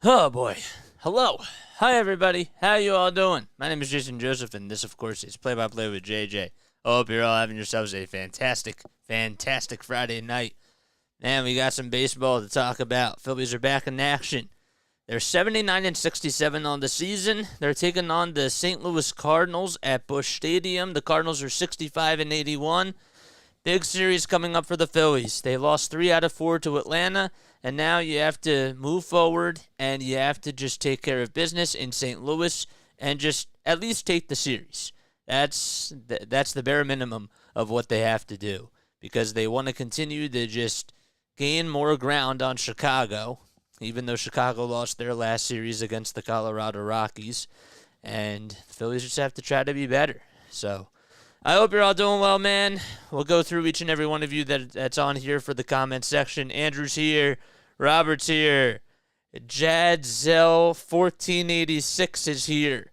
Oh boy. Hello. Hi everybody. How you all doing? My name is Jason Joseph, and this, of course, is Play-by-Play with JJ. I hope you're all having yourselves a fantastic Friday night. Man, we got some baseball to talk about. Phillies are back in action. They're 79-67 on the season. They're taking on the St. Louis Cardinals at Busch Stadium. The Cardinals are 65-81. Big series coming up for the Phillies. They lost 3 out of 4 to Atlanta, and now you have to move forward, and you have to just take care of business in St. Louis and just at least take the series. That's the bare minimum of what they have to do, because they want to continue to just gain more ground on Chicago, even though Chicago lost their last series against the Colorado Rockies, and the Phillies just have to try to be better. So I hope you're all doing well, man. We'll go through each and every one of you that's on here for the comment section. Andrew's here. Robert's here. Jadzell1486 is here.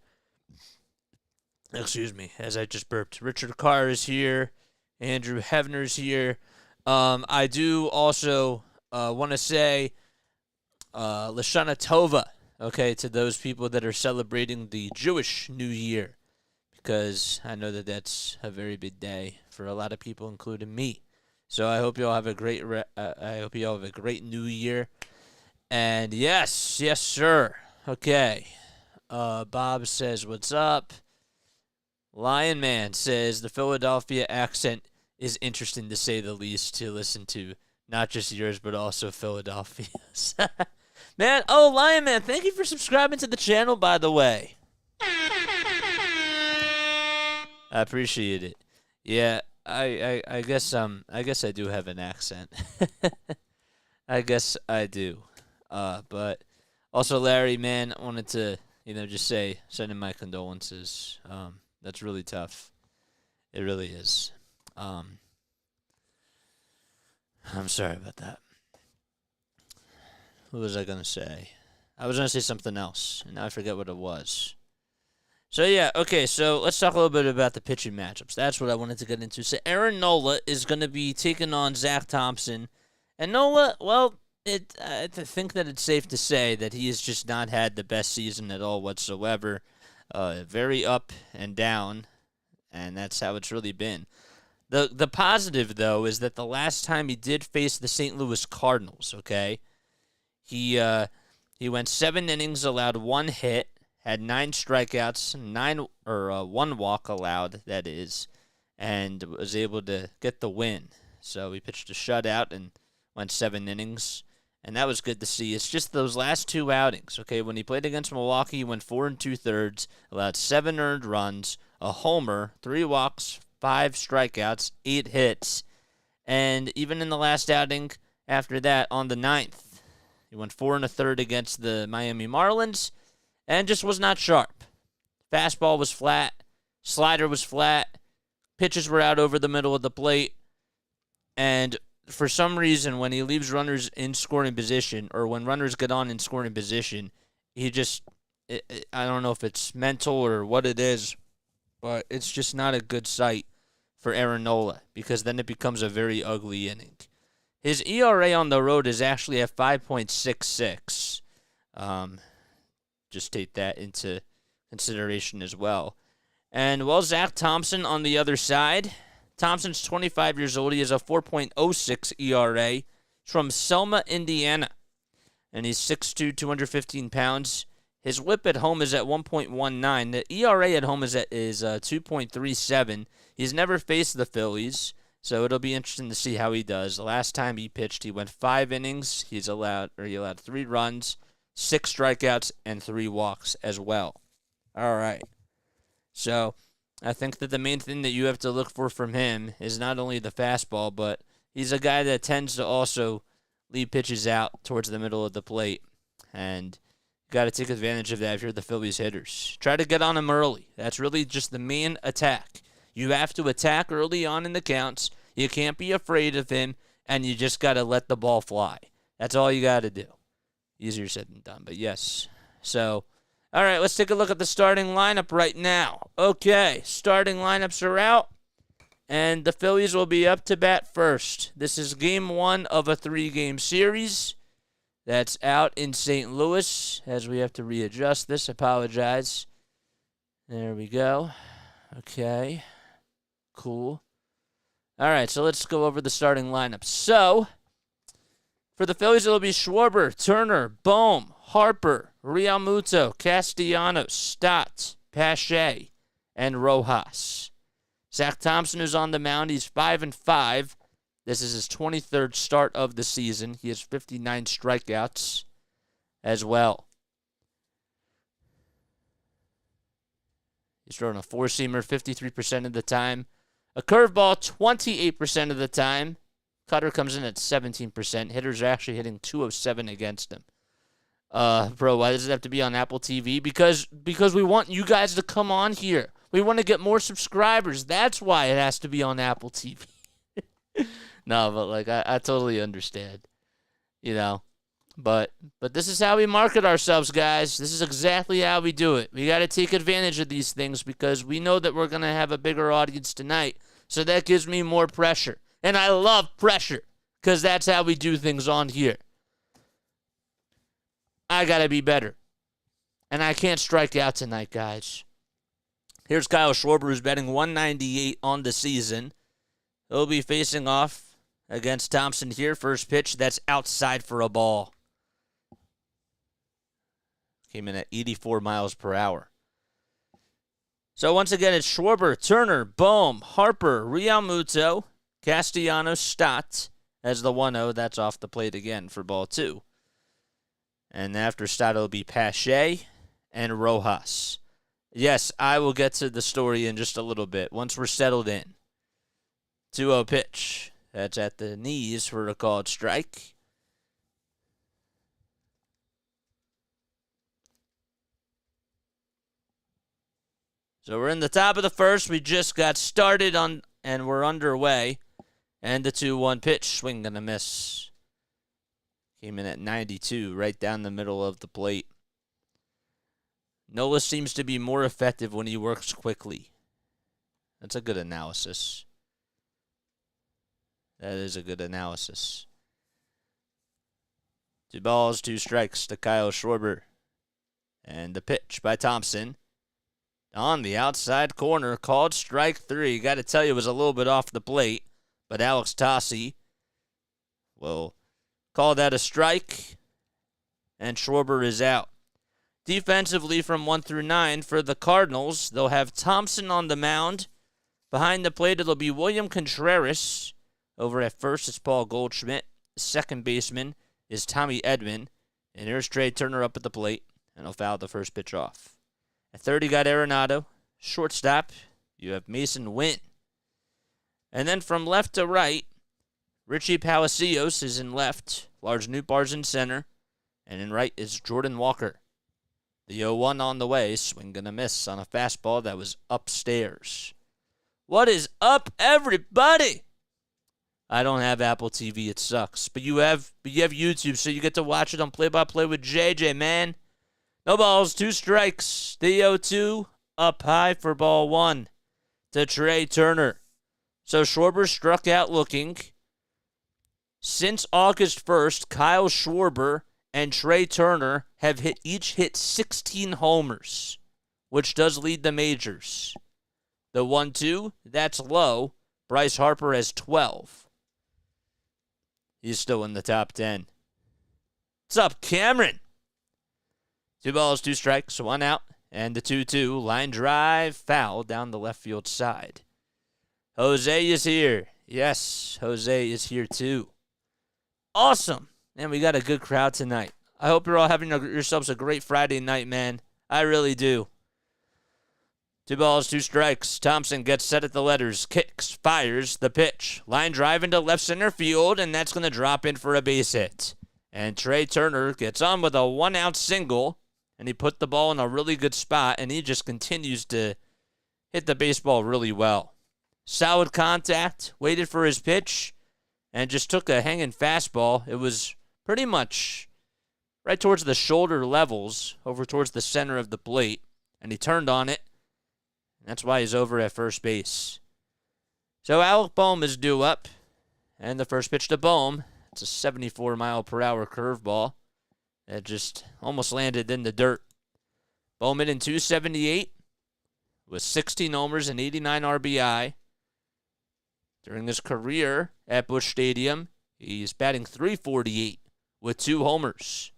Excuse me, as I just burped. Richard Carr is here. Andrew Hevner's here. I do also want to say Lashana Tova, okay, to those people that are celebrating the Jewish New Year, because I know that that's a very big day for a lot of people, including me. So I hope you all have a great New Year. And yes, sir. Okay. Bob says, "What's up?" Lion Man says the Philadelphia accent is interesting to say the least to listen to, not just yours but also Philadelphia's. Man, Lion Man, thank you for subscribing to the channel, by the way. I appreciate it. Yeah, I guess I do have an accent. I guess I do. But also, Larry, man, I wanted to, just send in my condolences. That's really tough. It really is. I'm sorry about that. What was I gonna say? I was gonna say something else, and now I forget what it was. So, yeah, okay, so let's talk a little bit about the pitching matchups. That's what I wanted to get into. So, Aaron Nola is going to be taking on Zack Thompson. And Nola, well, I think that it's safe to say that he has just not had the best season at all whatsoever. Very up and down, and that's how it's really been. The positive, though, is that the last time he did face the St. Louis Cardinals, okay, he went 7 innings, allowed 1 hit, had 9 strikeouts, 1 walk allowed, that is, and was able to get the win. So he pitched a shutout and went 7 innings, and that was good to see. It's just those last 2 outings, okay? When he played against Milwaukee, he went 4 2/3, allowed 7 earned runs, a homer, 3 walks, 5 strikeouts, 8 hits, and even in the last outing after that, on the 9th, he went 4 1/3 against the Miami Marlins, and just was not sharp. Fastball was flat. Slider was flat. Pitches were out over the middle of the plate. And for some reason, when he leaves runners in scoring position, or when runners get on in scoring position, he just, I don't know if it's mental or what it is, but it's just not a good sight for Aaron Nola, because then it becomes a very ugly inning. His ERA on the road is actually at 5.66. Just take that into consideration as well. And, well, Zack Thompson on the other side. Thompson's 25 years old. He has a 4.06 ERA. He's from Selma, Indiana. And he's 6'2", 215 pounds. His whip at home is at 1.19. The ERA at home is 2.37. He's never faced the Phillies, so it'll be interesting to see how he does. The last time he pitched, he went 5 innings. He allowed 3 runs, 6 strikeouts, and 3 walks as well. All right. So I think that the main thing that you have to look for from him is not only the fastball, but he's a guy that tends to also lead pitches out towards the middle of the plate. And you got to take advantage of that if you're the Phillies hitters. Try to get on him early. That's really just the main attack. You have to attack early on in the counts. You can't be afraid of him, and you just got to let the ball fly. That's all you got to do. Easier said than done, but yes. So, all right, let's take a look at the starting lineup right now. Okay, starting lineups are out, and the Phillies will be up to bat first. This is game 1 of a 3-game series. That's out in St. Louis, as we have to readjust this. Apologize. There we go. Okay. Cool. All right, so let's go over the starting lineup. So, for the Phillies, it'll be Schwarber, Turner, Bohm, Harper, Realmuto, Castellanos, Stott, Pache, and Rojas. Zack Thompson is on the mound. He's 5-5. This is his 23rd start of the season. He has 59 strikeouts as well. He's throwing a four-seamer 53% of the time. A curveball 28% of the time. Cutter comes in at 17%. Hitters are actually hitting 207 against him. Bro, why does it have to be on Apple TV? Because we want you guys to come on here. We want to get more subscribers. That's why it has to be on Apple TV. No, but like I totally understand. You know. But this is how we market ourselves, guys. This is exactly how we do it. We got to take advantage of these things because we know that we're going to have a bigger audience tonight. So that gives me more pressure. And I love pressure because that's how we do things on here. I got to be better. And I can't strike out tonight, guys. Here's Kyle Schwarber, who's batting 198 on the season. He'll be facing off against Thompson here. First pitch, that's outside for a ball. Came in at 84 miles per hour. So once again, it's Schwarber, Turner, Bohm, Harper, Realmuto, Castellanos, Stott as the 1-0. That's off the plate again for ball 2. And after Stott, it'll be Pache and Rojas. Yes, I will get to the story in just a little bit once we're settled in. 2-0 pitch. That's at the knees for a called strike. So we're in the top of the first. We just got started on, and we're underway. And the 2-1 pitch, swing and a miss. Came in at 92, right down the middle of the plate. Nola seems to be more effective when he works quickly. That's a good analysis. That is a good analysis. 2 balls, 2 strikes to Kyle Schwarber. And the pitch by Thompson. On the outside corner, called strike 3. Got to tell you, it was a little bit off the plate. But Alex Tossi will call that a strike. And Schwarber is out. Defensively from 1 through 9 for the Cardinals, they'll have Thompson on the mound. Behind the plate, it'll be William Contreras. Over at first, it's Paul Goldschmidt. Second baseman is Tommy Edman. And here's Trey Turner up at the plate. And he'll foul the first pitch off. At third, you got Arenado. Shortstop, you have Mason Wynn. And then from left to right, Richie Palacios is in left. Lars Nootbaar's in center. And in right is Jordan Walker. The 0-1 on the way. Swing and a miss on a fastball that was upstairs. What is up, everybody? I don't have Apple TV. It sucks. But you have YouTube, so you get to watch it on Play-by-Play with JJ, man. No balls, 2 strikes. The 0-2 up high for ball 1 to Trey Turner. So Schwarber struck out looking. Since August 1st, Kyle Schwarber and Trey Turner have each hit 16 homers, which does lead the majors. The 1-2, that's low. Bryce Harper has 12. He's still in the top 10. What's up, Cameron? 2 balls, 2 strikes, 1 out. And the 2-2, line drive, foul down the left field side. Jose is here. Yes, Jose is here too. Awesome. Man, we got a good crowd tonight. I hope you're all having yourselves a great Friday night, man. I really do. 2 balls, 2 strikes. Thompson gets set at the letters, kicks, fires the pitch. Line drive into left center field, and that's going to drop in for a base hit. And Trey Turner gets on with a 1-out single, and he put the ball in a really good spot, and he just continues to hit the baseball really well. Solid contact, waited for his pitch, and just took a hanging fastball. It was pretty much right towards the shoulder levels, over towards the center of the plate, and he turned on it. And that's why he's over at first base. So Alec Bohm is due up, and the first pitch to Bohm, it's a 74-mile-per-hour curveball. that just almost landed in the dirt. Bowman in 278 with 16 homers and 89 RBI. During his career at Busch Stadium, he's batting .348 with 2 homers.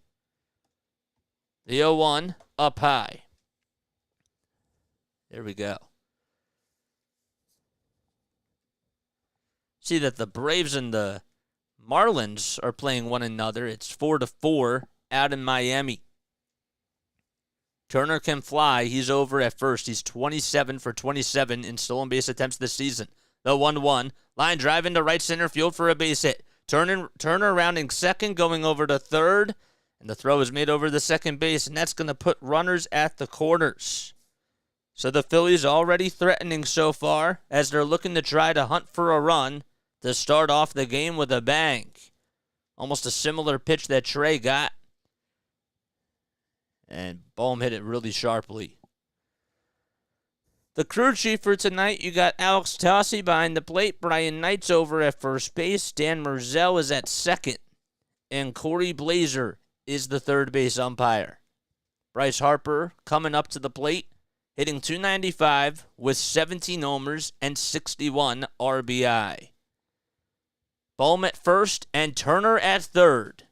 The 0-1 up high. There we go. See that the Braves and the Marlins are playing one another. It's 4-4 out in Miami. Turner can fly. He's over at first. He's 27 for 27 in stolen base attempts this season. The 1-1. Line drive into right center field for a base hit. Turner rounding second, going over to third. And the throw is made over the second base, and that's going to put runners at the corners. So the Phillies already threatening so far as they're looking to try to hunt for a run to start off the game with a bang. Almost a similar pitch that Trey got. And Bohm hit it really sharply. The crew chief for tonight, you got Alex Tossi behind the plate. Brian Knight's over at first base. Dan Merzel is at second. And Corey Blazer is the third base umpire. Bryce Harper coming up to the plate, hitting .295 with 17 homers and 61 RBI. Bohm at first and Turner at third.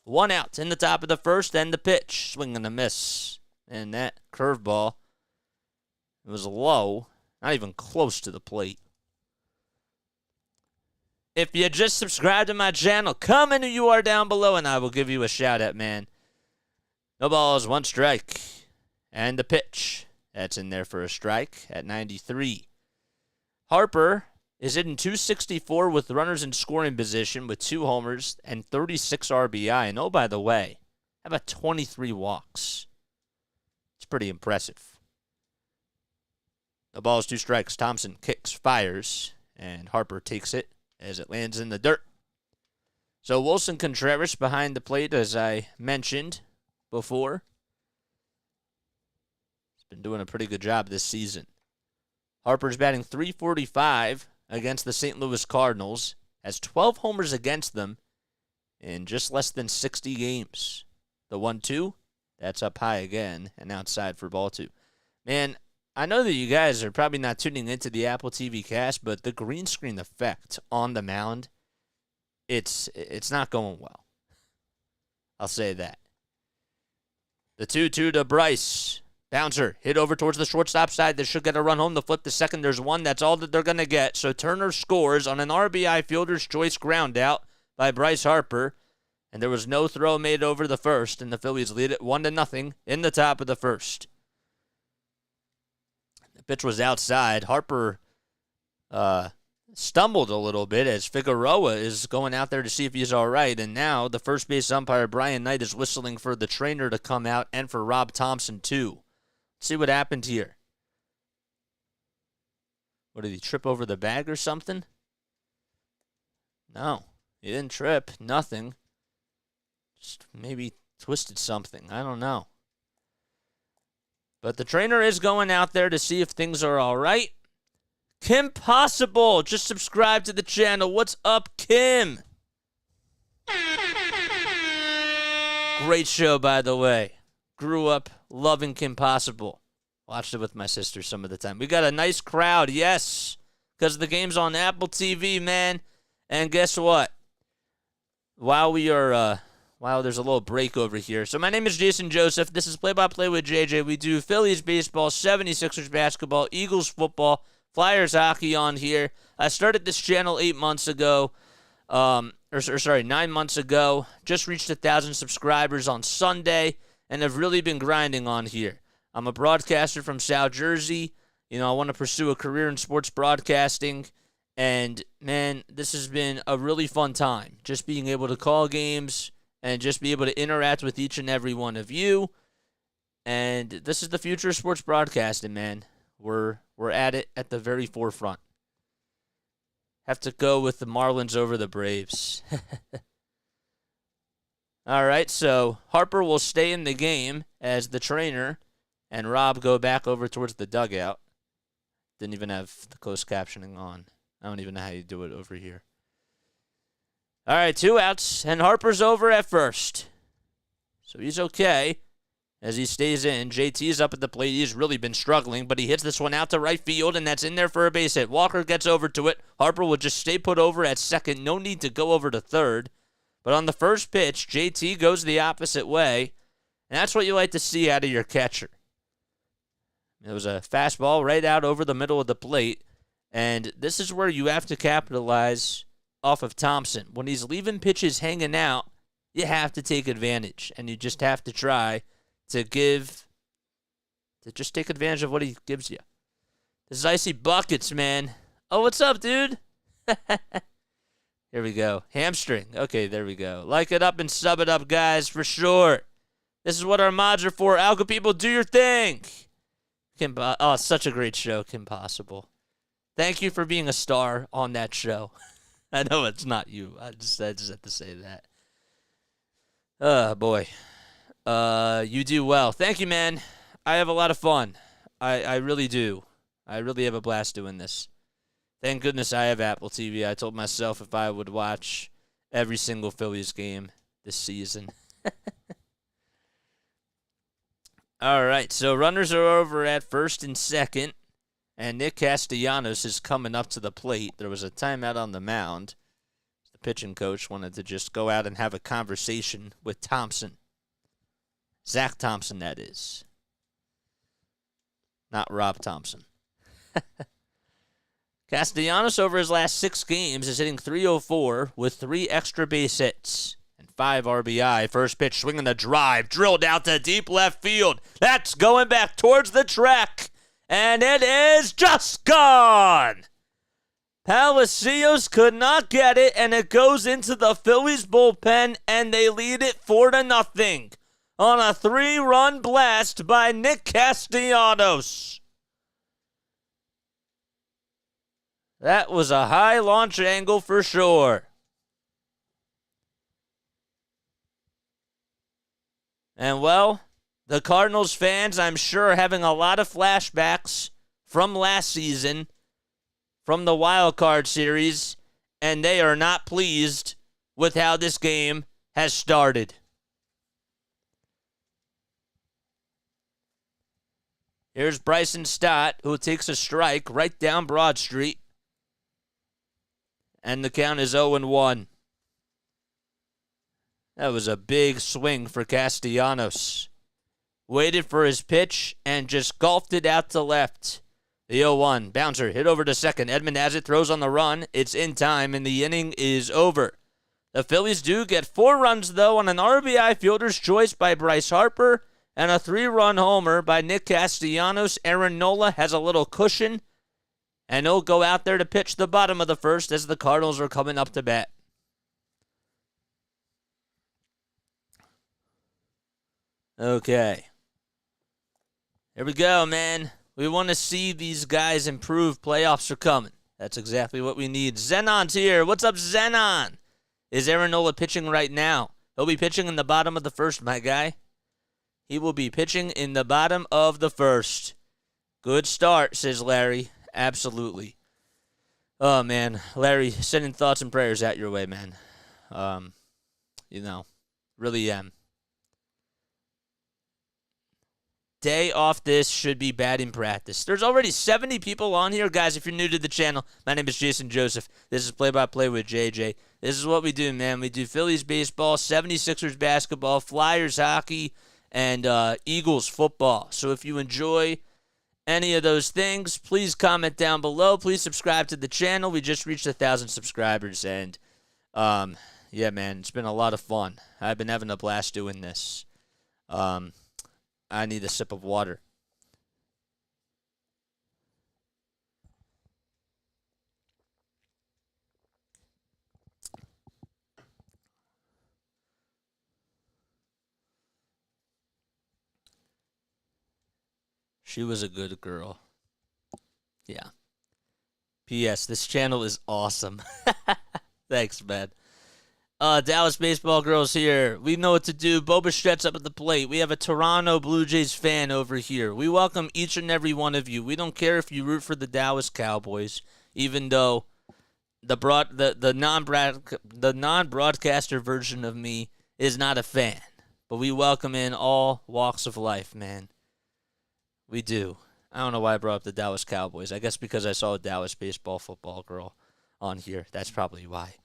1 out in the top of the first, and the pitch. Swing and a miss. And that curveball, it was low, not even close to the plate. If you just subscribe to my channel, comment who you are down below, and I will give you a shout out, man. No balls, 1 strike. And the pitch. That's in there for a strike at 93. Harper is hitting .264 with runners in scoring position with 2 homers and 36 RBI. And oh, by the way, how about 23 walks? It's pretty impressive. The ball is 2 strikes. Thompson kicks, fires, and Harper takes it as it lands in the dirt. So Wilson Contreras behind the plate, as I mentioned before. He's been doing a pretty good job this season. Harper's batting .345 against the St. Louis Cardinals, has 12 homers against them in just less than 60 games. The 1-2, that's up high again and outside for ball 2. Man, I know that you guys are probably not tuning into the Apple TV cast, but the green screen effect on the mound, it's not going well. I'll say that. The 2-2 to Bryce. Bouncer hit over towards the shortstop side. They should get a run home to flip the second. There's 1. That's all that they're going to get. So Turner scores on an RBI fielder's choice ground out by Bryce Harper. And there was no throw made over the first. And the Phillies lead it 1-0 in the top of the first. The pitch was outside. Harper stumbled a little bit as Figueroa is going out there to see if he's all right. And now the first base umpire, Brian Knight, is whistling for the trainer to come out and for Rob Thompson, too. See what happened here. What, did he trip over the bag or something? No, he didn't trip. Nothing. Just maybe twisted something. I don't know. But the trainer is going out there to see if things are all right. Kim Possible, just subscribe to the channel. What's up, Kim? Great show, by the way. Grew up loving Kim Possible. Watched it with my sister some of the time. We got a nice crowd, yes, because the game's on Apple TV, man. And guess what? While there's a little break over here. So my name is Jason Joseph. This is Play-by-Play with JJ. We do Phillies baseball, 76ers basketball, Eagles football, Flyers hockey on here. I started this channel 8 months ago. 9 months ago. Just reached 1,000 subscribers on Sunday. And have really been grinding on here. I'm a broadcaster from South Jersey. You know, I want to pursue a career in sports broadcasting. And, man, this has been a really fun time. Just being able to call games and just be able to interact with each and every one of you. And this is the future of sports broadcasting, man. We're at it at the very forefront. Have to go with the Marlins over the Braves. All right, so Harper will stay in the game as the trainer, and Rob go back over towards the dugout. Didn't even have the closed captioning on. I don't even know how you do it over here. All right, 2 outs, and Harper's over at first. So he's okay as he stays in. JT's up at the plate. He's really been struggling, but he hits this one out to right field, and that's in there for a base hit. Walker gets over to it. Harper will just stay put over at second. No need to go over to third. But on the first pitch, JT goes the opposite way, and that's what you like to see out of your catcher. It was a fastball right out over the middle of the plate, and this is where you have to capitalize off of Thompson. When he's leaving pitches hanging out, you have to take advantage, and you just have to try to just take advantage of what he gives you. This is Icy Buckets, man. Oh, what's up, dude? Here we go. Hamstring. Okay, there we go. Like it up and sub it up, guys, for sure. This is what our mods are for. Alka people, do your thing. Oh, such a great show, Kim Possible. Thank you for being a star on that show. I know it's not you. I just had to say that. Oh, boy. You do well. Thank you, man. I have a lot of fun. I really do. I really have a blast doing this. Thank goodness I have Apple TV. I told myself if I would watch every single Phillies game this season. All right, so runners are over at first and second, and Nick Castellanos is coming up to the plate. There was a timeout on the mound. The pitching coach wanted to just go out and have a conversation with Thompson. Zack Thompson, that is. Not Rob Thompson. Castellanos, over his last 6 games, is hitting .304 with 3 extra base hits and 5 RBI. First pitch, swinging a drive, drilled out to deep left field. That's going back towards the track, and it is just gone. Palacios could not get it, and it goes into the Phillies bullpen, and they lead it 4-0 on a 3-run blast by Nick Castellanos. That was a high launch angle for sure. And, well, the Cardinals fans, I'm sure, are having a lot of flashbacks from last season, from the Wild Card series, and they are not pleased with how this game has started. Here's Bryson Stott, who takes a strike right down Broad Street. And the count is 0-1. That was a big swing for Castellanos. Waited for his pitch and just golfed it out to left. The 0-1. Bouncer hit over to second. Edman has it, throws on the run. It's in time, and the inning is over. The Phillies do get 4 runs, though, on an RBI fielder's choice by Bryce Harper and a 3-run homer by Nick Castellanos. Aaron Nola has a little cushion, and he'll go out there to pitch the bottom of the first as the Cardinals are coming up to bat. Okay. Here we go, man. We want to see these guys improve. Playoffs are coming. That's exactly what we need. Zenon's here. What's up, Zenon? Is Aaron Nola pitching right now? He'll be pitching in the bottom of the first, my guy. He will be pitching in the bottom of the first. Good start, says Larry. Absolutely. Oh, man. Larry, sending thoughts and prayers out your way, man. Really am. Day off this should be batting practice. There's already 70 people on here. Guys, if you're new to the channel, my name is Jason Joseph. This is Play-by-Play with JJ. This is what we do, man. We do Phillies baseball, 76ers basketball, Flyers hockey, and Eagles football. So if you enjoy any of those things, please comment down below. Please subscribe to the channel. We just reached 1,000 subscribers, and yeah, man, it's been a lot of fun. I've been having a blast doing this. I need a sip of water. She was a good girl. Yeah. P.S. This channel is awesome. Thanks, man. Dallas baseball girls here. We know what to do. Bo Bichette's up at the plate. We have a Toronto Blue Jays fan over here. We welcome each and every one of you. We don't care if you root for the Dallas Cowboys, even though the non-broadcaster version of me is not a fan. but we welcome in all walks of life, man. We do. I don't know why I brought up the Dallas Cowboys. I guess because I saw a Dallas baseball football girl on here. That's probably why.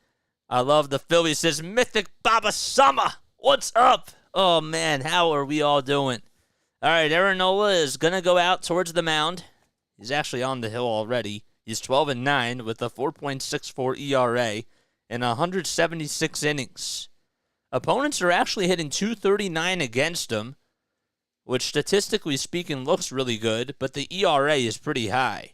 I love the Phillies. Says Mythic Baba Summer. What's up? Oh, man, how are we all doing? All right, Aaron Nola is going to go out towards the mound. He's actually on the hill already. He's 12-9 with a 4.64 ERA and 176 innings. Opponents are actually hitting .239 against him, which statistically speaking looks really good, but the ERA is pretty high.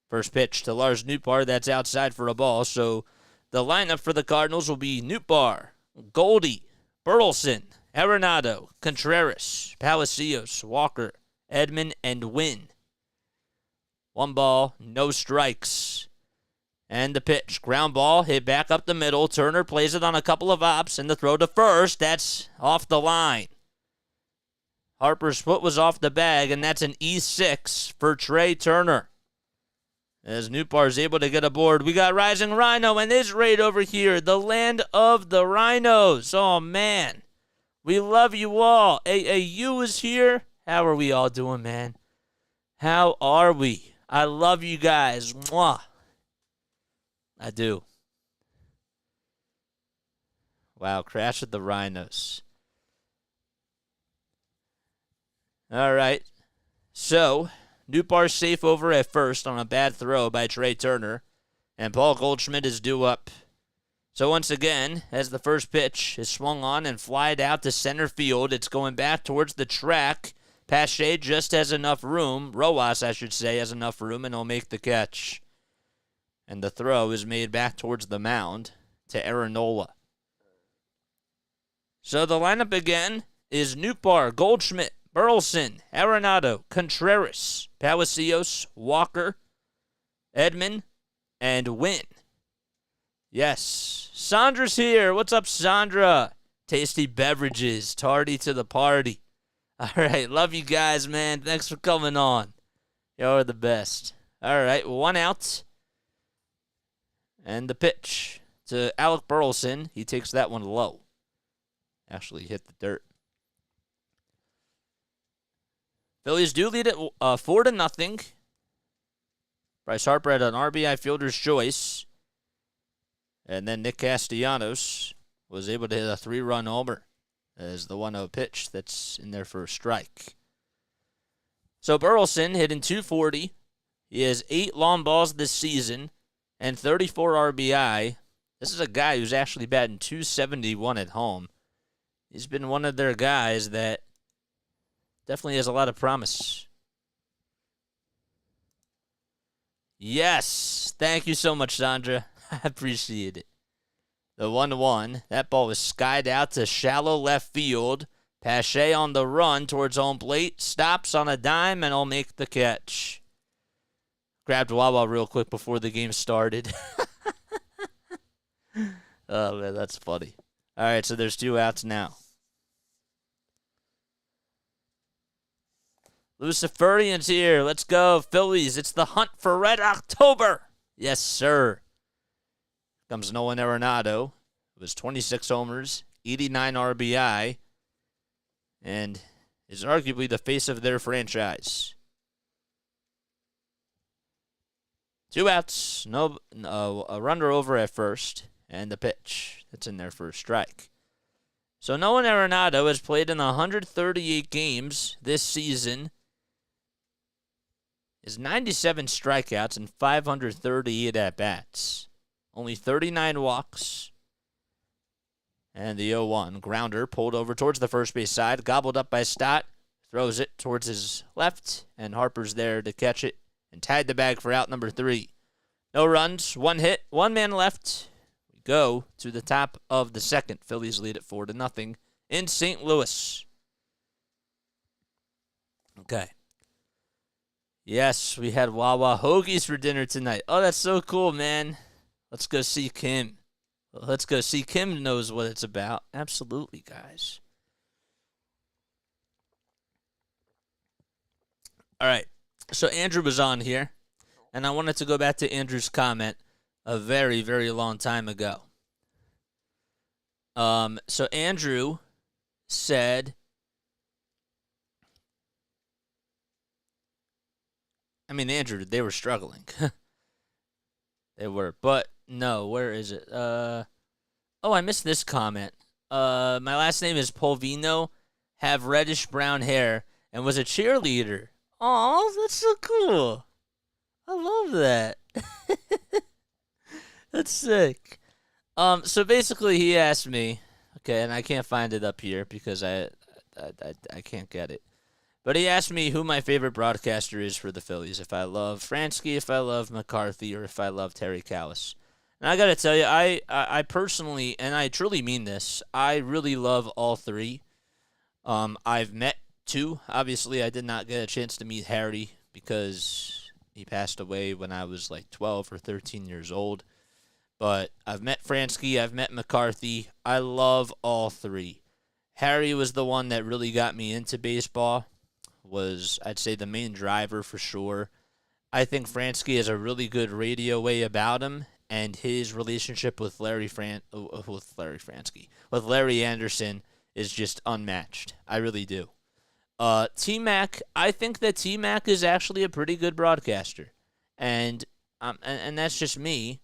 First pitch to Lars Nootbaar, that's outside for a ball, so the lineup for the Cardinals will be Nootbaar, Goldie, Burleson, Arenado, Contreras, Palacios, Walker, Edman, and Wynn. 1 ball, no strikes. And the pitch, ground ball, hit back up the middle. Turner plays it on a couple of ops, and the throw to first, that's off the line. Harper's foot was off the bag, and that's an E6 for Trey Turner. As Nootbaar is able to get aboard, we got Rising Rhino and his raid over here, the land of the Rhinos. Oh, man. We love you all. AAU is here. How are we all doing, man? How are we? I love you guys. Mwah. I do. Wow, crash at the Rhinos. All right. So, Nootbaar's safe over at first on a bad throw by Trey Turner, and Paul Goldschmidt is due up. So once again, as the first pitch is swung on and flied out to center field, it's going back towards the track. Pache just has enough room, Rojas, I should say, has enough room, and he'll make the catch. And the throw is made back towards the mound to Aaron Nola. So the lineup again is Nootbaar, Goldschmidt, Burleson, Arenado, Contreras, Palacios, Walker, Edman, and Wynn. Yes, Sandra's here. What's up, Sandra? Tasty beverages, tardy to the party. All right, love you guys, man. Thanks for coming on. You're the best. All right, 1 out. And the pitch to Alec Burleson. He takes that one low. Actually hit the dirt. Phillies do lead it 4-0. Bryce Harper had an RBI fielder's choice. And then Nick Castellanos was able to hit a 3-run homer as the 1-0 pitch that's in there for a strike. So Burleson hitting .240. He has 8 long balls this season and 34 RBI. This is a guy who's actually batting .271 at home. He's been one of their guys that definitely has a lot of promise. Yes. Thank you so much, Sandra. I appreciate it. The 1-1. That ball was skied out to shallow left field. Pache on the run towards home plate. Stops on a dime, and he'll make the catch. Grabbed Wawa real quick before the game started. Oh, man, that's funny. All right, so there's 2 outs now. Luciferian's here. Let's go, Phillies. It's the hunt for Red October. Yes, sir. Comes Nolan Arenado. It was 26 homers, 89 RBI, and is arguably the face of their franchise. 2 outs, a runner over at first, and the pitch that's in there for a strike. So Nolan Arenado has played in 138 games this season. Is 97 strikeouts and 538 at-bats. Only 39 walks. And the 0-1 grounder pulled over towards the first base side. Gobbled up by Stott. Throws it towards his left. And Harper's there to catch it. And tied the bag for out number 3. No runs. 1 hit. 1 man left. We go to the top of the second. Phillies lead at 4-0 in St. Louis. Okay. Yes, we had Wawa Hoagies for dinner tonight. Oh, that's so cool, man. Let's go see Kim. Let's go see Kim knows what it's about. Absolutely, guys. All right. So Andrew was on here, and I wanted to go back to Andrew's comment a very, very long time ago. So Andrew said, I mean, Andrew, they were struggling. They were. But, no, where is it? Oh, I missed this comment. My last name is Polvino, have reddish-brown hair, and was a cheerleader. Aw, that's so cool. I love that. That's sick. So basically he asked me, okay, and I can't find it up here because I can't get it. But he asked me who my favorite broadcaster is for the Phillies. If I love Fransky, if I love McCarthy, or if I love Terry Callis. And I got to tell you, I personally, and I truly mean this, I really love all three. I've met two. Obviously, I did not get a chance to meet Harry because he passed away when I was like 12 or 13 years old. But I've met Fransky, I've met McCarthy. I love all three. Harry was the one that really got me into baseball, was, I'd say, the main driver for sure. I think Fransky has a really good radio way about him, and his relationship with Larry Anderson is just unmatched. I really do. T-Mac, I think that T-Mac is actually a pretty good broadcaster, and that's just me.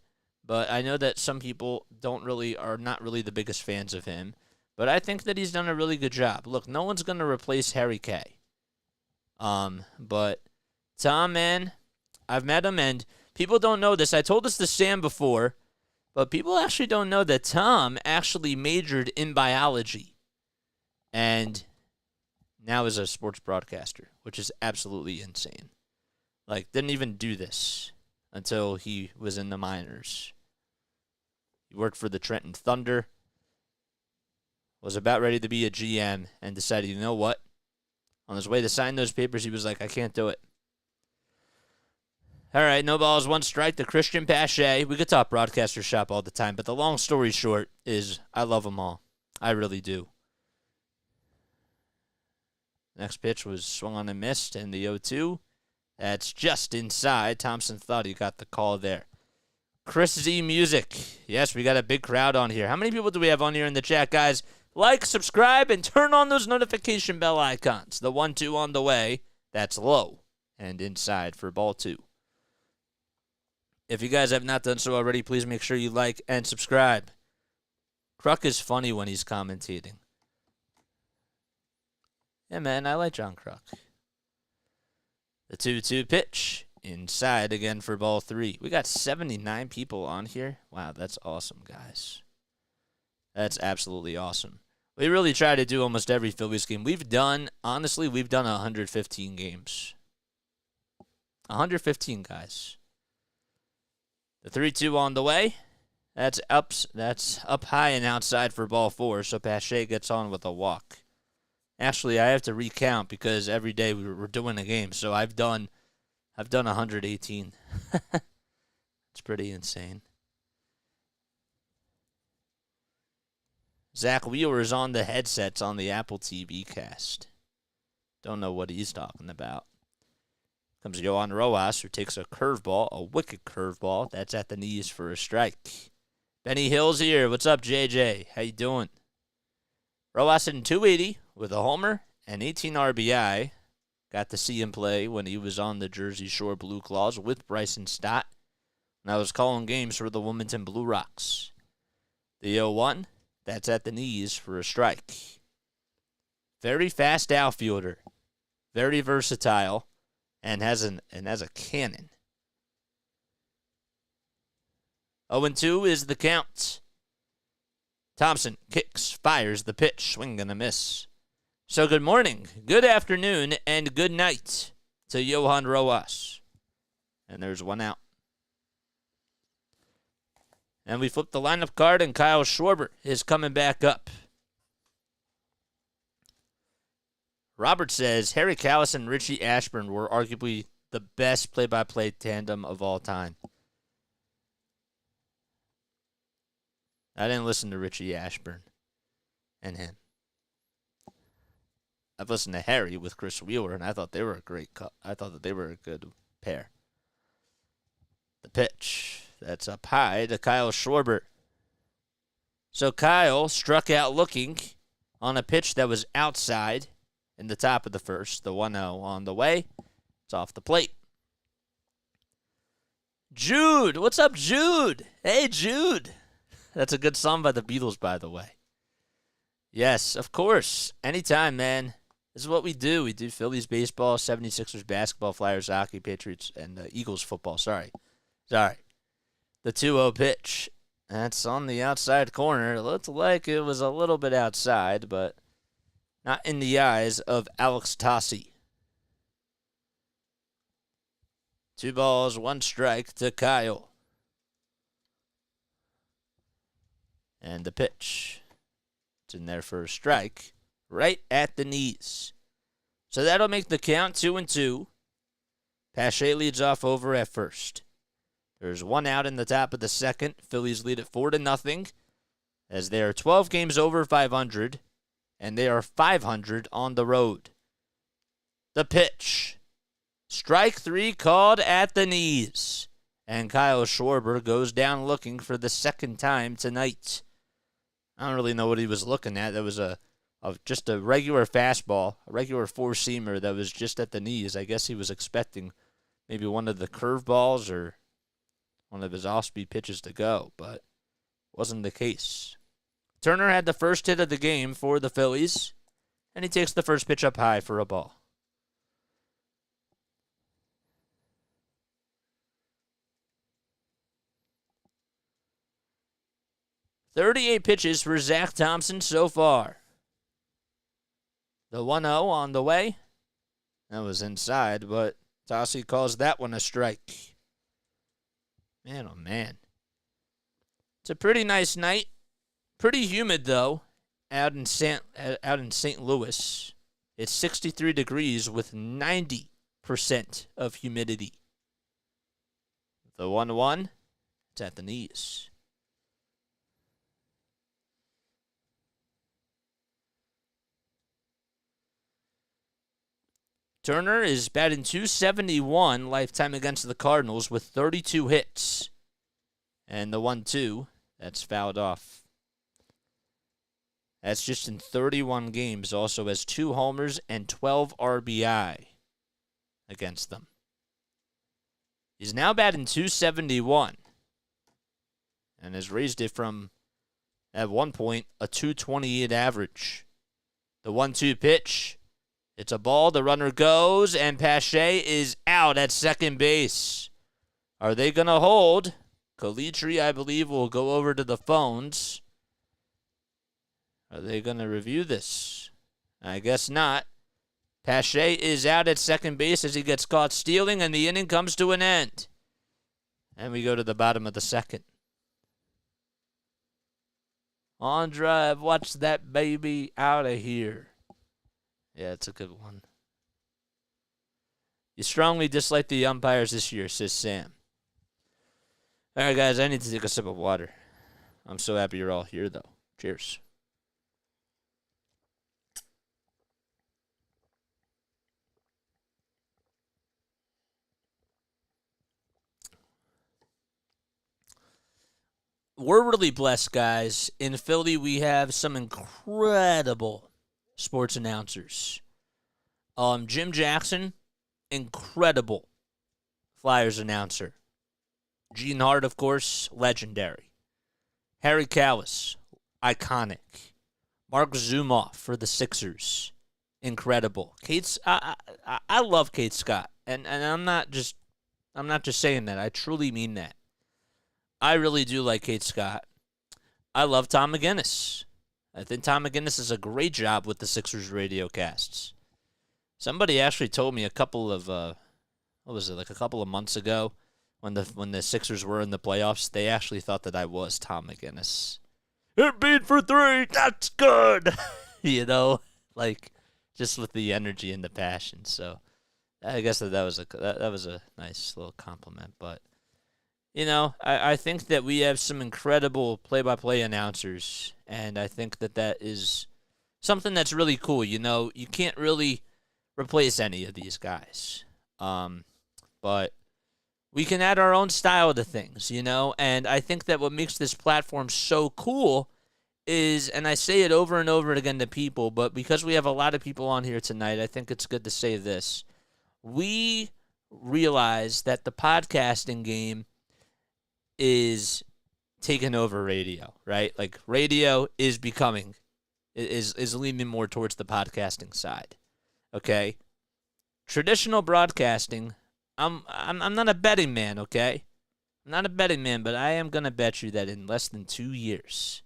But I know that some people are not really the biggest fans of him. But I think that he's done a really good job. Look, no one's going to replace Harry K. But Tom, man, I've met him, and people don't know this. I told this to Sam before, but people actually don't know that Tom actually majored in biology and now is a sports broadcaster, which is absolutely insane. Like, didn't even do this until he was in the minors. He worked for the Trenton Thunder, was about ready to be a GM, and decided, you know what? On his way to sign those papers, he was like, I can't do it. All right, no balls, one strike to Christian Pache. We could talk broadcaster shop all the time, but the long story short is I love them all. I really do. Next pitch was swung on and missed in the 0-2. That's just inside. Thompson thought he got the call there. Chris Z Music. Yes, we got a big crowd on here. How many people do we have on here in the chat, guys? Like, subscribe, and turn on those notification bell icons. The 1-2 on the way. That's low and inside for ball 2. If you guys have not done so already, please make sure you like and subscribe. Kruk is funny when he's commentating. Yeah, man, I like John Kruk. The 2-2 pitch. Inside again for ball 3. We got 79 people on here. Wow, that's awesome, guys. That's absolutely awesome. We really try to do almost every Phillies game. Honestly, we've done 115 games. 115, guys. The 3-2 on the way. That's up high and outside for ball 4, so Pache gets on with a walk. Actually, I have to recount because every day we're doing a game, so I've done 118. It's pretty insane. Zach Wheeler is on the headsets on the Apple TV cast. Don't know what he's talking about. Comes Yohan Rojas, who takes a curveball, a wicked curveball. That's at the knees for a strike. Benny Hill's here. What's up, JJ? How you doing? Rojas hitting 280 with a homer and 18 RBI. Got to see him play when he was on the Jersey Shore Blue Claws with Bryson Stott. And I was calling games for the Wilmington Blue Rocks. The 0-1, that's at the knees for a strike. Very fast outfielder. Very versatile. And has a cannon. 0-2 is the count. Thompson kicks, fires the pitch, swing and a miss. So good morning, good afternoon, and good night to Yohan Rojas. And there's one out. And we flip the lineup card, and Kyle Schwarber is coming back up. Robert says, Harry Callis and Richie Ashburn were arguably the best play-by-play tandem of all time. I didn't listen to Richie Ashburn and him. I've listened to Harry with Chris Wheeler, and I thought they were a great I thought that they were a good pair. The pitch. That's up high to Kyle Schwarber. So Kyle struck out looking on a pitch that was outside in the top of the first. The 1-0 on the way. It's off the plate. Jude. What's up, Jude? Hey, Jude. That's a good song by the Beatles, by the way. Yes, of course. Anytime, man. This is what we do. We do Phillies baseball, 76ers basketball, Flyers hockey, Patriots, and Eagles football. Sorry. The 2-0 pitch. That's on the outside corner. It looked like it was a little bit outside, but not in the eyes of Alex Tassi. 2 balls, 1 strike to Kyle. And the pitch. It's in there for a strike. Right at the knees. So that'll make the count 2-2. Pache leads off over at first. There's 1 out in the top of the second. Phillies lead it 4-0 as they are 12 games over 500, and they are 500 on the road. The pitch. Strike 3 called at the knees. And Kyle Schwarber goes down looking for the second time tonight. I don't really know what he was looking at. That was just a regular fastball, a regular four-seamer that was just at the knees. I guess he was expecting maybe one of the curveballs or one of his off-speed pitches to go, but wasn't the case. Turner had the first hit of the game for the Phillies, and he takes the first pitch up high for a ball. "38 pitches for Zack Thompson so far. The 1-0 on the way. That was inside, but Tassi calls that one a strike. Man, oh man. It's a pretty nice night. Pretty humid, though, out in St. Louis. It's 63 degrees with 90% of humidity. The 1-1, it's at the knees. Turner is batting .271 lifetime against the Cardinals with 32 hits. And the 1-2, that's fouled off. That's just in 31 games. Also has 2 homers and 12 RBI against them. He's now batting .271 and has raised it from, at one point, a .228 average. The 1-2 pitch. It's a ball. The runner goes, and Pache is out at second base. Are they going to hold? LINKTREE, I believe, will go over to the phones. Are they going to review this? I guess not. Pache is out at second base as he gets caught stealing, and the inning comes to an end. And we go to the bottom of the second. On drive, watch that baby out of here. Yeah, it's a good one. You strongly dislike the umpires this year, says Sam. All right, guys, I need to take a sip of water. I'm so happy you're all here, though. Cheers. We're really blessed, guys. In Philly, we have some incredible sports announcers. Jim Jackson, incredible Flyers announcer. Gene Hart, of course, legendary. Harry Kalas, iconic. Mark Zumoff for the Sixers, incredible. I love Kate Scott, and I'm not just saying that. I truly mean that. I really do like Kate Scott. I love Tom McGinnis. I think Tom McGinnis does a great job with the Sixers radio casts. Somebody actually told me a couple of months ago when the Sixers were in the playoffs, they actually thought that I was Tom McGinnis. It beat for 3, that's good. Like just with the energy and the passion. So I guess that was a nice little compliment, but I think that we have some incredible play-by-play announcers, and I think that is something that's really cool. You can't really replace any of these guys, but we can add our own style to things, and I think that what makes this platform so cool is, and I say it over and over again to people, but because we have a lot of people on here tonight, I think it's good to say this. We realize that the podcasting game is taking over radio, right? Like radio is becoming, is leaning more towards the podcasting side. Okay? Traditional broadcasting, I'm not a betting man, okay? I'm not a betting man, but I am going to bet you that in less than 2 years,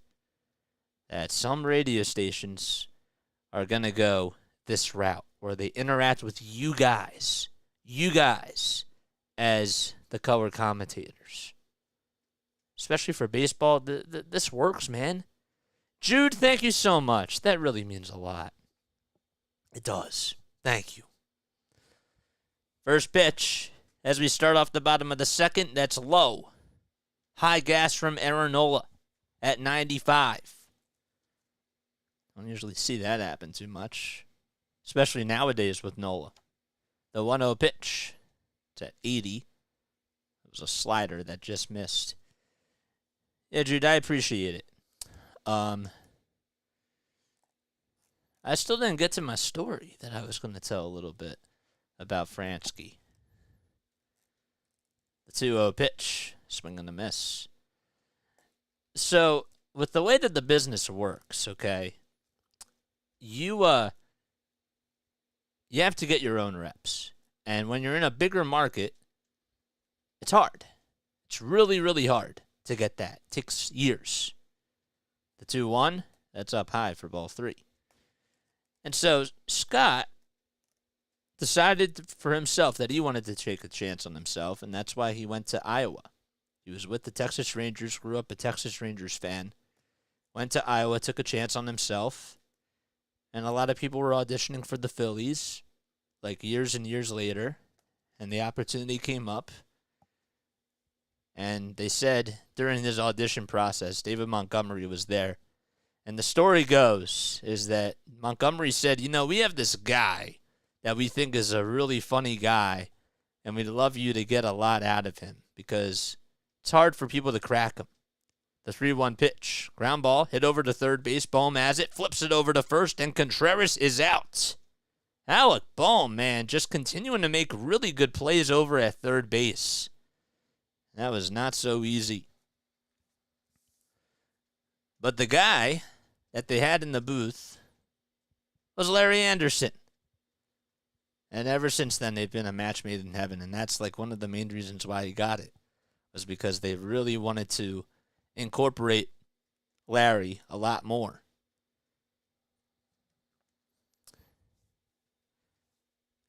that some radio stations are going to go this route, where they interact with you guys, as the color commentators. Especially for baseball, this works, man. Jude, thank you so much. That really means a lot. It does. Thank you. First pitch, as we start off the bottom of the second, that's low. High gas from Aaron Nola at 95. Don't usually see that happen too much, especially nowadays with Nola. The 1-0 pitch, it's at 80. It was a slider that just missed. Yeah, Jude, I appreciate it. I still didn't get to my story that I was going to tell a little bit about Fransky. The 2-0 pitch, swing and a miss. So, with the way that the business works, okay, you have to get your own reps. And when you're in a bigger market, it's hard. It's really, really hard to get that. It takes years. The 2-1, that's up high for ball 3. And so Scott decided for himself that he wanted to take a chance on himself, and that's why he went to Iowa. He was with the Texas Rangers, grew up a Texas Rangers fan, went to Iowa, took a chance on himself, and a lot of people were auditioning for the Phillies, like years and years later, and the opportunity came up. And they said during his audition process, David Montgomery was there. And the story goes is that Montgomery said, we have this guy that we think is a really funny guy, and we'd love you to get a lot out of him because it's hard for people to crack him. The 3-1 pitch, ground ball, hit over to third base. Bohm has it, flips it over to first, and Contreras is out. Alec Bohm, man, just continuing to make really good plays over at third base. That was not so easy. But the guy that they had in the booth was Larry Anderson. And ever since then, they've been a match made in heaven. And that's like one of the main reasons why he got it, was because they really wanted to incorporate Larry a lot more.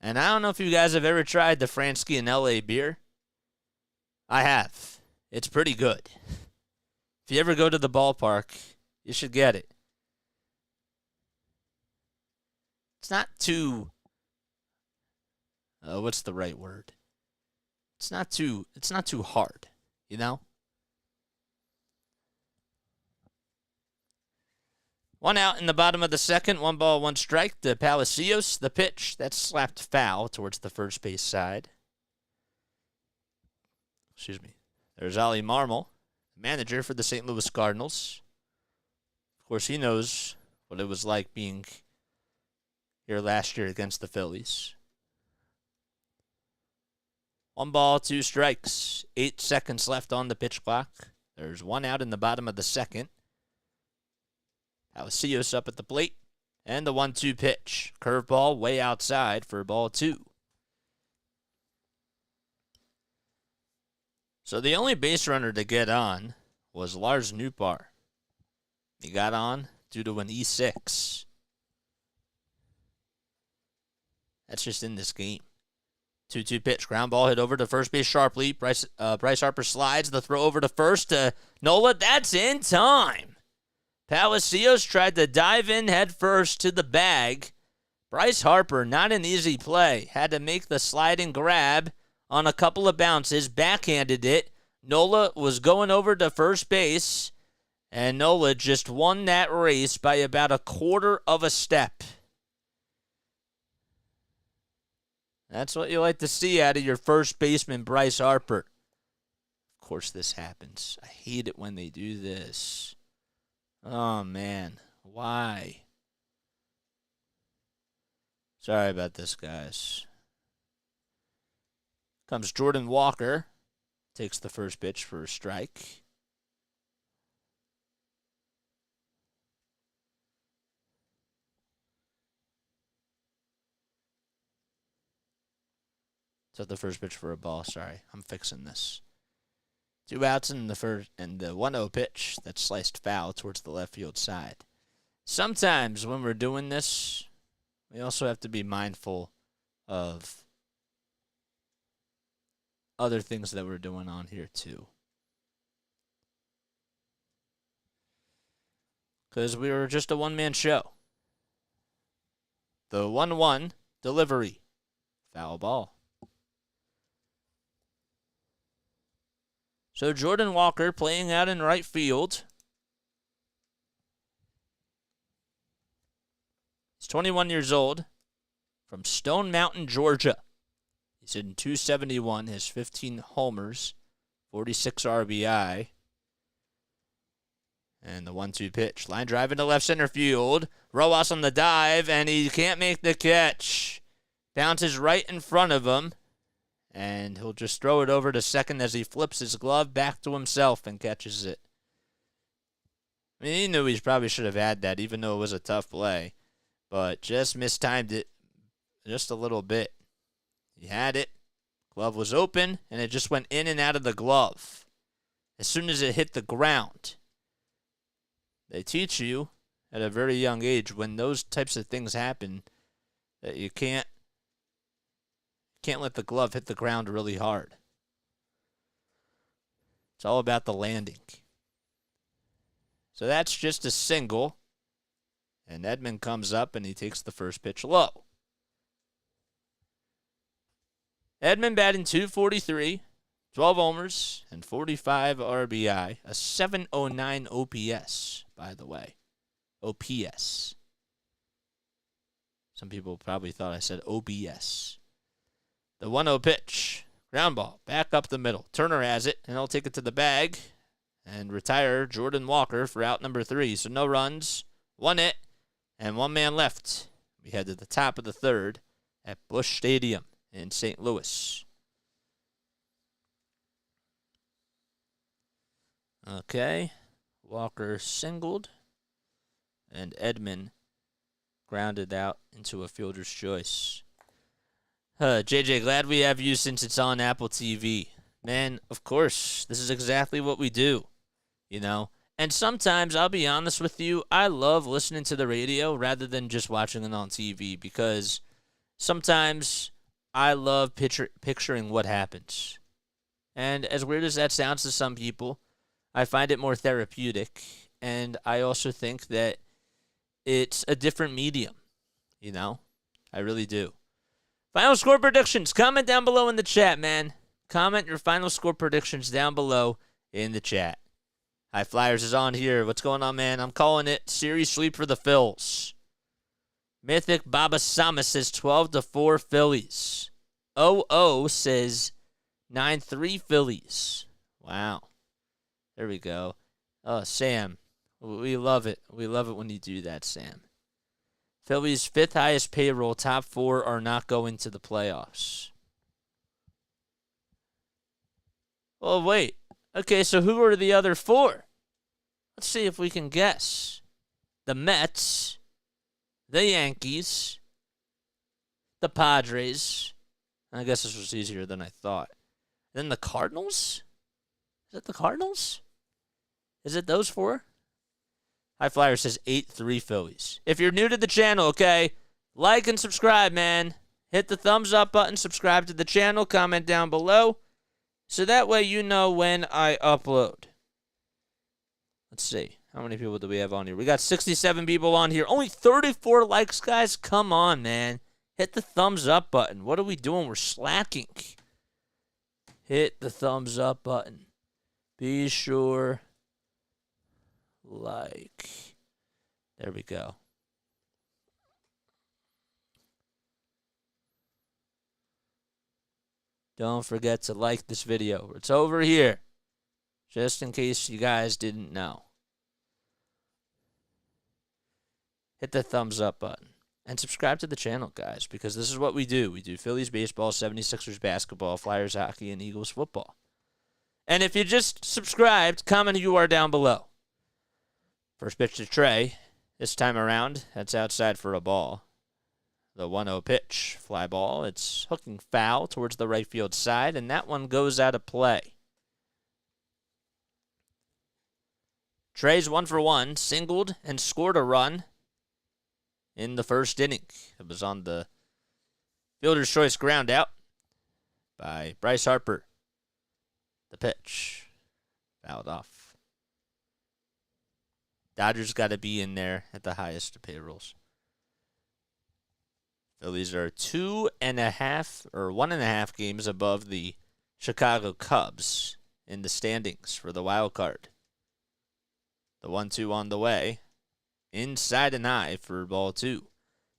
And I don't know if you guys have ever tried the Fransky and LA beer. I have. It's pretty good. If you ever go to the ballpark, you should get it. It's not too, what's the right word? It's not too hard, you know? One out in the bottom of the second, 1-1 strike to Palacios. The pitch, that's slapped foul towards the first base side. Excuse me. There's Ollie Marmol, manager for the St. Louis Cardinals. Of course, he knows what it was like being here last year against the Phillies. 1 2 strikes. 8 seconds left on the pitch clock. There's 1 out in the bottom of the second. Palacios up at the plate. And the 1-2 pitch. Curveball way outside for ball 2. So the only base runner to get on was Lars Nootbaar. He got on due to an E6. That's just in this game. 2-2 pitch. Ground ball hit over to first base sharply. Bryce Harper slides the throw over to first to Nola. That's in time. Palacios tried to dive in head first to the bag. Bryce Harper, not an easy play. Had to make the sliding grab on a couple of bounces. Backhanded it. Nola was going over to first base. And Nola just won that race by about 1/4 of a step. That's what you like to see out of your first baseman, Bryce Harper. Of course this happens. I hate it when they do this. Oh, man. Why? Sorry about this, guys. Comes Jordan Walker. Takes the first pitch for a strike. So the first pitch for a ball. Sorry, I'm fixing this. 2 outs in the first, and the 1-0 pitch that's sliced foul towards the left field side. Sometimes when we're doing this, we also have to be mindful of other things that we're doing on here too. Because we were just a one-man show. The 1-1 delivery. Foul ball. So Jordan Walker playing out in right field. He's 21 years old from Stone Mountain, Georgia. He's in .271, has 15 homers, 46 RBI. And the 1-2 pitch. Line drive into left center field. Rojas on the dive, and he can't make the catch. Bounces right in front of him. And he'll just throw it over to second as he flips his glove back to himself and catches it. I mean, he knew he probably should have had that, even though it was a tough play. But just mistimed it just a little bit. He had it. Glove was open, and it just went in and out of the glove. As soon as it hit the ground. They teach you at a very young age when those types of things happen that you can't let the glove hit the ground really hard. It's all about the landing. So that's just a single. And Edman comes up and he takes the first pitch low. Edman batting .243, 12 homers, and 45 RBI. A 709 OPS, by the way. OPS. Some people probably thought I said OBS. The 1-0 pitch. Ground ball. Back up the middle. Turner has it, and he'll take it to the bag and retire Jordan Walker for out number 3. So no runs, 1 hit, and 1 man left. We head to the top of the third at Busch Stadium in St. Louis. Okay. Walker singled, and Edman grounded out into a fielder's choice. JJ, glad we have you since it's on Apple TV. Man, of course, this is exactly what we do, you know. And sometimes, I'll be honest with you, I love listening to the radio rather than just watching it on TV because sometimes I love picturing what happens. And as weird as that sounds to some people, I find it more therapeutic. And I also think that it's a different medium, you know. I really do. Final score predictions. Comment down below in the chat, man. Comment your final score predictions down below in the chat. High Flyers is on here. What's going on, man? I'm calling it series sweep for the Phils. Mythic Baba Sama says 12-4 Phillies. OO says 9-3 Phillies. Wow. There we go. Oh, Sam. We love it. We love it when you do that, Sam. Phillies' 5th highest payroll, top 4 are not going to the playoffs. Well, wait. Okay, so who are the other 4? Let's see if we can guess. The Mets, the Yankees, the Padres. I guess this was easier than I thought. Then the Cardinals? Is it the Cardinals? Is it those 4? High Flyer says 8-3 Phillies. If you're new to the channel, okay, like and subscribe, man. Hit the thumbs up button, subscribe to the channel, comment down below, so that way you know when I upload. Let's see. How many people do we have on here? We got 67 people on here. Only 34 likes, guys. Come on, man. Hit the thumbs up button. What are we doing? We're slacking. Hit the thumbs up button. Be sure. Like. There we go. Don't forget to like this video. It's over here. Just in case you guys didn't know. hit the thumbs up button. And subscribe to the channel, guys, because this is what we do. We do Phillies baseball, 76ers basketball, Flyers hockey, and Eagles football. And if you just subscribed, comment who you are down below. First pitch to Trey. This time around, that's outside for a ball. The 1-0 pitch, fly ball. It's hooking foul towards the right field side, and that one goes out of play. Trey's 1 for 1, singled and scored a run in the first inning. It was on the fielder's choice ground out by Bryce Harper. The pitch fouled off. Dodgers got to be in there at the highest of payrolls. Phillies are 1.5 games above the Chicago Cubs in the standings for the wild card. The 1-2 on the way. Inside an eye for ball 2.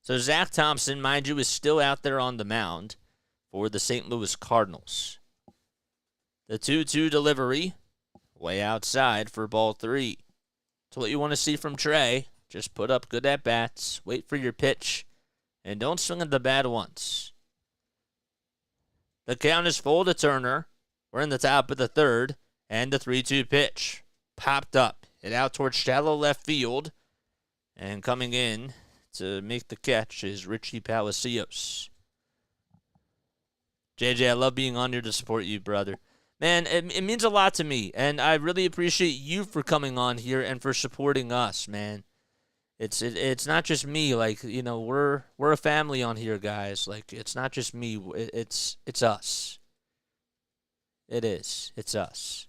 So Zack Thompson, mind you, is still out there on the mound for the St. Louis Cardinals. The 2-2 delivery, way outside for ball 3. So what you want to see from Trey, just put up good at-bats, wait for your pitch, and don't swing at the bad ones. The count is full to Turner. We're in the top of the third, and the 3-2 pitch popped up. It out towards shallow left field. And coming in to make the catch is Richie Palacios. JJ, I love being on here to support you, brother. Man, it means a lot to me, and I really appreciate you for coming on here and for supporting us, man. It's not just me, like, you know, we're a family on here, guys. Like, it's not just me, it's us. It is. It's us.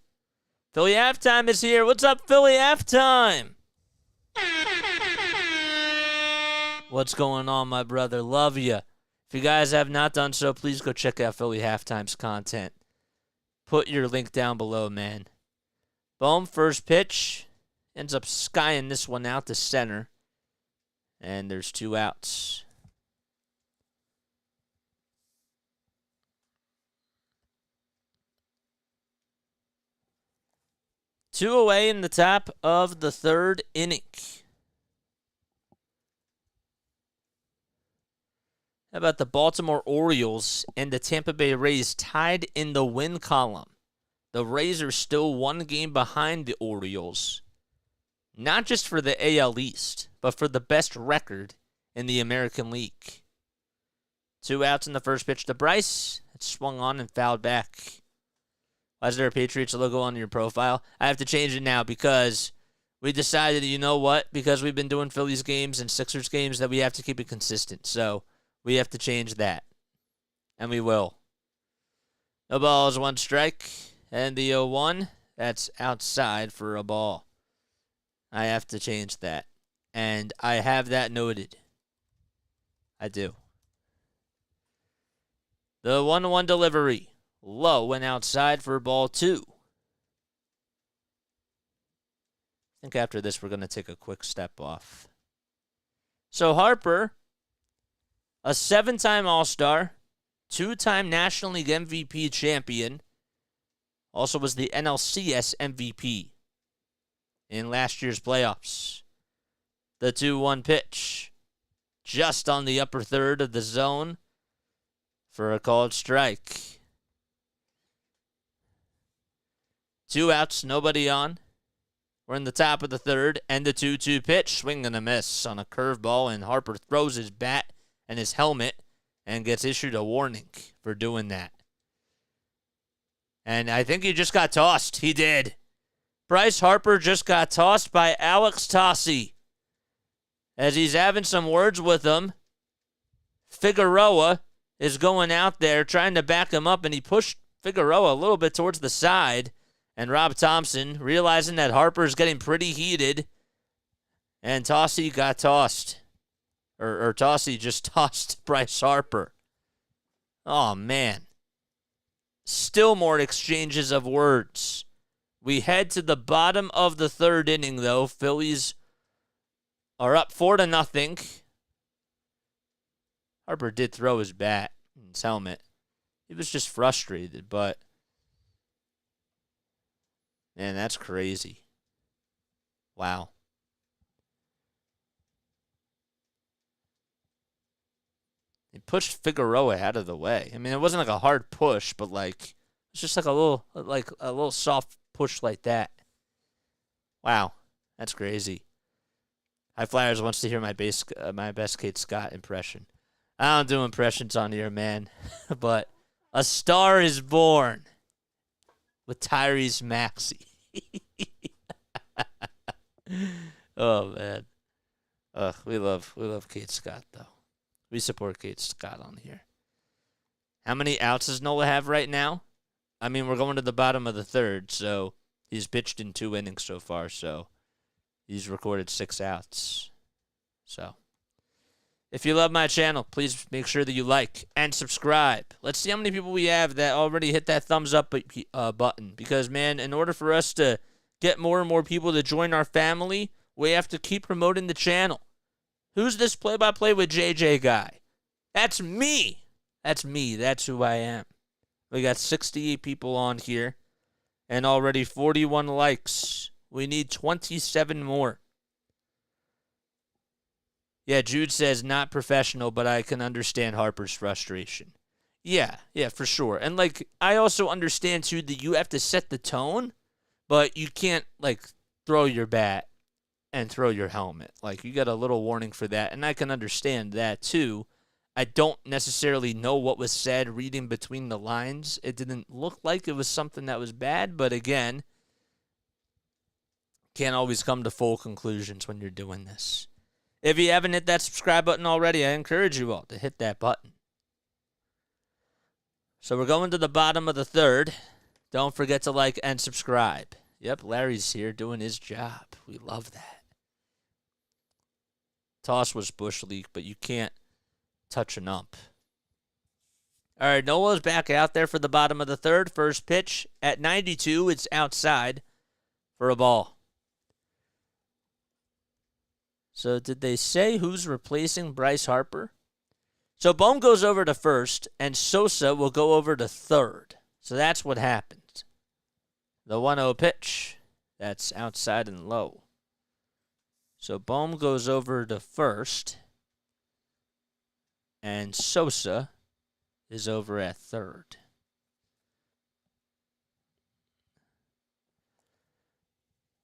Philly Halftime is here. What's up, Philly Halftime? What's going on, my brother? Love you. If you guys have not done so, please go check out Philly Halftime's content. Put your link down below, man. Boom, first pitch. Ends up skying this one out to center. And there's 2 outs. Two away in the top of the third inning. How about the Baltimore Orioles and the Tampa Bay Rays tied in the win column? The Rays are still 1 game behind the Orioles. Not just for the AL East, but for the best record in the American League. 2 outs in the first pitch to Bryce. It swung on and fouled back. Why is there a Patriots logo on your profile? I have to change it now because we decided, you know what? Because we've been doing Phillies games and Sixers games that we have to keep it consistent. So we have to change that. And we will. No balls, 1 strike. And the 0-1, that's outside for a ball. I have to change that. And I have that noted. I do. The 1-1 delivery. Low and outside for ball 2. I think after this we're going to take a quick step off. So Harper, a 7-time All-Star, 2-time National League MVP champion, also was the NLCS MVP in last year's playoffs. The 2-1 pitch, just on the upper third of the zone for a called strike. 2 outs, nobody on. We're in the top of the third, and the 2-2 pitch, swing and a miss on a curveball, and Harper throws his bat and his helmet and gets issued a warning for doing that. And I think he just got tossed. He did. Bryce Harper just got tossed by Alex Tossi. As he's having some words with him, Figueroa is going out there trying to back him up, and he pushed Figueroa a little bit towards the side. And Rob Thompson, realizing that Harper's getting pretty heated, and Tossi got tossed. Or Tossi just tossed Bryce Harper. Oh, man. Still more exchanges of words. We head to the bottom of the third inning, though. Phillies are up 4-0. Harper did throw his bat and his helmet. He was just frustrated, but man, that's crazy. Wow. He pushed Figueroa out of the way. I mean, it wasn't like a hard push, but like it's just like a little soft push like that. Wow, that's crazy. High Flyers wants to hear my best Kate Scott impression. I don't do impressions on here, man. But a star is born with Tyrese Maxey. Oh man. Ugh, we love Kate Scott though. We support Kate Scott on here. How many outs does Nola have right now? I mean, we're going to the bottom of the third, so he's pitched in 2 innings so far, so he's recorded 6 outs. So, if you love my channel, please make sure that you like and subscribe. Let's see how many people we have that already hit that thumbs up button. Because, man, in order for us to get more and more people to join our family, we have to keep promoting the channel. Who's this play-by-play with JJ guy? That's me. That's me. That's who I am. We got 68 people on here and already 41 likes. We need 27 more. Yeah, Jude says not professional, but I can understand Harper's frustration. Yeah, for sure. And, like, I also understand, too, that you have to set the tone, but you can't, like, throw your bat and throw your helmet. Like, you got a little warning for that, and I can understand that, too. I don't necessarily know what was said reading between the lines. It didn't look like it was something that was bad, but again, can't always come to full conclusions when you're doing this. If you haven't hit that subscribe button already, I encourage you all to hit that button. So we're going to the bottom of the third. Don't forget to like and subscribe. Yep, Larry's here doing his job. We love that. Toss was Busch League, but you can't touch an ump. All right, Nola's back out there for the bottom of the third. First pitch at 92. It's outside for a ball. So did they say who's replacing Bryce Harper? So Bohm goes over to first, and Sosa will go over to third. So that's what happened. The 1-0 pitch. That's outside and low. So Bohm goes over to first, and Sosa is over at third.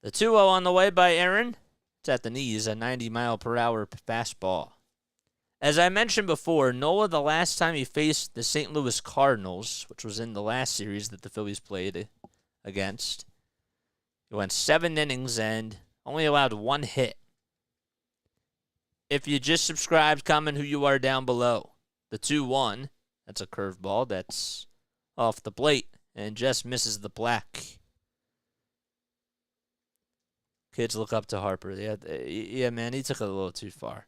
The 2-0 on the way by Aaron. It's at the knees, a 90-mile-per-hour fastball. As I mentioned before, Nola, the last time he faced the St. Louis Cardinals, which was in the last series that the Phillies played against, he went 7 innings and only allowed 1 hit. If you just subscribed, comment who you are down below. The 2-1, that's a curveball that's off the plate and just misses the black. Kids look up to Harper. Yeah, man, he took it a little too far.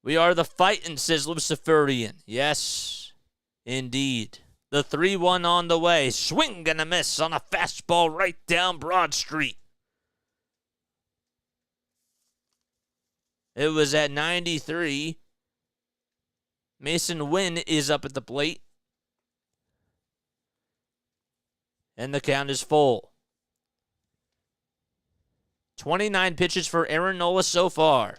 We are the fightin', says Luciferian. Yes, indeed. The 3-1 on the way. Swing and a miss on a fastball right down Broad Street. It was at 93. Mason Wynn is up at the plate. And the count is full. 29 pitches for Aaron Nola so far.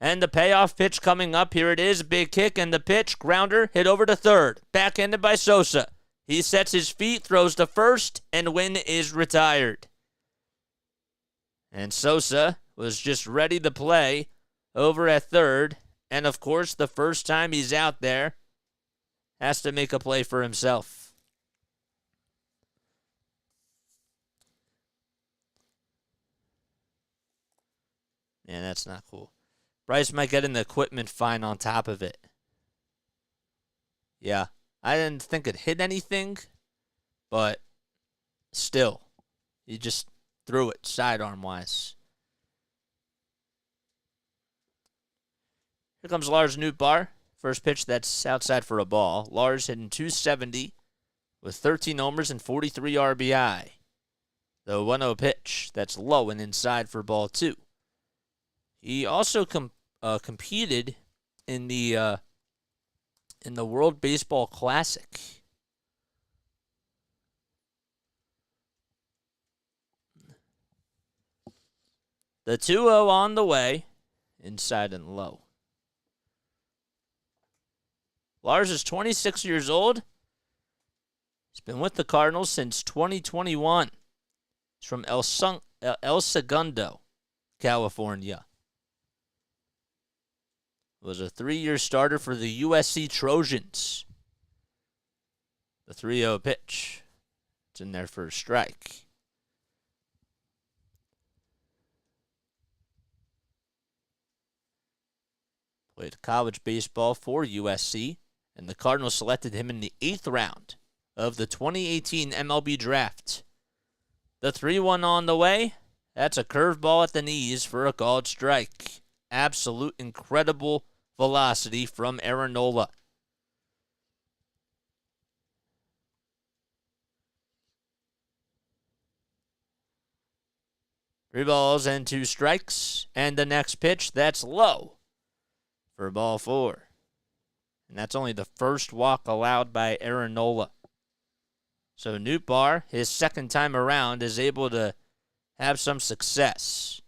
And the payoff pitch coming up. Here it is. Big kick and the pitch. Grounder hit over to third. Backhanded by Sosa. He sets his feet, throws to first, and Wynn is retired. And Sosa was just ready to play over at third. And, of course, the first time he's out there, has to make a play for himself. Man, that's not cool. Bryce might get an equipment fine on top of it. Yeah, I didn't think it hit anything, but still, he just threw it sidearm-wise. Here comes Lars Nootbaar. First pitch that's outside for a ball. Lars hitting .270 with 13 homers and 43 RBI. The 1-0 pitch that's low and inside for ball 2. He also competed in the World Baseball Classic. The 2-0 on the way, inside and low. Lars is 26 years old. He's been with the Cardinals since 2021. He's from El Segundo, California. Was a 3-year starter for the USC Trojans. The 3-0 pitch. It's in there for a strike. Played college baseball for USC, and the Cardinals selected him in the 8th round of the 2018 MLB Draft. The 3-1 on the way. That's a curveball at the knees for a called strike. Absolute incredible velocity from Aaron Nola. Three balls and 2 strikes. And the next pitch, that's low for ball 4. And that's only the first walk allowed by Aaron Nola. So Nootbaar, his second time around, is able to have some success.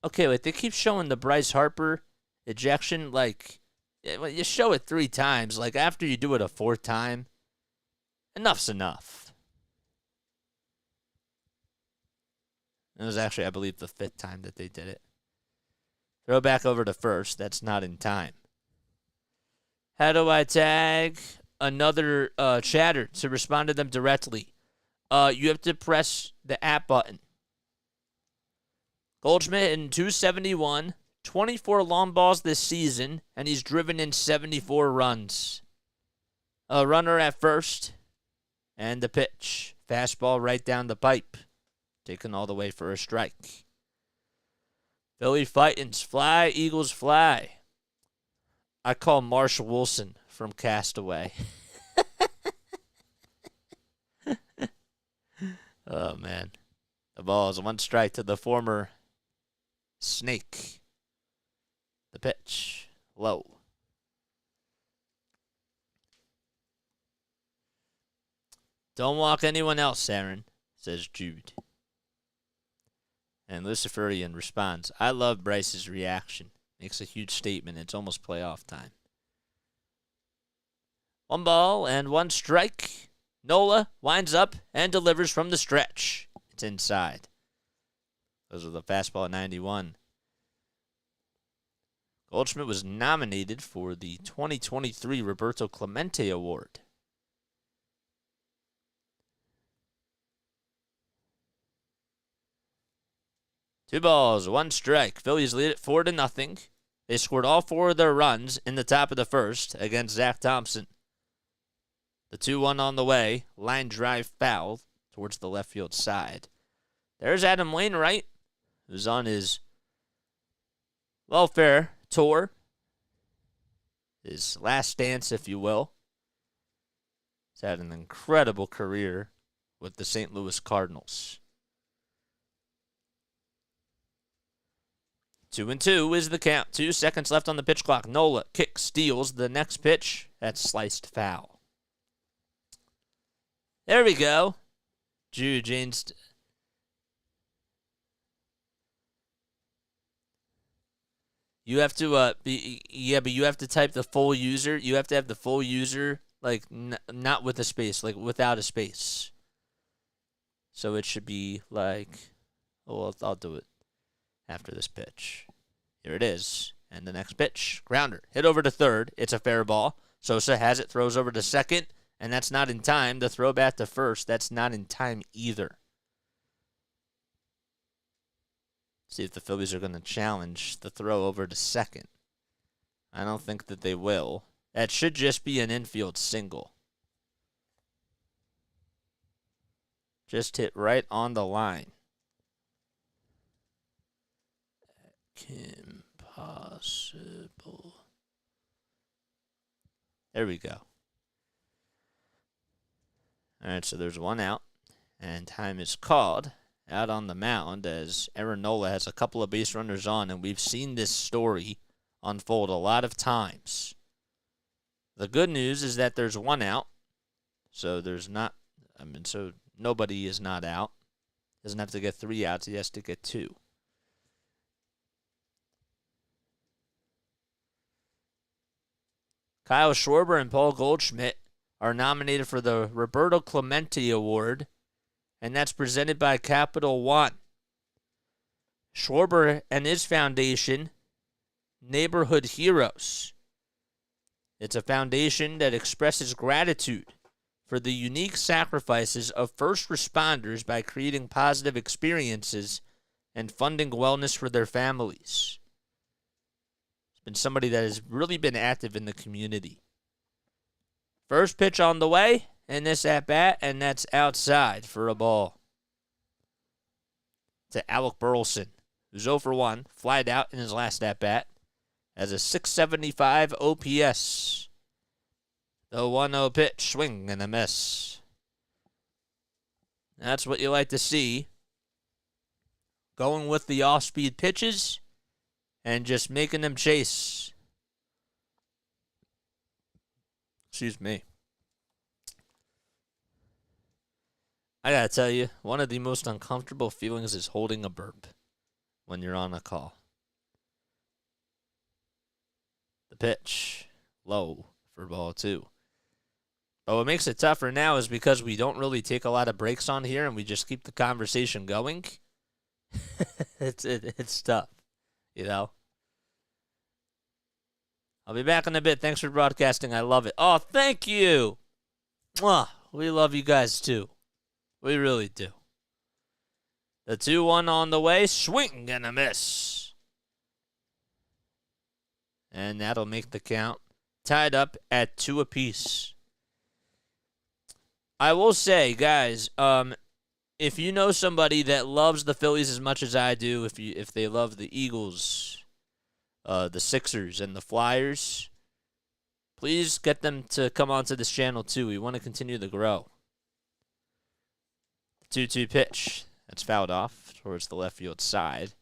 Okay, wait, they keep showing the Bryce Harper ejection. Like, you show it 3 times. Like, after you do it a 4th time, enough's enough. It was actually, I believe, the 5th time that they did it. Throw back over to first. That's not in time. How do I tag another chatter to respond to them directly? You have to press the app button. Goldschmidt in 271, 24 long balls this season, and he's driven in 74 runs. A runner at first, and the pitch. Fastball right down the pipe. Taken all the way for a strike. Philly Fightins, fly, Eagles fly. I call Marshall Wilson from Castaway. Oh, man. The ball is 1 strike to the former Snake. The pitch, low. Don't walk anyone else, Aaron, says Jude. And Luciferian responds, I love Bryce's reaction. Makes a huge statement. It's almost playoff time. 1 ball and 1 strike. Nola winds up and delivers from the stretch. It's inside. Those are the fastball at 91. Goldschmidt was nominated for the 2023 Roberto Clemente Award. Two balls, 1 strike. Phillies lead it 4-0. They scored all 4 of their runs in the top of the first against Zack Thompson. The 2-1 on the way. Line drive foul towards the left field side. There's Adam Wainwright, who's on his welfare tour. His last dance, if you will. He's had an incredible career with the St. Louis Cardinals. 2-2 is the count. 2 seconds left on the pitch clock. Nola kicks, steals the next pitch. That's sliced foul. There we go. Jude James. You have to but you have to type the full user. You have to have the full user, like not with a space, like without a space. So it should be like, I'll do it after this pitch. Here it is. And the next pitch, grounder. Hit over to third. It's a fair ball. Sosa has it, throws over to second, and that's not in time. The throw back to first, that's not in time either. See if the Phillies are going to challenge the throw over to second. I don't think that they will. That should just be an infield single. Just hit right on the line. Impossible. There we go. All right, so there's 1 out, and time is called out on the mound as Aaron Nola has a couple of base runners on, and we've seen this story unfold a lot of times. The good news is that there's 1 out, so so nobody is not out. Doesn't have to get 3 outs, he has to get 2. Kyle Schwarber and Paul Goldschmidt are nominated for the Roberto Clemente Award, and that's presented by Capital One. Schwarber and his foundation, Neighborhood Heroes. It's a foundation that expresses gratitude for the unique sacrifices of first responders by creating positive experiences and funding wellness for their families. It's been somebody that has really been active in the community. First pitch on the way in this at-bat, and that's outside for a ball. To Alec Burleson, who's 0 for 1, flied out in his last at-bat, has a 675 OPS. The 1-0 pitch, swing and a miss. That's what you like to see. Going with the off-speed pitches and just making them chase. Excuse me. I gotta tell you, one of the most uncomfortable feelings is holding a burp when you're on a call. The pitch, low for ball 2. But what makes it tougher now is because we don't really take a lot of breaks on here and we just keep the conversation going. It's tough, you know. I'll be back in a bit. Thanks for broadcasting. I love it. Oh, thank you. Mwah. We love you guys too. We really do. The 2-1 on the way. Swing and a miss. And that'll make the count tied up at 2 apiece. I will say, guys, if you know somebody that loves the Phillies as much as I do, if they love the Eagles, the Sixers, and the Flyers, please get them to come onto this channel too. We want to continue to grow. 2-2 pitch. That's fouled off towards the left field side.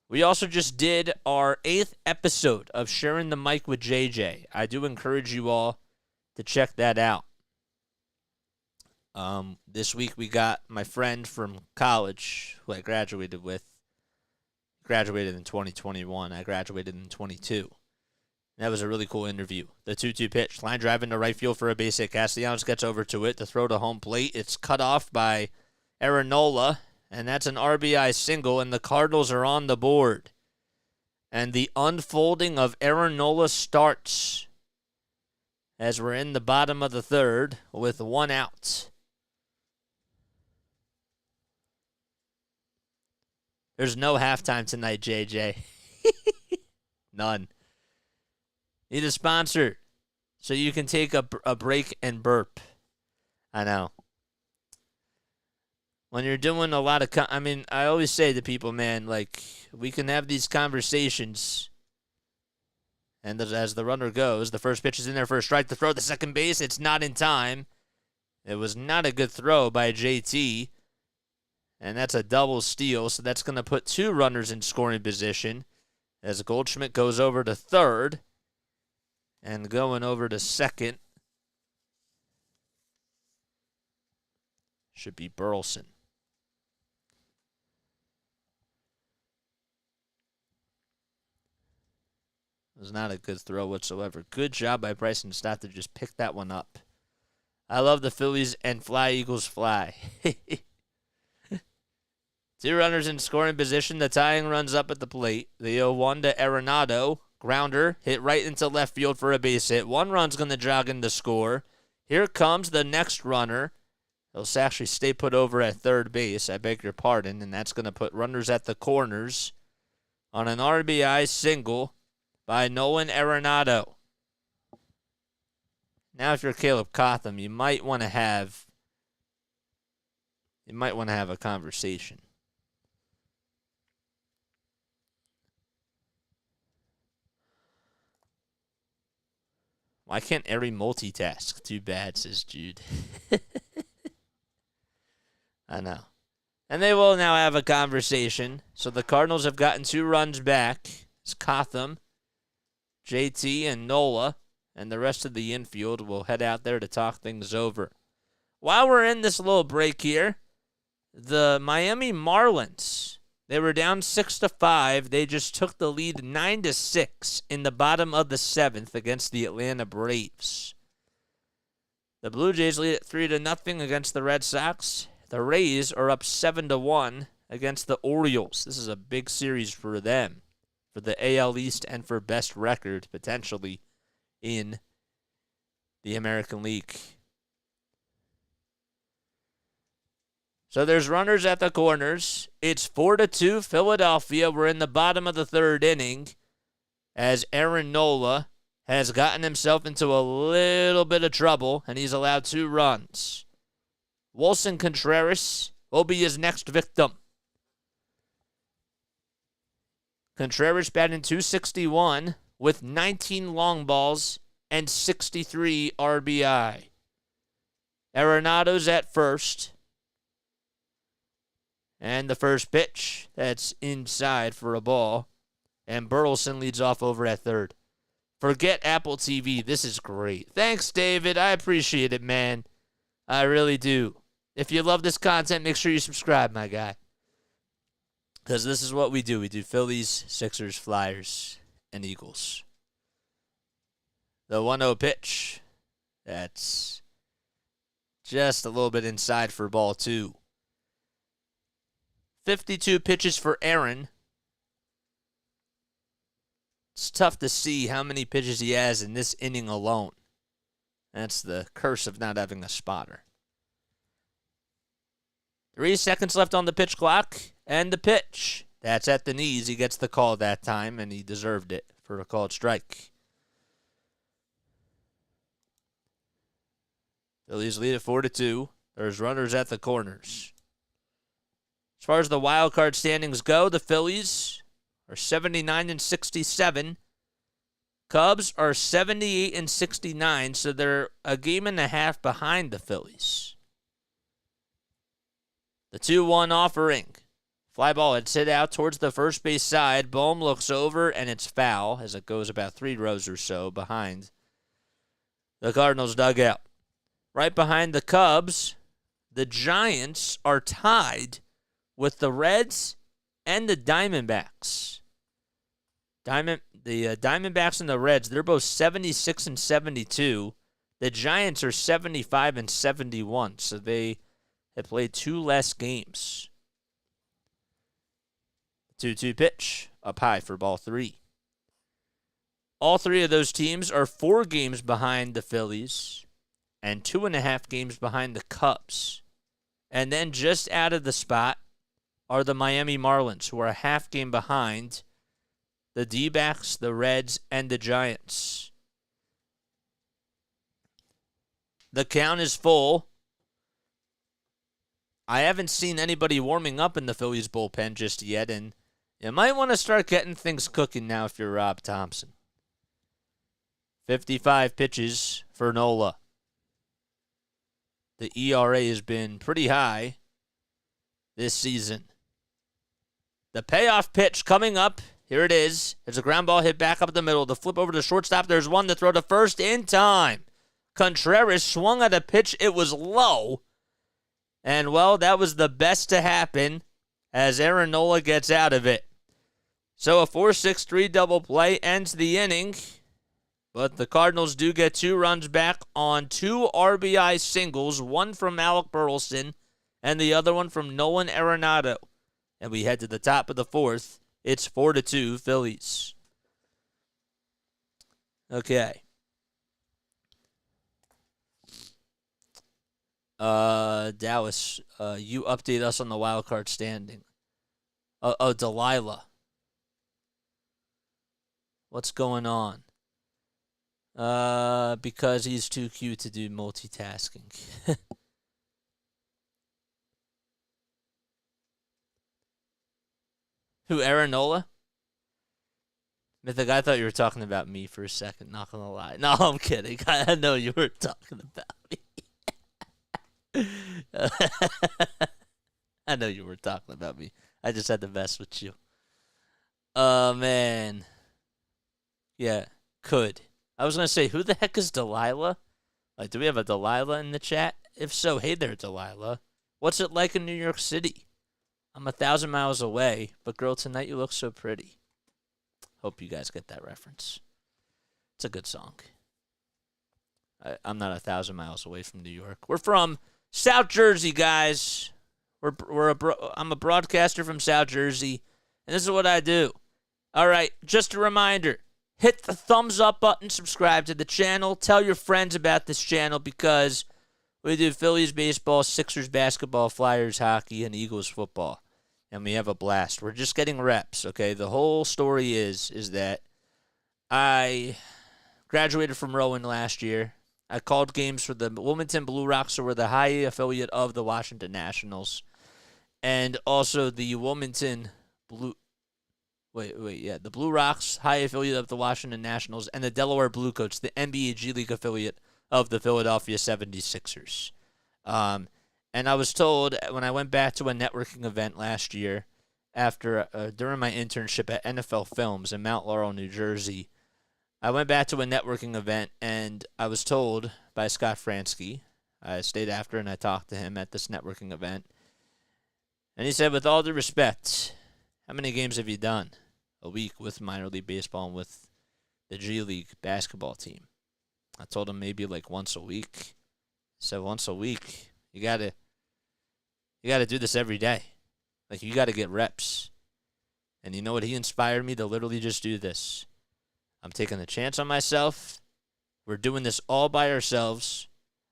We also just did our 8th episode of Sharing the Mic with JJ. I do encourage you all to check that out. This week we got my friend from college who I graduated with. Graduated in 2021. I graduated in 22. That was a really cool interview. The 2-2 pitch. Line drive into right field for a base hit. Castellanos gets over to it. The throw to home plate. It's cut off by Nola, and that's an RBI single, and the Cardinals are on the board. And the unfolding of Nola starts as we're in the bottom of the 3rd with 1 out. There's no halftime tonight, JJ. None. Need a sponsor so you can take a break and burp. I know. When you're doing a lot of... I always say to people, man, like, we can have these conversations, and as the runner goes, the first pitch is in there for a strike to throw to second base. It's not in time. It was not a good throw by JT. And that's a double steal, so that's going to put 2 runners in scoring position as Goldschmidt goes over to 3rd and going over to 2nd should be Burleson. It was not a good throw whatsoever. Good job by Bryce and Stott to just pick that one up. I love the Phillies and Fly Eagles Fly. 2 runners in scoring position. The tying runs up at the plate. The 0-1 to Arenado. Grounder hit right into left field for a base hit. 1 run's going to jog in to score. Here comes the next runner. He'll actually stay put over at 3rd base. I beg your pardon. And that's going to put runners at the corners on an RBI single by Nolan Arenado. Now, if you're Caleb Cotham, you might want to have a conversation. Why can't Eri multitask? Too bad, says Jude. I know. And they will now have a conversation. So the Cardinals have gotten 2 runs back. It's Cotham, JT, and Nola. And the rest of the infield will head out there to talk things over. While we're in this little break here, the Miami Marlins They were down 6-5. They just took the lead 9-6 in the bottom of the 7th against the Atlanta Braves. The Blue Jays lead at 3-0 against the Red Sox. The Rays are up 7-1 against the Orioles. This is a big series for them, for the AL East and for best record potentially in the American League. So there's runners at the corners. It's 4-2 Philadelphia. We're in the bottom of the 3rd inning as Aaron Nola has gotten himself into a little bit of trouble, and he's allowed 2 runs. Wilson Contreras will be his next victim. Contreras batting .261 with 19 long balls and 63 RBI. Arenado's at first. And the first pitch, that's inside for a ball. And Burleson leads off over at 3rd. Forget Apple TV. This is great. Thanks, David. I appreciate it, man. I really do. If you love this content, make sure you subscribe, my guy. Because this is what we do. We do Phillies, Sixers, Flyers, and Eagles. The 1-0 pitch. That's just a little bit inside for ball 2. 52 pitches for Aaron. It's tough to see how many pitches he has in this inning alone. That's the curse of not having a spotter. 3 seconds left on the pitch clock, and the pitch. That's at the knees. He gets the call that time, and he deserved it for a called strike. Phillies lead at 4-2. There's runners at the corners. As far as the wild card standings go, the Phillies are 79-67. Cubs are 78-69, so they're a game and a half behind the Phillies. The 2-1 offering. Fly ball had hit out towards the first base side. Bohm looks over, and it's foul as it goes about 3 rows or so behind the Cardinals dugout. Right behind the Cubs, the Giants are tied with the Reds and the Diamondbacks. The Diamondbacks and the Reds, they're both 76-72. The Giants are 75-71, so they have played 2 less games. 2-2 pitch, up high for ball 3. All 3 of those teams are 4 games behind the Phillies and 2.5 games behind the Cubs. And then just out of the spot are the Miami Marlins, who are a half game behind the D-backs, the Reds, and the Giants. The count is full. I haven't seen anybody warming up in the Phillies bullpen just yet, and you might want to start getting things cooking now if you're Rob Thompson. 55 pitches for Nola. The ERA has been pretty high this season. The payoff pitch coming up. Here it is. There's a ground ball hit back up the middle. The flip over to shortstop. There's one to throw to first in time. Contreras swung at a pitch. It was low. And, well, that was the best to happen as Aaron Nola gets out of it. So a 4-6-3 double play ends the inning. But the Cardinals do get 2 runs back on 2 RBI singles, one from Alec Burleson and the other one from Nolan Arenado. And we head to the top of the 4th. It's 4-2 Phillies. Okay. Dallas, you update us on the wild card standing. Delilah. What's going on? Because he's too cute to do multitasking. Who, Aaron Nola? Mythic, I thought you were talking about me for a second, not gonna lie. No, I'm kidding. I know you were talking about me. I know you were talking about me. I just had to mess with you. Oh, man. Yeah, could. I was going to say, who the heck is Delilah? Like, do we have a Delilah in the chat? If so, hey there, Delilah. What's it like in New York City? I'm 1,000 miles away, but girl, tonight you look so pretty. Hope you guys get that reference. It's a good song. I'm not 1,000 miles away from New York. We're from South Jersey, guys. I'm a broadcaster from South Jersey, and this is what I do. All right, just a reminder. Hit the thumbs up button, subscribe to the channel, tell your friends about this channel because we do Phillies baseball, Sixers basketball, Flyers hockey, and Eagles football, and we have a blast. We're just getting reps, okay? The whole story is that I graduated from Rowan last year. I called games for the Wilmington Blue Rocks, who were the high affiliate of the Washington Nationals, and also the Wilmington Blue. The Blue Rocks, high affiliate of the Washington Nationals, and the Delaware Bluecoats, the NBA G League affiliate of the Philadelphia 76ers. And I was told when I went back to a networking event last year, during my internship at NFL Films in Mount Laurel, New Jersey, I went back to a networking event, and I was told by Scott Fransky, I stayed after and I talked to him at this networking event, and he said, with all due respect, how many games have you done a week with minor league baseball and with the G League basketball team? I told him maybe like once a week. He said, once a week, you gotta do this every day. Like, you gotta get reps. And you know what? He inspired me to literally just do this. I'm taking a chance on myself. We're doing this all by ourselves,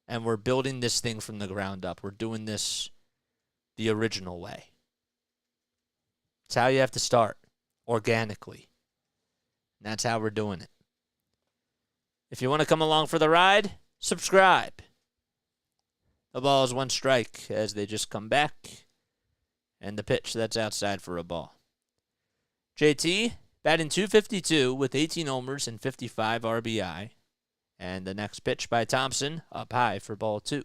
and we're building this thing from the ground up. We're doing this the original way. It's how you have to start, organically. And that's how we're doing it. If you want to come along for the ride, subscribe. The ball is one strike as they just come back. And the pitch that's outside for a ball. JT batting .252 with 18 homers and 55 RBI. And the next pitch by Thompson up high for ball 2.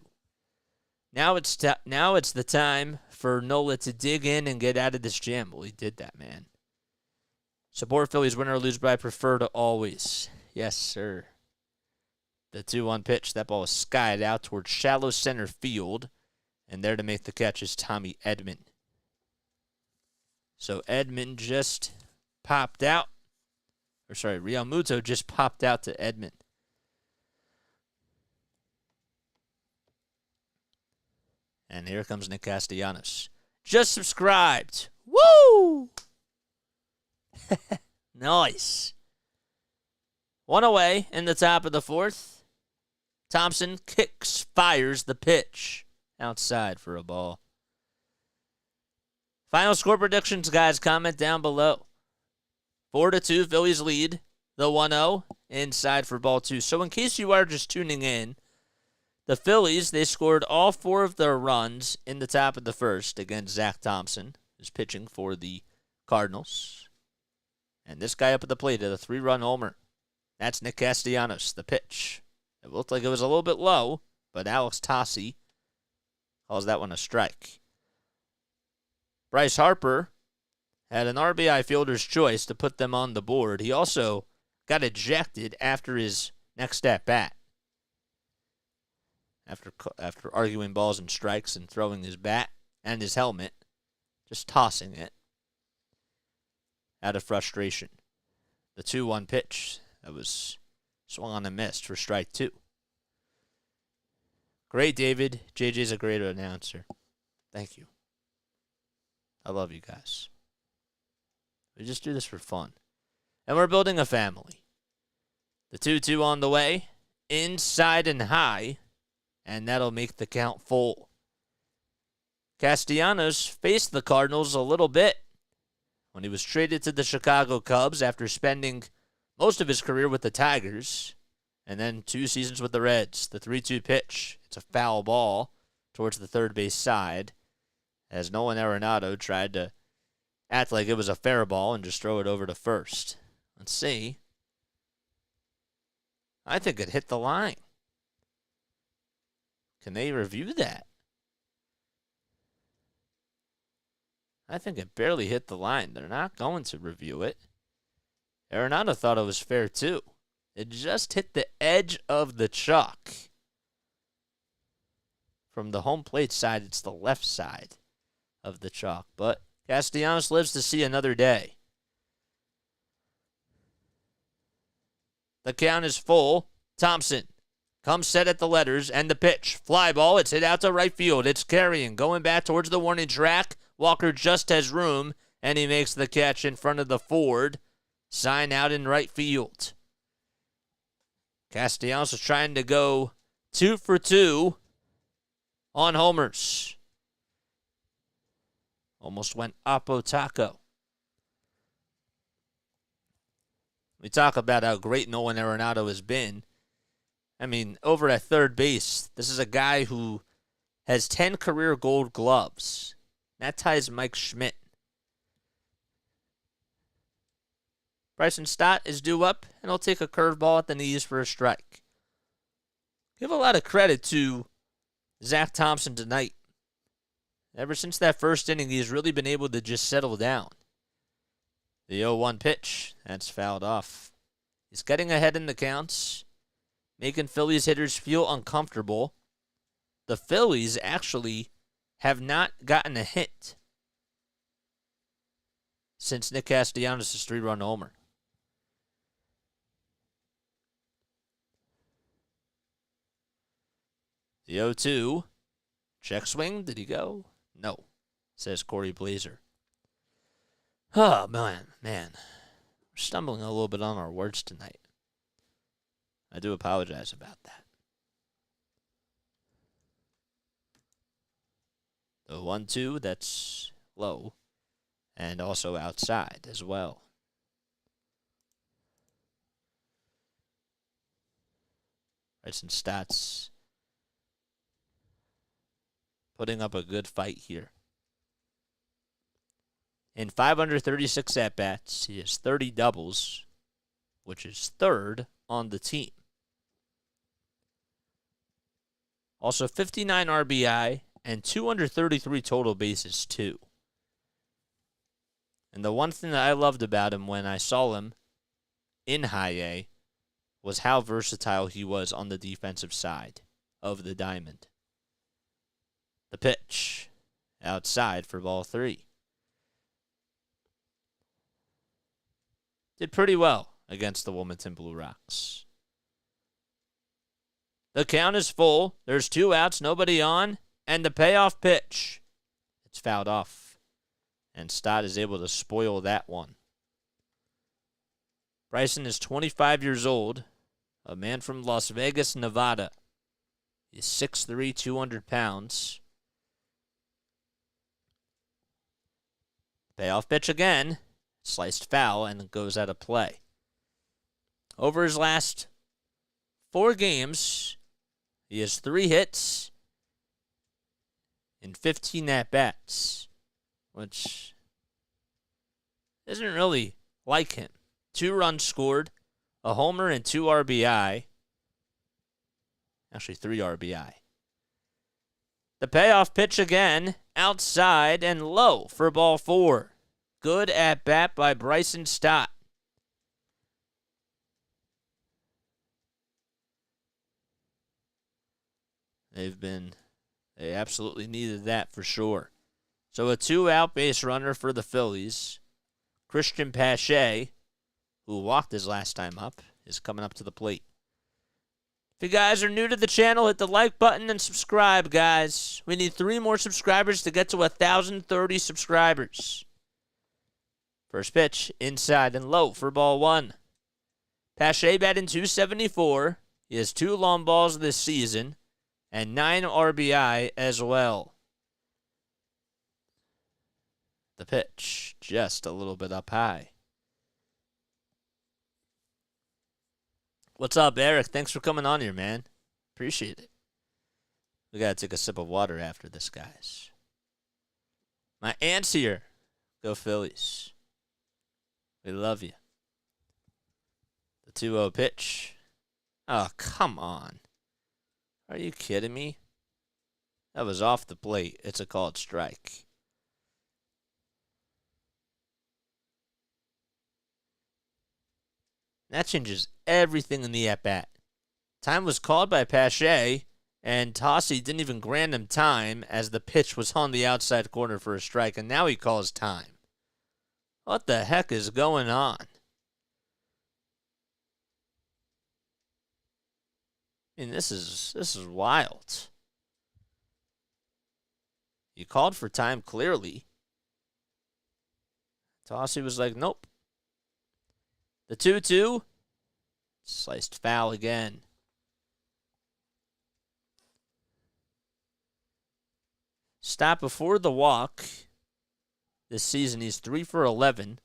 Now it's the time for Nola to dig in and get out of this jam. Well, he did that, man. Support Phillies, win or lose, but I prefer to always. Yes, sir. The 2-1 pitch. That ball is skied out towards shallow center field. And there to make the catch is Tommy Edman. So Edman just popped out. Realmuto just popped out to Edman. And here comes Nick Castellanos. Just subscribed. Woo! Nice. One away in the top of the 4th. Thompson fires the pitch outside for a ball. Final score predictions, guys. Comment down below. 4-2, Phillies lead the 1-0 inside for ball 2. So in case you are just tuning in, the Phillies, they scored all 4 of their runs in the top of the 1st against Zack Thompson, who's pitching for the Cardinals. And this guy up at the plate had a 3-run homer. That's Nick Castellanos, the pitch. It looked like it was a little bit low, but Alex Tossi calls that one a strike. Bryce Harper had an RBI fielder's choice to put them on the board. He also got ejected after his next at-bat. After arguing balls and strikes and throwing his bat and his helmet, just tossing it out of frustration. The 2-1 pitch that was swung on and missed for strike 2. Great, David. JJ's a great announcer. Thank you. I love you guys. We just do this for fun. And we're building a family. The 2-2 on the way. Inside and high. And that'll make the count full. Castellanos faced the Cardinals a little bit when he was traded to the Chicago Cubs after spending most of his career with the Tigers and then 2 seasons with the Reds. The 3-2 pitch. It's a foul ball towards the third base side as Nolan Arenado tried to act like it was a fair ball and just throw it over to first. Let's see. I think it hit the line. Can they review that? I think it barely hit the line. They're not going to review it. Arenado thought it was fair too. It just hit the edge of the chalk. From the home plate side, it's the left side of the chalk. But Castellanos lives to see another day. The count is full. Thompson comes set at the letters, and the pitch. Fly ball, it's hit out to right field. It's carrying, going back towards the warning track. Walker just has room, and he makes the catch in front of the Ford. Sign out in right field. Castellanos is trying to go 2 for 2 on homers. Almost went Oppo Taco. We talk about how great Nolan Arenado has been. I mean, over at third base, this is a guy who has 10 career gold gloves. That ties Mike Schmidt. Bryson Stott is due up, and he'll take a curveball at the knees for a strike. Give a lot of credit to Zack Thompson tonight. Ever since that first inning, he's really been able to just settle down. The 0-1 pitch, that's fouled off. He's getting ahead in the counts, making Phillies hitters feel uncomfortable. The Phillies actually have not gotten a hit since Nick Castellanos' 3-run homer. The 0-2. Check swing. Did he go? No, says Corey Blazer. Oh, man. We're stumbling a little bit on our words tonight. I do apologize about that. The 1-2, that's low. And also outside as well. Bryson Stott's putting up a good fight here. In 536 at-bats, he has 30 doubles, which is third on the team. Also 59 RBI and 233 total bases, too. And the one thing that I loved about him when I saw him in high A was how versatile he was on the defensive side of the diamond. The pitch, outside for ball 3. Did pretty well against the Wilmington Blue Rocks. The count is full. There's 2 outs, nobody on, and the payoff pitch. It's fouled off, and Stott is able to spoil that one. Bryson is 25 years old, a man from Las Vegas, Nevada. He's 6'3", 200 pounds. Payoff pitch again. Sliced foul and goes out of play. Over his last 4 games, he has 3 hits in 15 at-bats, which isn't really like him. 2 runs scored, a homer, and 2 RBI. Actually, 3 RBI. The payoff pitch again, outside and low for ball 4. Good at-bat by Bryson Stott. They absolutely needed that for sure. So a 2-out base runner for the Phillies. Christian Pache, who walked his last time up, is coming up to the plate. If you guys are new to the channel, hit the like button and subscribe, guys. We need 3 more subscribers to get to 1,030 subscribers. First pitch, inside and low for ball 1. Pache batting .274. He has 2 long balls this season and 9 RBI as well. The pitch, just a little bit up high. What's up, Eric? Thanks for coming on here, man. Appreciate it. We got to take a sip of water after this, guys. My aunt's here. Go Phillies. We love you. The 2-0 pitch. Oh, come on. Are you kidding me? That was off the plate. It's a called strike. That changes everything in the at-bat. Time was called by Pache, And Tossie didn't even grant him time as the pitch was on the outside corner for a strike, and now he calls time. What the heck is going on? I mean, this is wild. You called for time clearly. Tossie was like, nope. The 2-2. Sliced foul again. Stop before the walk. This season, he's 3 for 11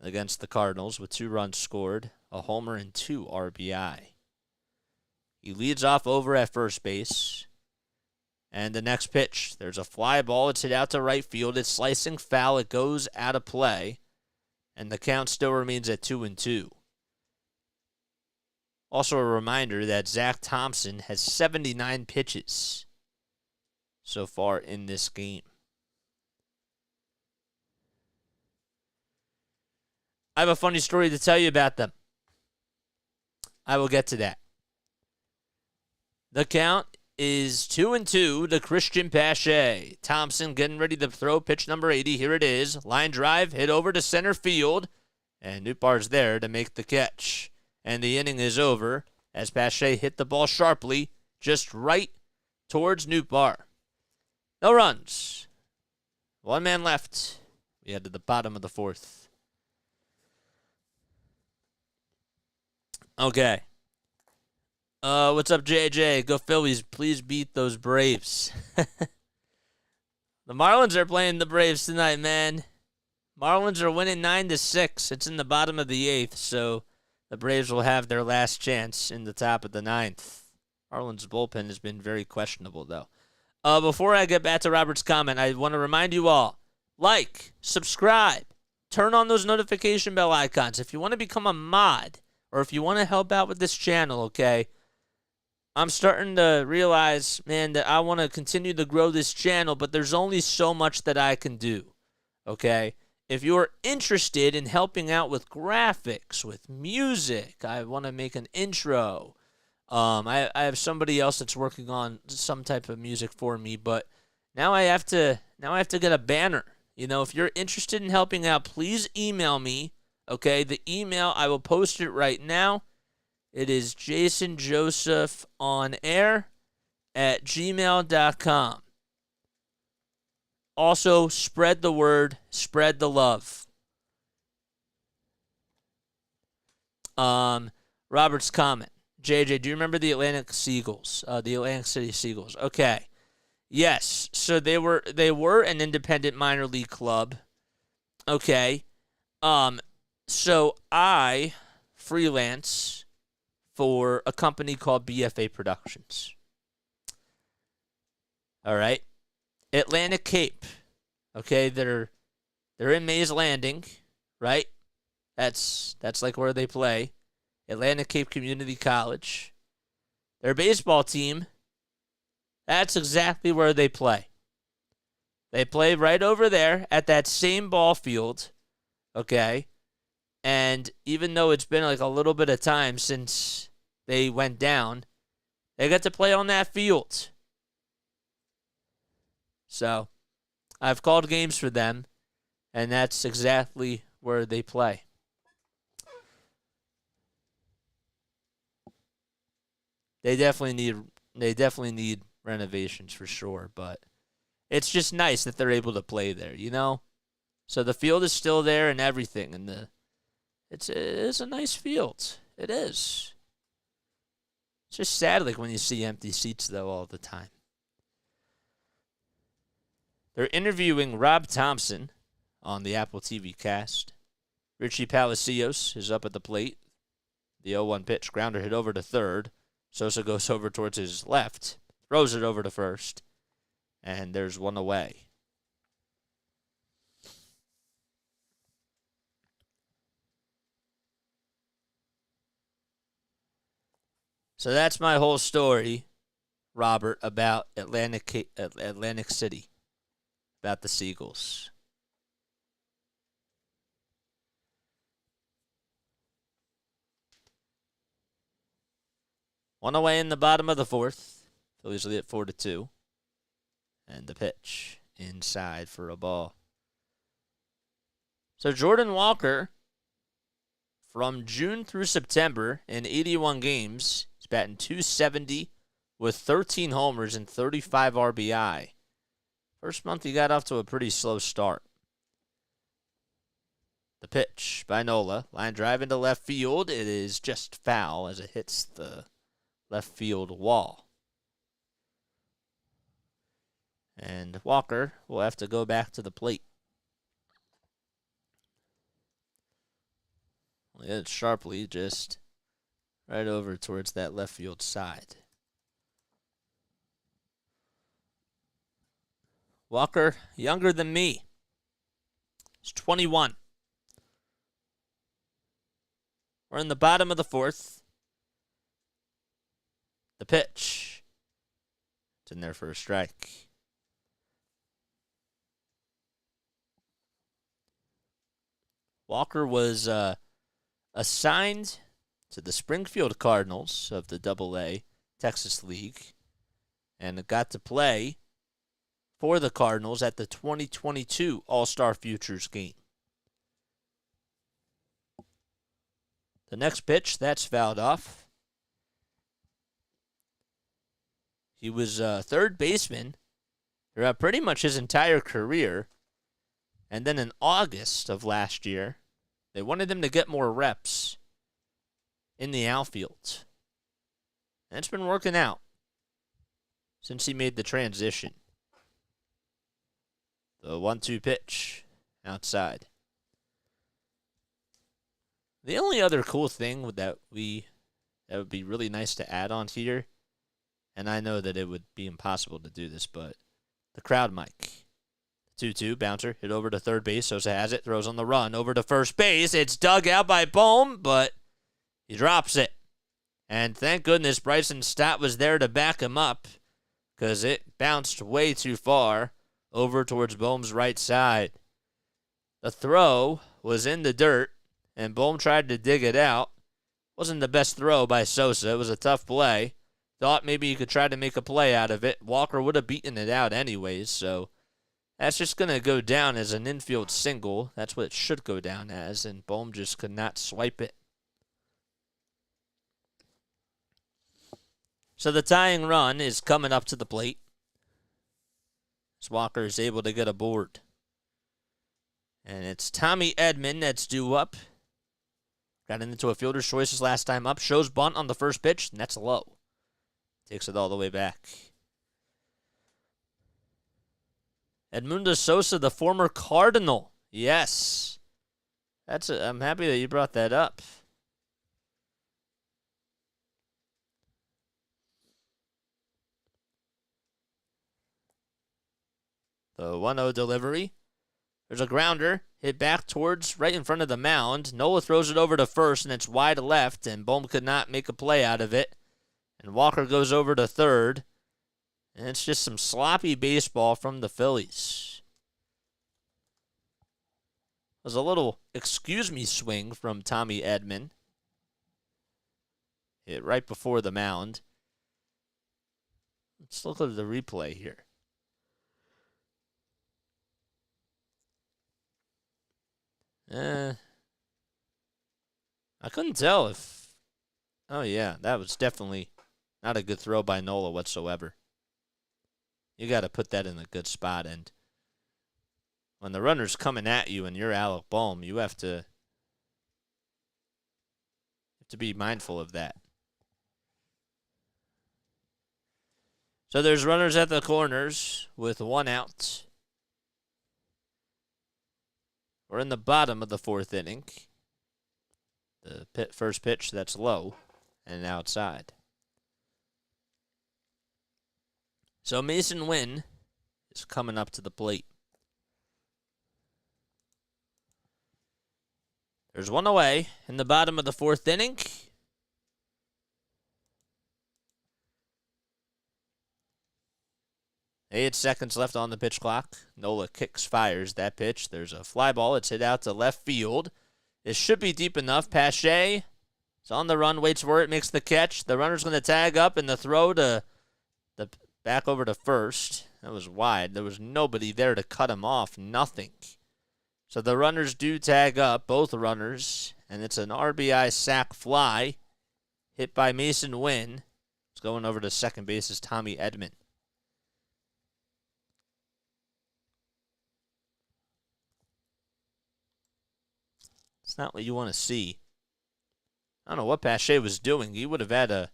against the Cardinals with 2 runs scored, a homer, and 2 RBI. He leads off over at first base. And the next pitch, there's a fly ball. It's hit out to right field. It's slicing foul. It goes out of play. And the count still remains at 2-2. Also a reminder that Zack Thompson has 79 pitches so far in this game. I have a funny story to tell you about them. I will get to that. The count is 2-2 to Christian Pache. Thompson getting ready to throw pitch number 80. Here it is. Line drive, hit over to center field. And Nootbaar's there to make the catch. And the inning is over as Pache hit the ball sharply just right towards Nootbaar. No runs. 1 man left. We head to the bottom of the 4th. Okay. What's up, JJ? Go Phillies. Please beat those Braves. The Marlins are playing the Braves tonight, man. Marlins are winning 9-6. It's in the bottom of the 8th, so the Braves will have their last chance in the top of the 9th. Marlins' bullpen has been very questionable, though. Before I get back to Robert's comment, I want to remind you all, like, subscribe, turn on those notification bell icons. If you want to become a mod, or if you want to help out with this channel, okay, I'm starting to realize, man, that I want to continue to grow this channel, but there's only so much that I can do, okay? If you're interested in helping out with graphics, with music, I want to make an intro. I have somebody else that's working on some type of music for me, but now I have to get a banner. You know, if you're interested in helping out, please email me. Okay, the email, I will post it right now. It is jasonjosephonair@gmail.com. Also, spread the word, spread the love. Robert's comment. JJ, do you remember the Atlantic Seagulls? The Atlantic City Seagulls. Okay. Yes. So they were an independent minor league club. Okay. So I freelance for a company called BFA Productions. All right. Atlantic Cape. Okay, they're in Mays Landing, right? That's like where they play. Atlantic Cape Community College. Their baseball team, that's exactly where they play. They play right over there at that same ball field, okay? And even though it's been like a little bit of time since they went down, they got to play on that field. So, I've called games for them, and that's exactly where they play. They definitely need renovations for sure, but it's just nice that they're able to play there, you know? So the field is still there and everything, and it's a nice field. It is. It's just sad like when you see empty seats though all the time. They're interviewing Rob Thompson on the Apple TV cast. Richie Palacios is up at the plate. The 0-1 pitch, grounder hit over to third. Sosa goes over towards his left, throws it over to first, and there's one away. So that's my whole story, Robert, about Atlantic City, about the Seagulls. One away in the bottom of the fourth. Phillies lead at 4-2. And the pitch inside for a ball. So Jordan Walker, from June through September in 81 games, he's batting .270 with 13 homers and 35 RBI. First month he got off to a pretty slow start. The pitch by Nola. Line drive into left field. It is just foul as it hits the left field wall. And Walker will have to go back to the plate. Hit sharply, just right over towards that left field side. Walker, younger than me. He's 21. We're in the bottom of the fourth. The pitch. It's in there for a strike. Walker was assigned to the Springfield Cardinals of the AA Texas League and got to play for the Cardinals at the 2022 All-Star Futures game. The next pitch, that's fouled off. He was third baseman throughout pretty much his entire career. And then in August of last year, they wanted him to get more reps in the outfield. And it's been working out since he made the transition. The 1-2 pitch outside. The only other cool thing that would be really nice to add on here, and I know that it would be impossible to do this, but the crowd mic. 2-2, bouncer, hit over to third base. Sosa has it, throws on the run, over to first base. It's dug out by Bohm, but he drops it. And thank goodness Bryson Stott was there to back him up, because it bounced way too far over towards Bohm's right side. The throw was in the dirt, and Bohm tried to dig it out. Wasn't the best throw by Sosa. It was a tough play. Thought maybe he could try to make a play out of it. Walker would have beaten it out anyways, so that's just going to go down as an infield single. That's what it should go down as, and Bohm just could not swipe it. So the tying run is coming up to the plate, as Walker is able to get aboard. And it's Tommy Edman that's due up. Got into a fielder's choices last time up. Shows bunt on the first pitch, and that's low. Takes it all the way back. Edmundo Sosa, the former Cardinal. Yes. I'm happy that you brought that up. The 1-0 delivery. There's a grounder hit back towards right in front of the mound. Nola throws it over to first, and it's wide left, and Bohm could not make a play out of it. And Walker goes over to third. And it's just some sloppy baseball from the Phillies. It was a little excuse me swing from Tommy Edman. Hit right before the mound. Let's look at the replay here. I couldn't tell if... Oh, yeah, that was definitely not a good throw by Nola whatsoever. You got to put that in a good spot, and when the runner's coming at you and you're Alec Bohm, you have to be mindful of that. So there's runners at the corners with one out. We're in the bottom of the fourth inning. The first pitch, that's low and outside. So Mason Wynn is coming up to the plate. There's one away in the bottom of the fourth inning. 8 seconds left on the pitch clock. Nola fires that pitch. There's a fly ball. It's hit out to left field. It should be deep enough. Pache is It's on the run, waits for it, makes the catch. The runner's going to tag up, and the throw to the back over to first. That was wide. There was nobody there to cut him off. Nothing. So the runners do tag up, both runners, and it's an RBI sac fly hit by Mason Wynn. It's going over to second base is Tommy Edman. It's not what you want to see. I don't know what Pache was doing. He would have had a...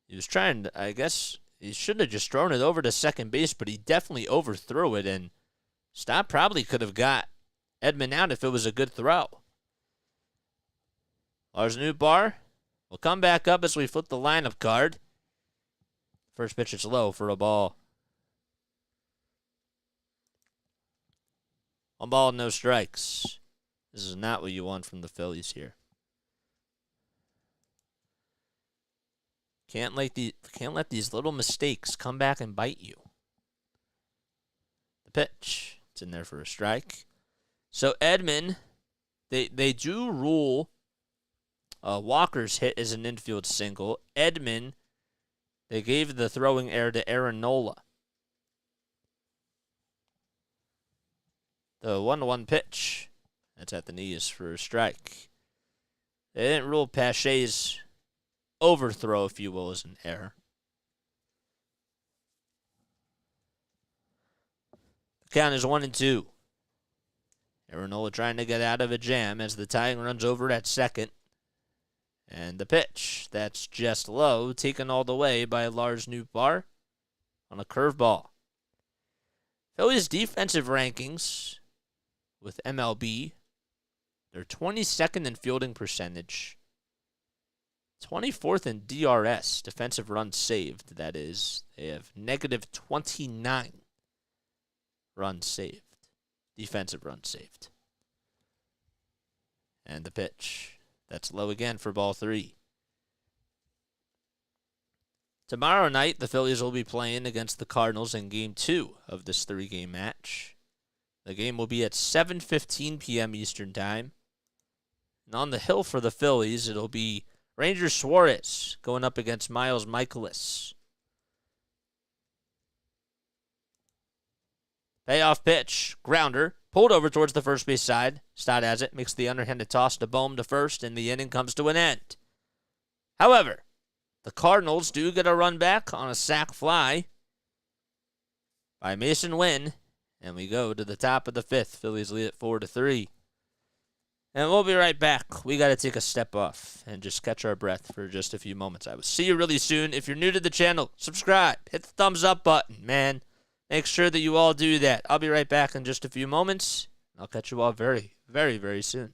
He was trying to... I guess he should have just thrown it over to second base, but he definitely overthrew it, and Stott probably could have got Edman out if it was a good throw. Lars Nootbaar will come back up as we flip the lineup card. First pitch is low for a ball. 1 ball, no strikes. This is not what you want from the Phillies here. Can't let these little mistakes come back and bite you. The pitch. It's in there for a strike. So Edman, they do rule Walker's hit as an infield single. Edman, they gave the throwing error to Aaron Nola. The 1-1 pitch. That's at the knees for a strike. They didn't rule Pache's overthrow, if you will, as an error. The count is 1-2. Aaron Nola trying to get out of a jam as the tying runs over at second. And the pitch, that's just low, taken all the way by Lars Nootbaar on a curveball. Phillies defensive rankings with MLB, they're 22nd in fielding percentage, 24th in DRS, defensive runs saved, that is. They have negative 29 runs saved, defensive runs saved. And the pitch, that's low again for ball 3. Tomorrow night, the Phillies will be playing against the Cardinals in Game 2 of this 3-game match. The game will be at 7:15 p.m. Eastern Time. And on the hill for the Phillies, it'll be Ranger Suarez going up against Miles Michaelis. Payoff pitch, grounder, pulled over towards the first base side. Stott has it, makes the underhanded toss to Bohm to first, and the inning comes to an end. However, the Cardinals do get a run back on a sac fly by Mason Wynn, and we go to the top of the 5th. Phillies lead it 4-3. And we'll be right back. We got to take a step off and just catch our breath for just a few moments. I will see you really soon. If you're new to the channel, subscribe. Hit the thumbs up button, man. Make sure that you all do that. I'll be right back in just a few moments. I'll catch you all very, very, very soon.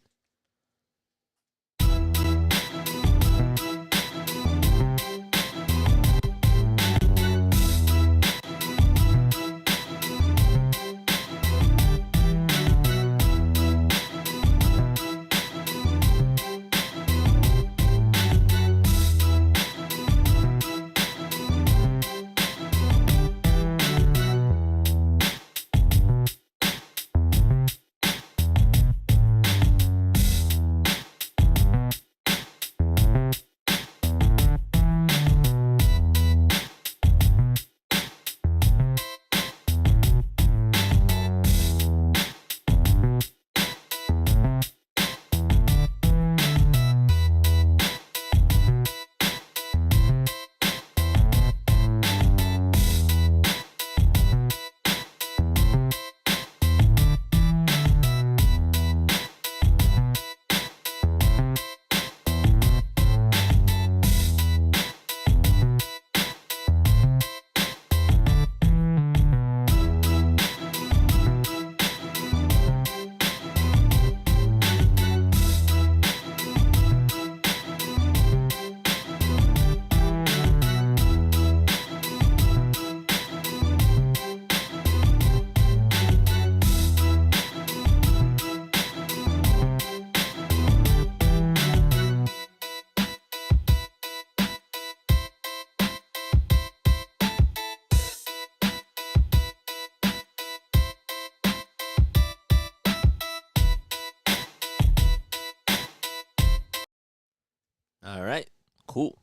All right, cool.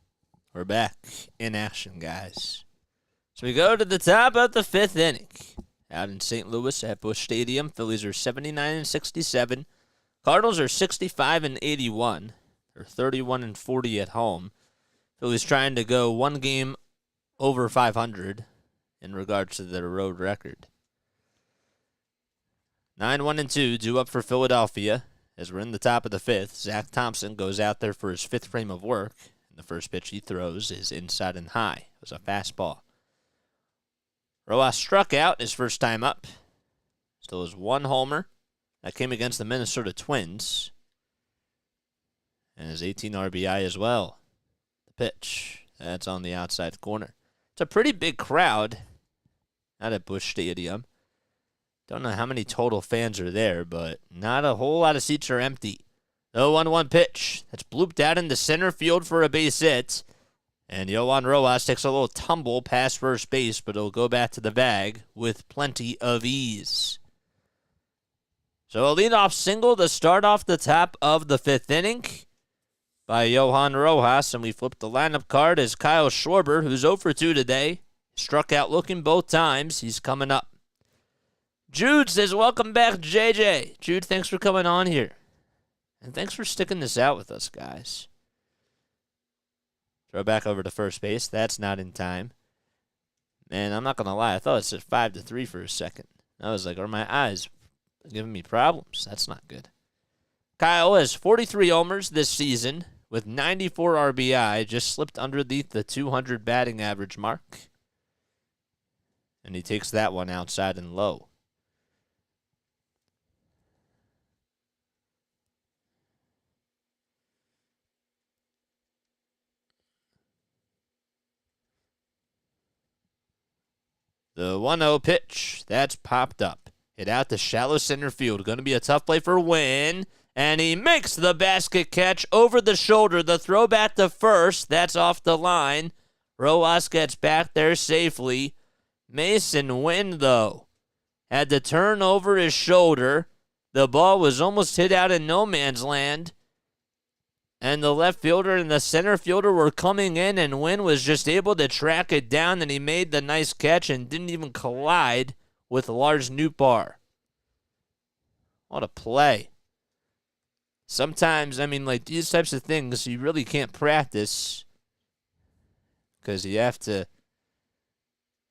We're back in action, guys. So we go to the top of the 5th inning. Out in St. Louis at Busch Stadium, Phillies are 79-67. Cardinals are 65-81. They're 31-40 at home. Phillies trying to go one game over 500 in regards to their road record. 9-1-2 due up for Philadelphia. As we're in the top of the 5th, Zack Thompson goes out there for his 5th frame of work. And the first pitch he throws is inside and high. It was a fastball. Rojas struck out his first time up. Still has 1 homer. That came against the Minnesota Twins. And his 18 RBI as well. The pitch. That's on the outside corner. It's a pretty big crowd out at Busch Stadium. Don't know how many total fans are there, but not a whole lot of seats are empty. The 0-1 pitch. That's blooped out into center field for a base hit. And Yohan Rojas takes a little tumble past first base, but it'll go back to the bag with plenty of ease. So a leadoff single to start off the top of the 5th inning by Yohan Rojas, and we flip the lineup card as Kyle Schwarber, who's 0 for 2 today, struck out looking both times. He's coming up. Jude says, welcome back, JJ. Jude, thanks for coming on here. And thanks for sticking this out with us, guys. Throw back over to first base. That's not in time. Man, I'm not going to lie. I thought it said 5-3 for a second. I was like, are my eyes giving me problems? That's not good. Kyle has 43 homers this season with 94 RBI. Just slipped underneath the 200 batting average mark. And he takes that one outside and low. The 1-0 pitch, that's popped up. Hit out to shallow center field. Going to be a tough play for Wynn. And he makes the basket catch over the shoulder. The throw back to first. That's off the line. Rojas gets back there safely. Mason Wynn, though, had to turn over his shoulder. The ball was almost hit out in no man's land. And the left fielder and the center fielder were coming in, and Wynn was just able to track it down, and he made the nice catch and didn't even collide with Lars Nootbaar. What a play. Sometimes, I mean, like, these types of things you really can't practice because you have to.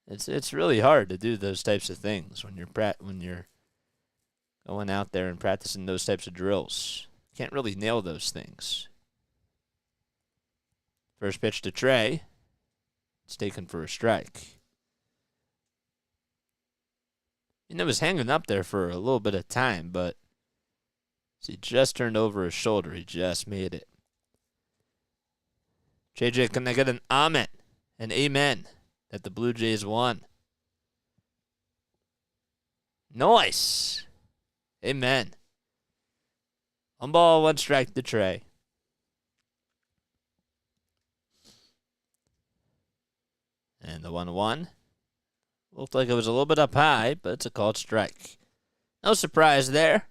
It's really hard to do those types of things when you're going out there and practicing those types of drills. Can't really nail those things. First pitch to Trey. It's taken for a strike. It was hanging up there for a little bit of time, but he just turned over his shoulder. He just made it. JJ, can I get an amen, an amen, that the Blue Jays won? Nice. Amen. 1 ball, 1 strike to Trey. And the 1-1. Looked like it was a little bit up high, but it's a called strike. No surprise there.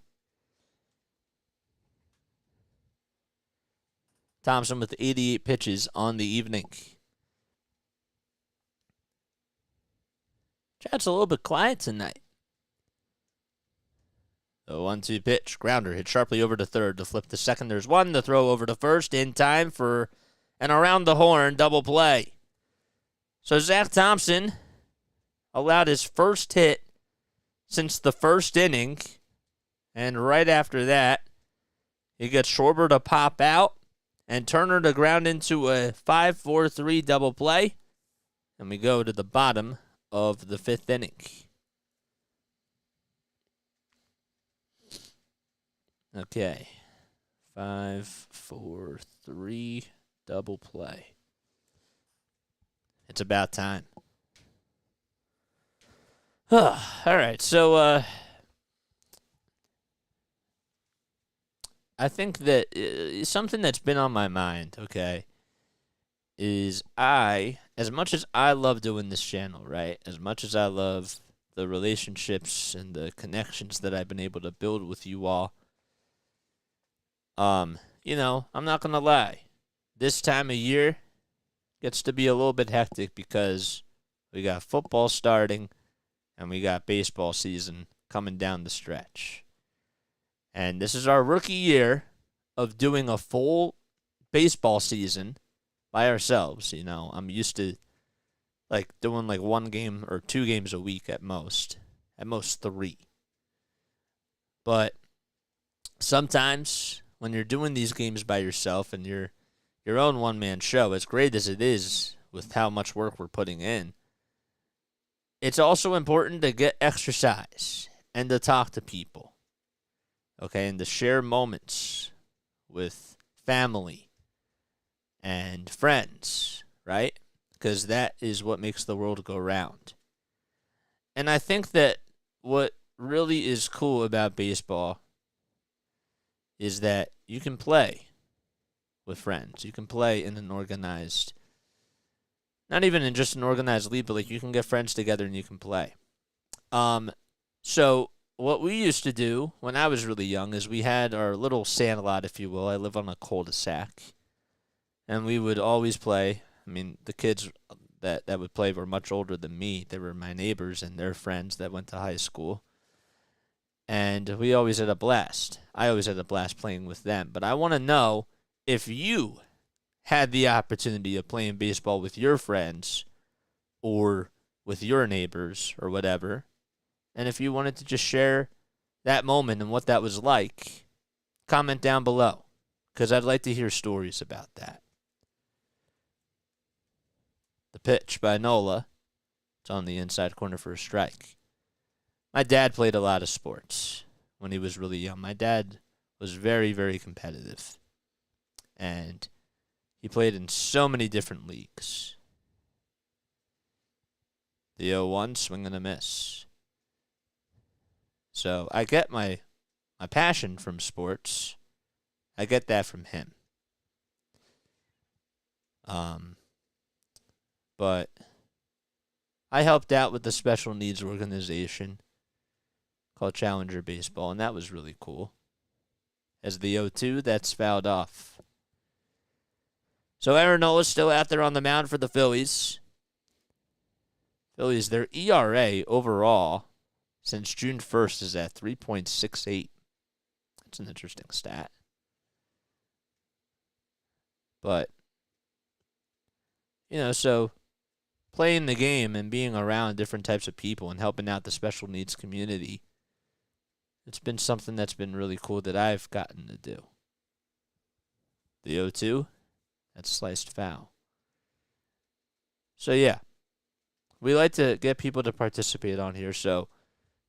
Thompson with 88 pitches on the evening. Chat's a little bit quiet tonight. The 1-2 pitch. Grounder hit sharply over to third to flip to second. There's one. The throw over to first in time for an around the horn double play. So Zack Thompson allowed his first hit since the first inning. And right after that, he gets Schwarber to pop out and Turner to ground into a 5-4-3 double play. And we go to the bottom of the 5th inning. Okay. 5-4-3 double play. It's about time. All right, so I think that something that's been on my mind, okay, is as much as I love doing this channel, right, as much as I love the relationships and the connections that I've been able to build with you all, I'm not going to lie. this time of year gets to be a little bit hectic because we got football starting and we got baseball season coming down the stretch. And this is our rookie year of doing a full baseball season by ourselves. You know, I'm used to like doing like 1 game or 2 games a week at most 3. But sometimes when you're doing these games by yourself and you're your own one-man show, as great as it is with how much work we're putting in, it's also important to get exercise and to talk to people, okay, and to share moments with family and friends, right? Because that is what makes the world go round. And I think that what really is cool about baseball is that you can play with friends. You can play in an organized, not even in just an organized league, but like you can get friends together and you can play. So what we used to do when I was really young is we had our little sand lot, if you will. I live on a cul-de-sac, and we would always play. I mean, the kids that would play were much older than me. They were my neighbors and their friends that went to high school. And we always had a blast. I always had a blast playing with them. But I want to know if you had the opportunity of playing baseball with your friends or with your neighbors or whatever, and if you wanted to just share that moment and what that was like, comment down below, because I'd like to hear stories about that. The pitch by Nola. It's on the inside corner for a strike. My dad played a lot of sports when he was really young. My dad was very, very competitive. And he played in so many different leagues. The 0-1, swing and a miss. So I get my passion from sports. I get that from him. But I helped out with the special needs organization called Challenger Baseball, and that was really cool. As the 0-2, that's fouled off. So Aaron Nola's still out there on the mound for the Phillies. Phillies, their ERA overall since June 1st is at 3.68. That's an interesting stat. But, you know, so playing the game and being around different types of people and helping out the special needs community, it's been something that's been really cool that I've gotten to do. The 0-2, that's sliced foul. So, yeah, we like to get people to participate on here, so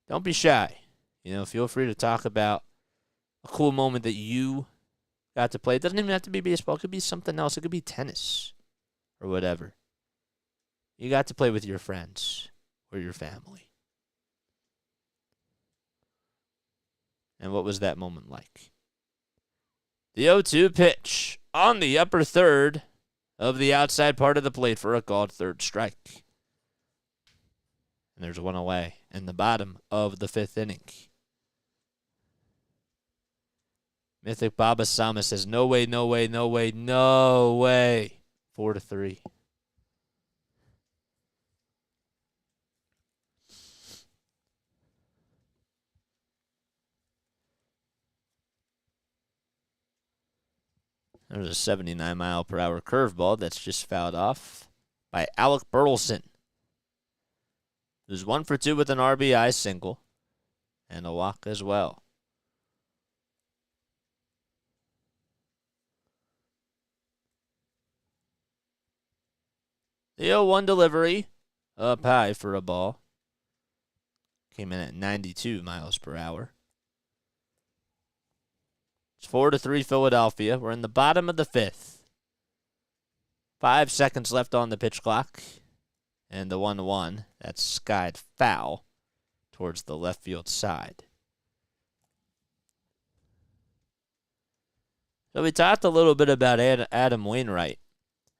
don't be shy. You know, feel free to talk about a cool moment that you got to play. It doesn't even have to be baseball. It could be something else. It could be tennis or whatever. You got to play with your friends or your family. And what was that moment like? The 0-2 pitch on the upper third of the outside part of the plate for a called third strike. And there's one away in the bottom of the 5th inning. Mythic Baba Sama says, no way, no way, no way, no way. 4-3. There's a 79-mile-per-hour curveball that's just fouled off by Alec Burleson. Who's 1 for 2 with an RBI single and a walk as well. The 0-1 delivery up high for a ball. Came in at 92 miles per hour. It's 4-3 Philadelphia. We're in the bottom of the 5th. 5 seconds left on the pitch clock. And the 1-1, that's skied foul towards the left field side. So we talked a little bit about Adam Wainwright,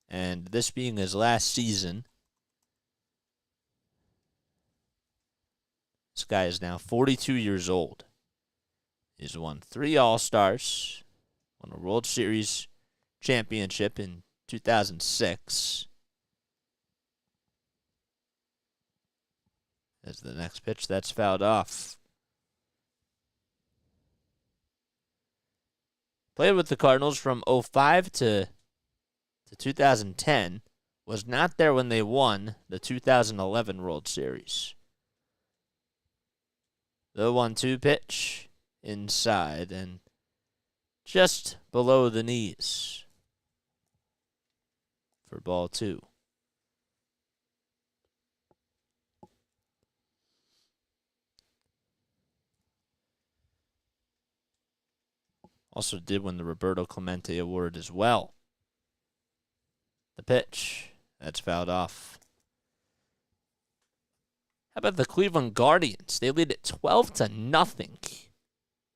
and this being his last season. This guy is now 42 years old. He's won 3 All-Stars, won a World Series championship in 2006. As the next pitch, that's fouled off. Played with the Cardinals from 2005 to 2010. Was not there when they won the 2011 World Series. The 1-2 pitch inside and just below the knees for ball 2. Also did win the Roberto Clemente Award as well. The pitch, that's fouled off. How about the Cleveland Guardians? They lead at 12-0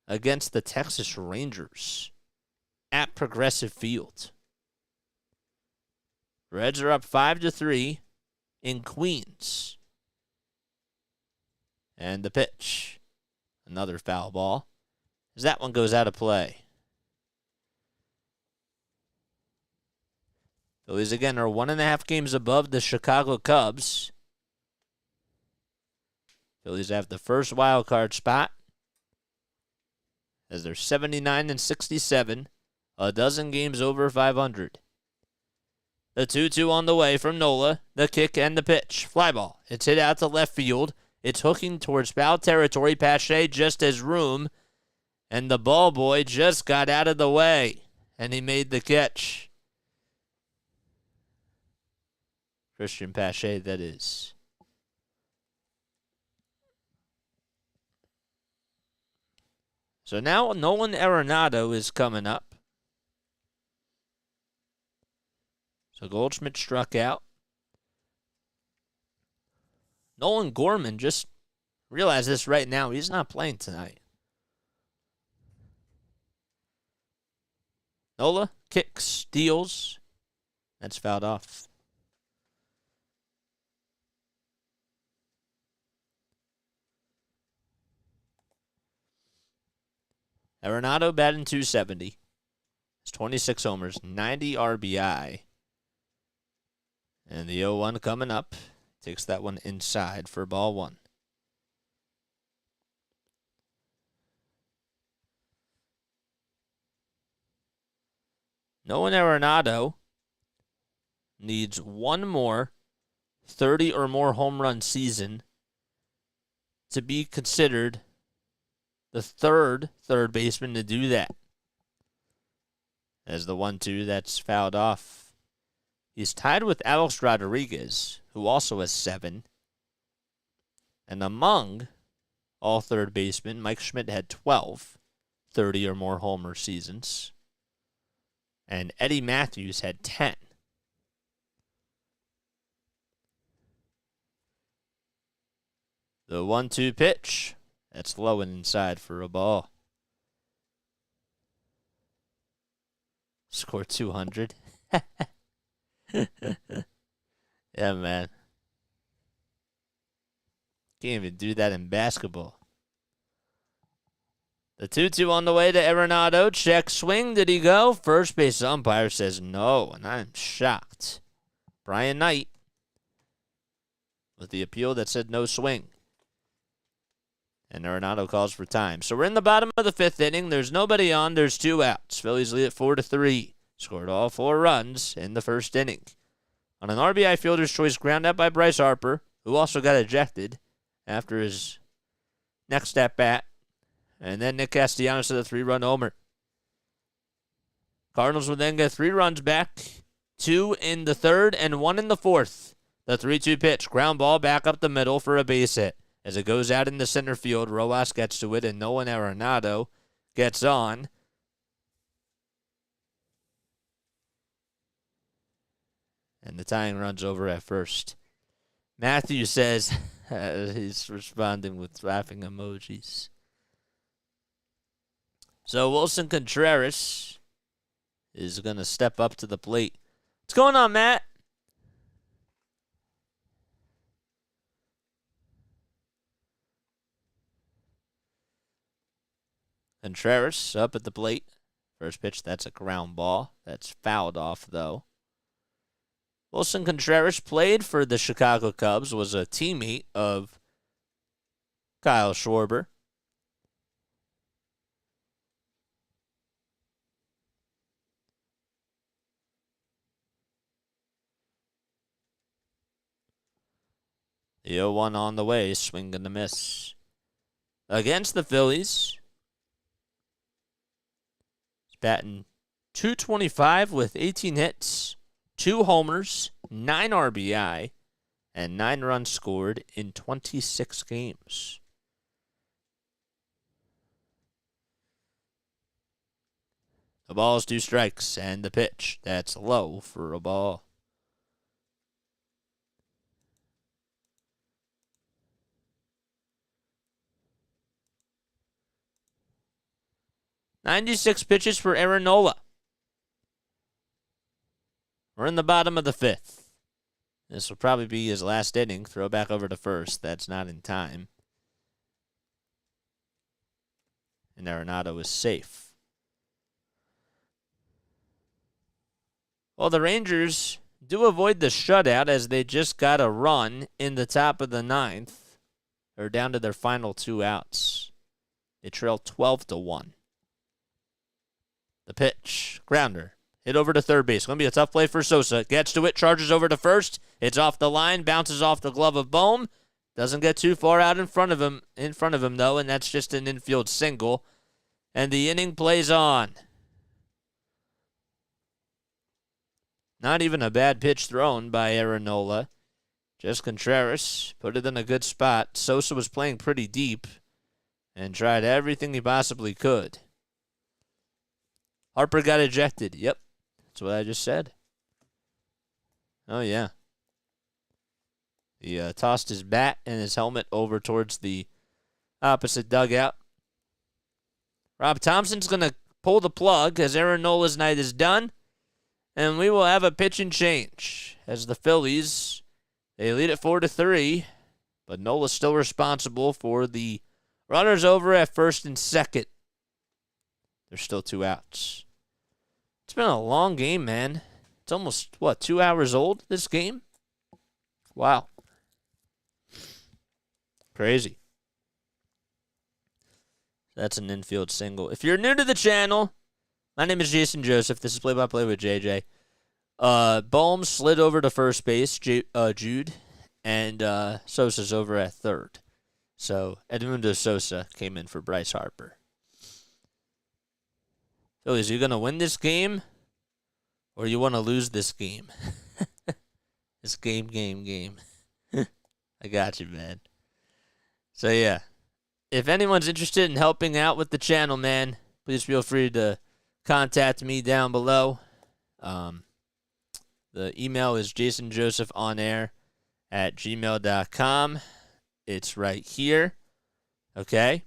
against the Texas Rangers at Progressive Field. Reds are up 5-3 in Queens. And the pitch, another foul ball, as that one goes out of play. Phillies again are 1.5 games above the Chicago Cubs. Phillies have the first wild card spot as they're 79-67, a dozen games over 500. The 2-2 on the way from Nola, the kick and the pitch. Fly ball. It's hit out to left field. It's hooking towards foul territory. Pache just has room, and the ball boy just got out of the way, and he made the catch. Christian Pache, that is. So now Nolan Arenado is coming up. So Goldschmidt struck out. Nolan Gorman just realized this right now. He's not playing tonight. Nola kicks, steals. That's fouled off. Arenado batting .270. It's 26 homers, 90 RBI. And the 0-1 coming up. Takes that one inside for ball 1. Nolan Arenado needs one more 30 or more home run season to be considered the third baseman to do that. As the 1-2, that's fouled off. He's tied with Alex Rodriguez, who also has 7. And among all third basemen, Mike Schmidt had 12, 30 or more homer seasons. And Eddie Matthews had 10. The 1-2 pitch. That's low and inside for a ball. Score 200. Yeah, man. Can't even do that in basketball. The 2-2 on the way to Arenado. Check swing. Did he go? First base umpire says no, and I'm shocked. Brian Knight with the appeal that said no swing. And Arenado calls for time. So we're in the bottom of the 5th inning. There's nobody on. There's 2 outs. Phillies lead at 4-3. Scored all 4 runs in the first inning. On an RBI fielder's choice ground out by Bryce Harper, who also got ejected after his next at-bat. And then Nick Castellanos to the 3-run homer. Cardinals will then get 3 runs back. 2 in the 3rd and 1 in the 4th. The 3-2 pitch. Ground ball back up the middle for a base hit. As it goes out into center field, Rojas gets to it, and Nolan Arenado gets on. And the tying run's over at first. Matthew says he's responding with laughing emojis. So Wilson Contreras is going to step up to the plate. What's going on, Matt? Contreras up at the plate First pitch, that's a ground ball. That's fouled off, though. Wilson Contreras played for the Chicago Cubs, was a teammate of Kyle Schwarber. The 0-1 on the way, swing and a miss. Against the Phillies, he's batting .225 with 18 hits, 2 homers, 9 RBI, and 9 runs scored in 26 games. The ball is 2 strikes, and the pitch, that's low for a ball. .96 pitches for Aaron Nola. We're in the bottom of the 5th. This will probably be his last inning. Throw back over to first. That's not in time. And Arenado is safe. Well, the Rangers do avoid the shutout as they just got a run in the top of the 9th. They're down to their final 2 outs. They trail 12-1. The pitch, grounder, hit over to third base. Going to be a tough play for Sosa. Gets to it, charges over to first. It's off the line, bounces off the glove of Bohm. Doesn't get too far out in front of him though, and that's just an infield single. And the inning plays on. Not even a bad pitch thrown by Aaron Nola. Just Contreras put it in a good spot. Sosa was playing pretty deep and tried everything he possibly could. Harper got ejected. Yep, that's what I just said. Oh, yeah. He tossed his bat and his helmet over towards the opposite dugout. Rob Thompson's going to pull the plug as Aaron Nola's night is done. And we will have a pitching change as the Phillies, they lead it 4-3. But Nola's still responsible for the runners over at first and second. There's still 2 outs. It's been a long game, man. It's almost, 2 hours old, this game? Wow. Crazy. That's an infield single. If you're new to the channel, my name is Jason Joseph. This is Play-by-Play with JJ. Bohm slid over to first base, Jude, and Sosa's over at third. So Edmundo Sosa came in for Bryce Harper. Phillies, are you going to win this game or you want to lose this game? It's game. I got you, man. So, yeah. If anyone's interested in helping out with the channel, man, please feel free to contact me down below. The email is jasonjosephonair@gmail.com. It's right here. Okay?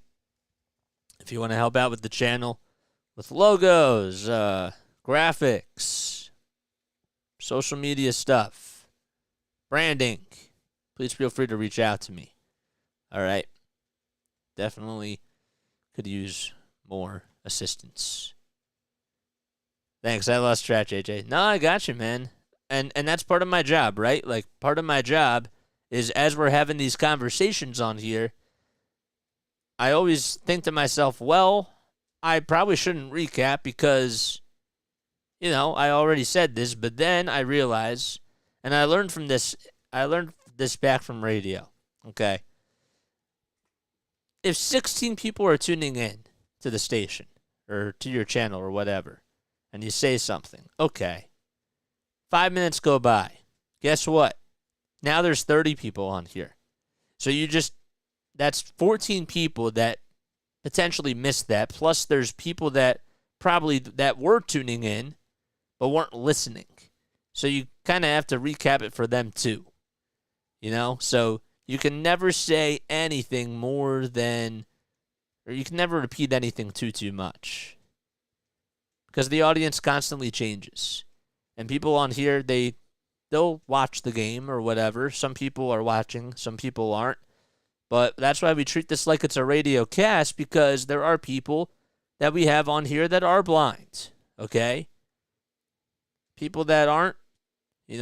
If you want to help out with the channel, with logos, graphics, social media stuff, branding, please feel free to reach out to me. All right? Definitely could use more assistance. Thanks. I lost track, JJ. No, I got you, man. And that's part of my job, right? Like, part of my job is as we're having these conversations on here, I always think to myself, well, I probably shouldn't recap because, I already said this, but then I realize, and I learned this back from radio, okay? If 16 people are tuning in to the station or to your channel or whatever, and you say something, okay, 5 minutes go by. Guess what? Now there's 30 people on here. So that's 14 people that potentially missed that. Plus there's people that were tuning in but weren't listening. So you kind of have to recap it for them too. So you can never say anything more than, or you can never repeat anything too much. Because the audience constantly changes. And people on here, they'll watch the game or whatever. Some people are watching, some people aren't. But that's why we treat this like it's a radio cast, because there are people that we have on here that are blind, okay? People that aren't,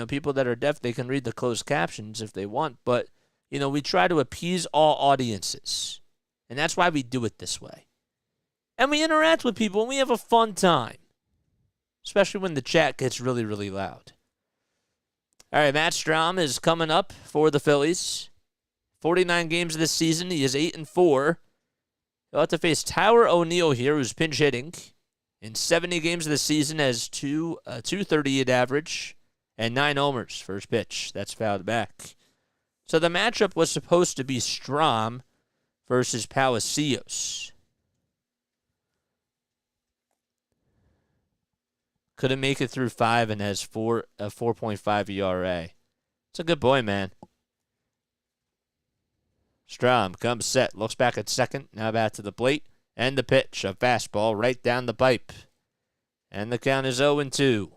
people that are deaf, they can read the closed captions if they want, but, we try to appease all audiences, and that's why we do it this way. And we interact with people, and we have a fun time, especially when the chat gets really, really loud. All right, Matt Strahm is coming up for the Phillies. 49 games this season. He is 8-4. He'll have to face Tyler O'Neill here, who's pinch hitting. In 70 games this season, has 238 average and 9 homers. First pitch, that's fouled back. So the matchup was supposed to be Strahm versus Palacios. Couldn't make it through 5 and has a 4.5 ERA. It's a good boy, man. Strahm comes set, looks back at second, now back to the plate, and the pitch, a fastball right down the pipe. And the count is 0-2.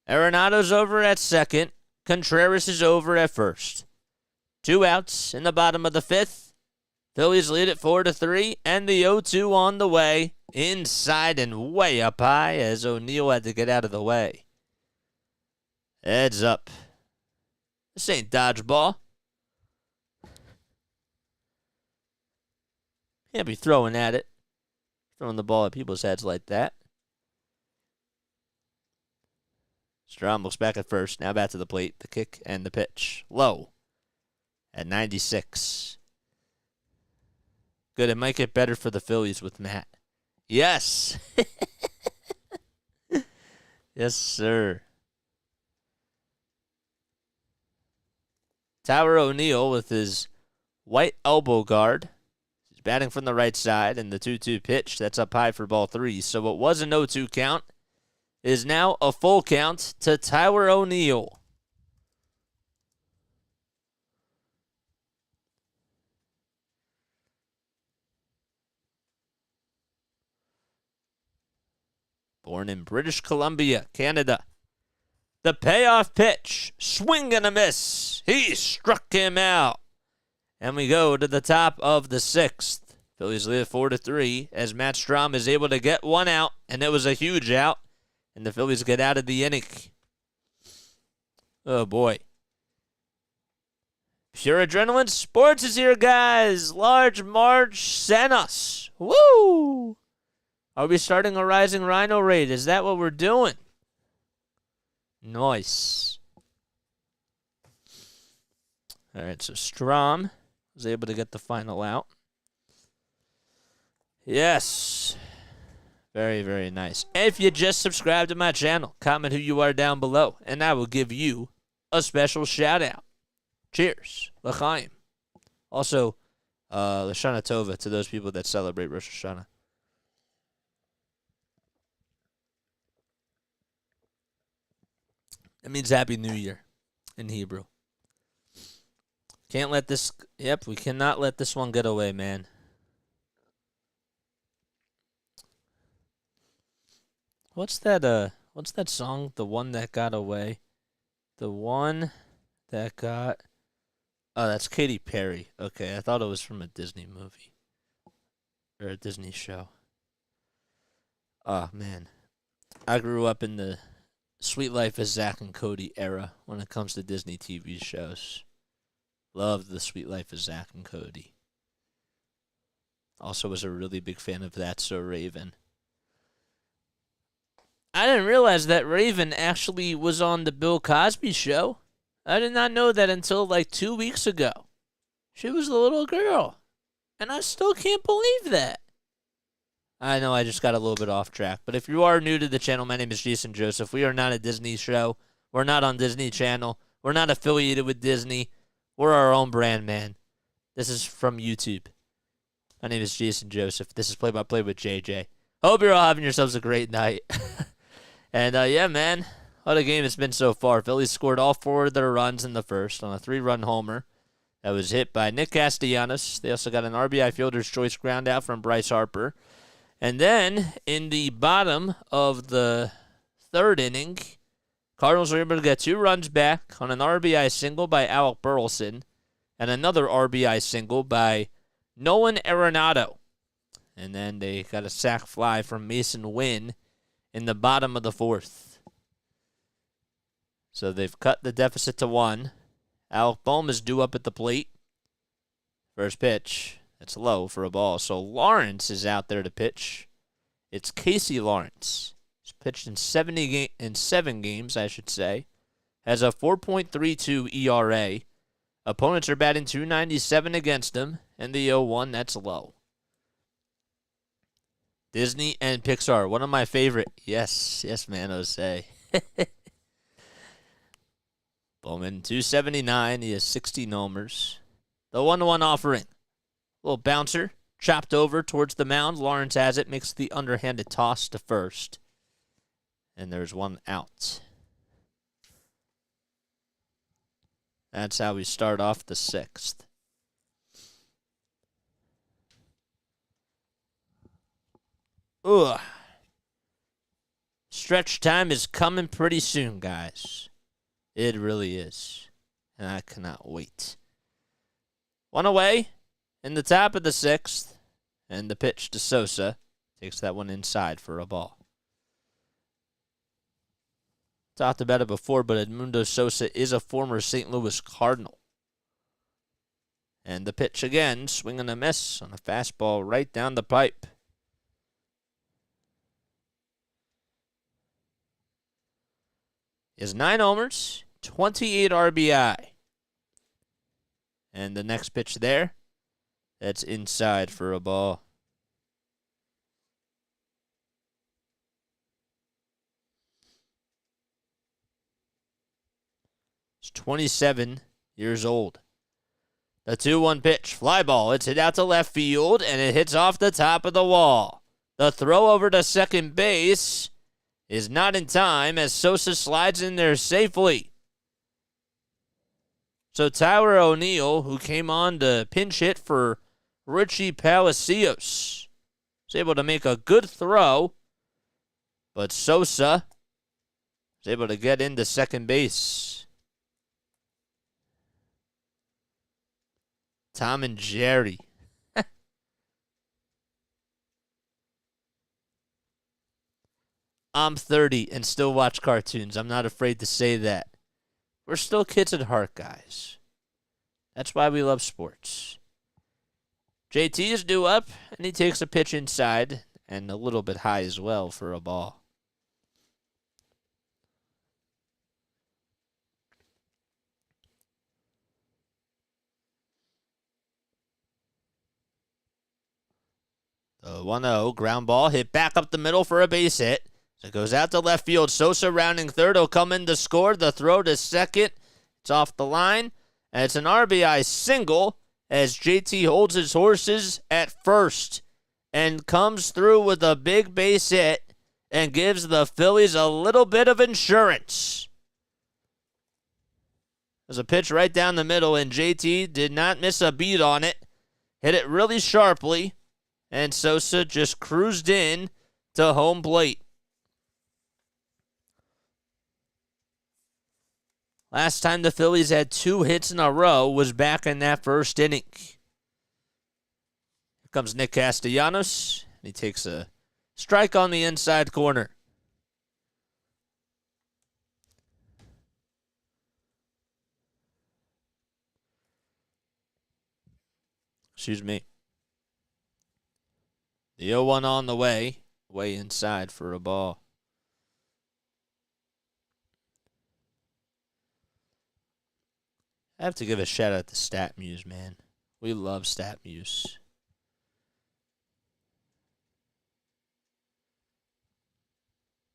Arenado's over at second. Contreras is over at first. 2 outs in the bottom of the 5th. Phillies lead it 4-3, and the 0-2 on the way. Inside and way up high as O'Neill had to get out of the way. Heads up. This ain't dodgeball. Can't be throwing at it. Throwing the ball at people's heads like that. Strahm looks back at first. Now back to the plate. The kick and the pitch. Low. At 96. Good. It might get better for the Phillies with Matt. Yes. Yes, sir. Tyler O'Neill with his white elbow guard. He's batting from the right side, and the 2-2 pitch, that's up high for ball 3. So what was an 0-2 count is now a full count to Tyler O'Neill. Born in British Columbia, Canada. The payoff pitch. Swing and a miss. He struck him out. And we go to the top of the 6th. Phillies lead 4-3 as Matt Strahm is able to get 1 out. And it was a huge out. And the Phillies get out of the inning. Oh, boy. Pure Adrenaline Sports is here, guys. Large Marge sent us. Woo! Are we starting a Rising Rhino raid? Is that what we're doing? Nice. All right, so Strahm was able to get the final out. Yes. Very, very nice. If you just subscribe to my channel, comment who you are down below, and I will give you a special shout-out. Cheers. L'chaim. Also, Lashana Tova to those people that celebrate Rosh Hashanah. It means Happy New Year in Hebrew. Can't let this... Yep, we cannot let this one get away, man. What's that song? The One That Got Away? The One That Got... Oh, that's Katy Perry. Okay, I thought it was from a Disney movie. Or a Disney show. Oh, man. I grew up in the Sweet Life of Zack and Cody era when it comes to Disney TV shows. Loved the Sweet Life of Zack and Cody. Also was a really big fan of That's So Raven. I didn't realize that Raven actually was on the Bill Cosby show. I did not know that until like 2 weeks ago. She was a little girl. And I still can't believe that. I know I just got a little bit off track. But if you are new to the channel, my name is Jason Joseph. We are not a Disney show. We're not on Disney Channel. We're not affiliated with Disney. We're our own brand, man. This is from YouTube. My name is Jason Joseph. This is Play by Play with JJ. Hope you're all having yourselves a great night. And, yeah, man. What a game it's been so far. Phillies scored all 4 of their runs in the first on a 3-run homer that was hit by Nick Castellanos. They also got an RBI fielder's choice ground out from Bryce Harper. And then, in the bottom of the 3rd inning, Cardinals were able to get 2 runs back on an RBI single by Alec Burleson and another RBI single by Nolan Arenado. And then they got a sac fly from Mason Wynn in the bottom of the 4th. So they've cut the deficit to 1. Alec Bohm is due up at the plate. First pitch. That's low for a ball. So Lawrence is out there to pitch. It's Casey Lawrence. He's pitched in 7 games, I should say. Has a 4.32 ERA. Opponents are batting .297 against him. And the 0-1, that's low. Disney and Pixar, one of my favorite. Yes, man, Jose. Bowman, 279. He has 60 homers. The 1-1 offering. Little bouncer. Chopped over towards the mound. Lawrence has it. Makes the underhanded toss to first. And there's 1 out. That's how we start off the 6th. Ugh. Stretch time is coming pretty soon, guys. It really is. And I cannot wait. 1 away in the top of the 6th. And the pitch to Sosa. Takes that one inside for a ball. Talked about it before, but Edmundo Sosa is a former St. Louis Cardinal. And the pitch again, swing and a miss on a fastball right down the pipe. He has 9 homers, 28 RBI. And the next pitch there, that's inside for a ball. He's 27 years old. The 2-1 pitch, fly ball. It's hit out to left field, and it hits off the top of the wall. The throw over to second base is not in time as Sosa slides in there safely. So Tyler O'Neill, who came on to pinch hit for Richie Palacios, was able to make a good throw, but Sosa was able to get into second base. Tom and Jerry. I'm 30 and still watch cartoons. I'm not afraid to say that. We're still kids at heart, guys. That's why we love sports. JT is due up, and he takes a pitch inside and a little bit high as well for a ball. The 1-0 ground ball hit back up the middle for a base hit. So it goes out to left field. Sosa rounding third will come in to score. The throw to second. It's off the line. And it's an RBI single as JT holds his horses at first and comes through with a big base hit and gives the Phillies a little bit of insurance. There's a pitch right down the middle, and JT did not miss a beat on it. Hit it really sharply, and Sosa just cruised in to home plate. Last time the Phillies had 2 hits in a row was back in that first inning. Here comes Nick Castellanos. He takes a strike on the inside corner. Excuse me. The 0-1 on the way inside for a ball. I have to give a shout out to StatMuse, man. We love StatMuse.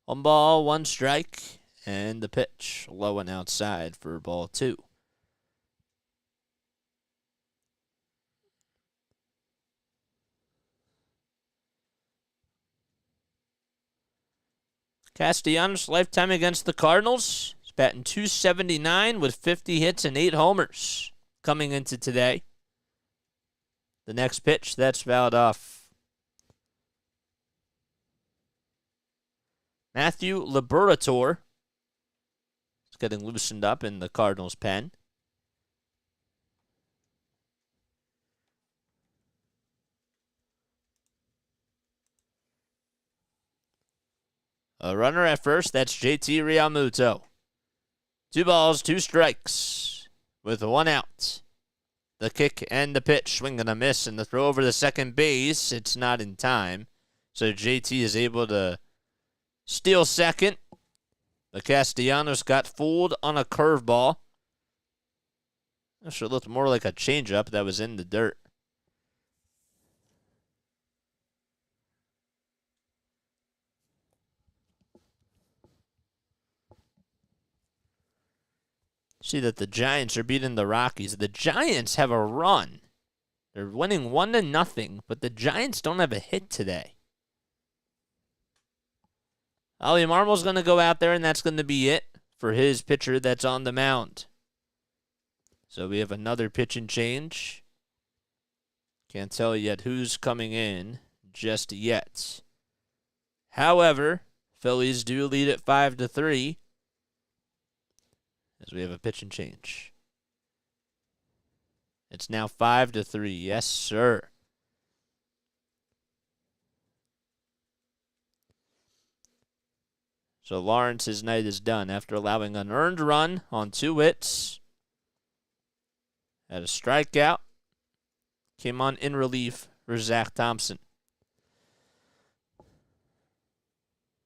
One ball, 1 strike, and the pitch low and outside for ball 2. Castellanos' lifetime against the Cardinals. He's batting .279 with 50 hits and 8 homers coming into today. The next pitch, that's fouled off. Matthew Liberatore getting loosened up in the Cardinals' pen. A runner at first, that's JT Realmuto. 2 balls, 2 strikes with 1 out. The kick and the pitch, swing and a miss, and the throw over the second base. It's not in time. So JT is able to steal second. The Castellanos got fooled on a curveball. Actually, it looked more like a changeup that was in the dirt. See that the Giants are beating the Rockies. The Giants have a run. They're winning 1-0, but the Giants don't have a hit today. Ollie Marmol's going to go out there, and that's going to be it for his pitcher that's on the mound. So we have another pitching change. Can't tell yet who's coming in just yet. However, Phillies do lead at 5-3. As we have a pitch and change. It's now 5-3. Yes, sir. So Lawrence's night is done after allowing an earned run on 2 hits. Had a strikeout. Came on in relief for Zack Thompson.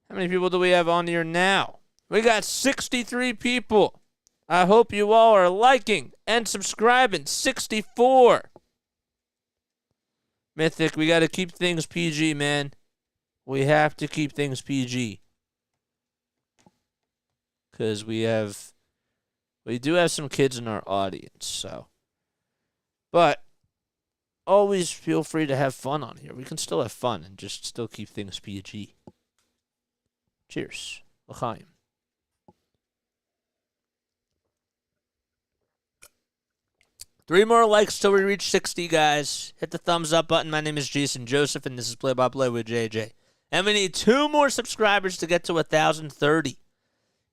How many people do we have on here now? We got 63 people. I hope you all are liking and subscribing. 64. Mythic, we got to keep things PG, man. We have to keep things PG. Because we do have some kids in our audience, so. But always feel free to have fun on here. We can still have fun and just still keep things PG. Cheers. L'chaim. Three more likes till we reach 60, guys. Hit the thumbs up button. My name is Jason Joseph, and this is Play by Play with JJ. And we need 2 more subscribers to get to 1,030.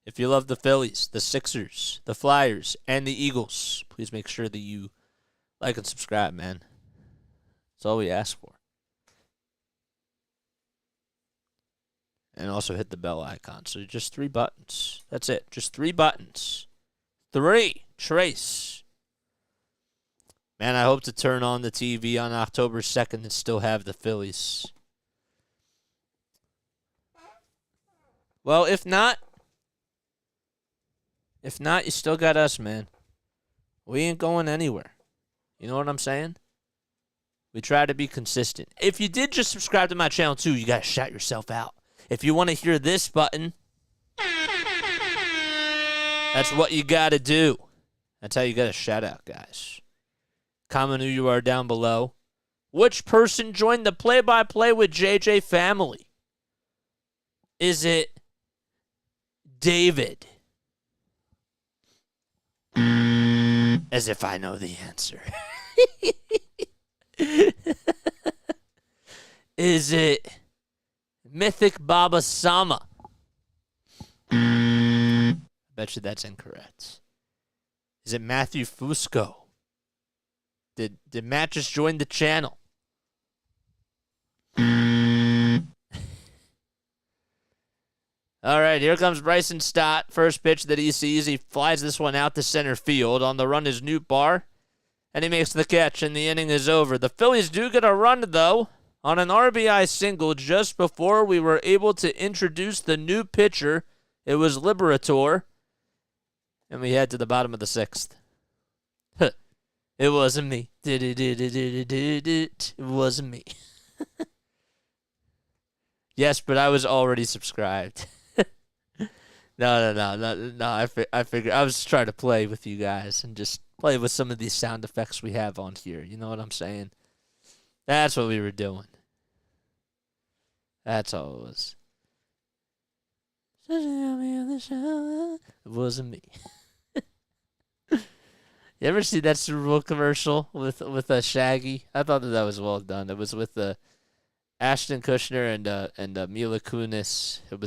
If you love the Phillies, the Sixers, the Flyers, and the Eagles, please make sure that you like and subscribe, man. That's all we ask for. And also hit the bell icon. So just 3 buttons. That's it. Just 3 buttons. 3. Trace. Man, I hope to turn on the TV on October 2nd and still have the Phillies. Well, if not, you still got us, man. We ain't going anywhere. You know what I'm saying? We try to be consistent. If you did just subscribe to my channel, too, you got to shout yourself out. If you want to hear this button, that's what you got to do. That's how you got to shout out, guys. Comment who you are down below. Which person joined the Play-by-Play with JJ family? Is it David? As if I know the answer. Is it Mythic Baba Sama? I bet you that's incorrect. Is it Matthew Fusco? Did Matt just join the channel? All right, here comes Bryson Stott. First pitch that he sees. He flies this one out to center field. On the run is Newt Barr, and he makes the catch, and the inning is over. The Phillies do get a run, though, on an RBI single just before we were able to introduce the new pitcher. It was Liberator, and we head to the bottom of the 6th. It wasn't me. It wasn't me. Yes, but I was already subscribed. No. I figured I was just trying to play with you guys and just play with some of these sound effects we have on here. You know what I'm saying? That's what we were doing. That's all it was. It wasn't me. You ever see that Super Bowl commercial with Shaggy? I thought that was well done. It was with the Ashton Kutcher and Mila Kunis. It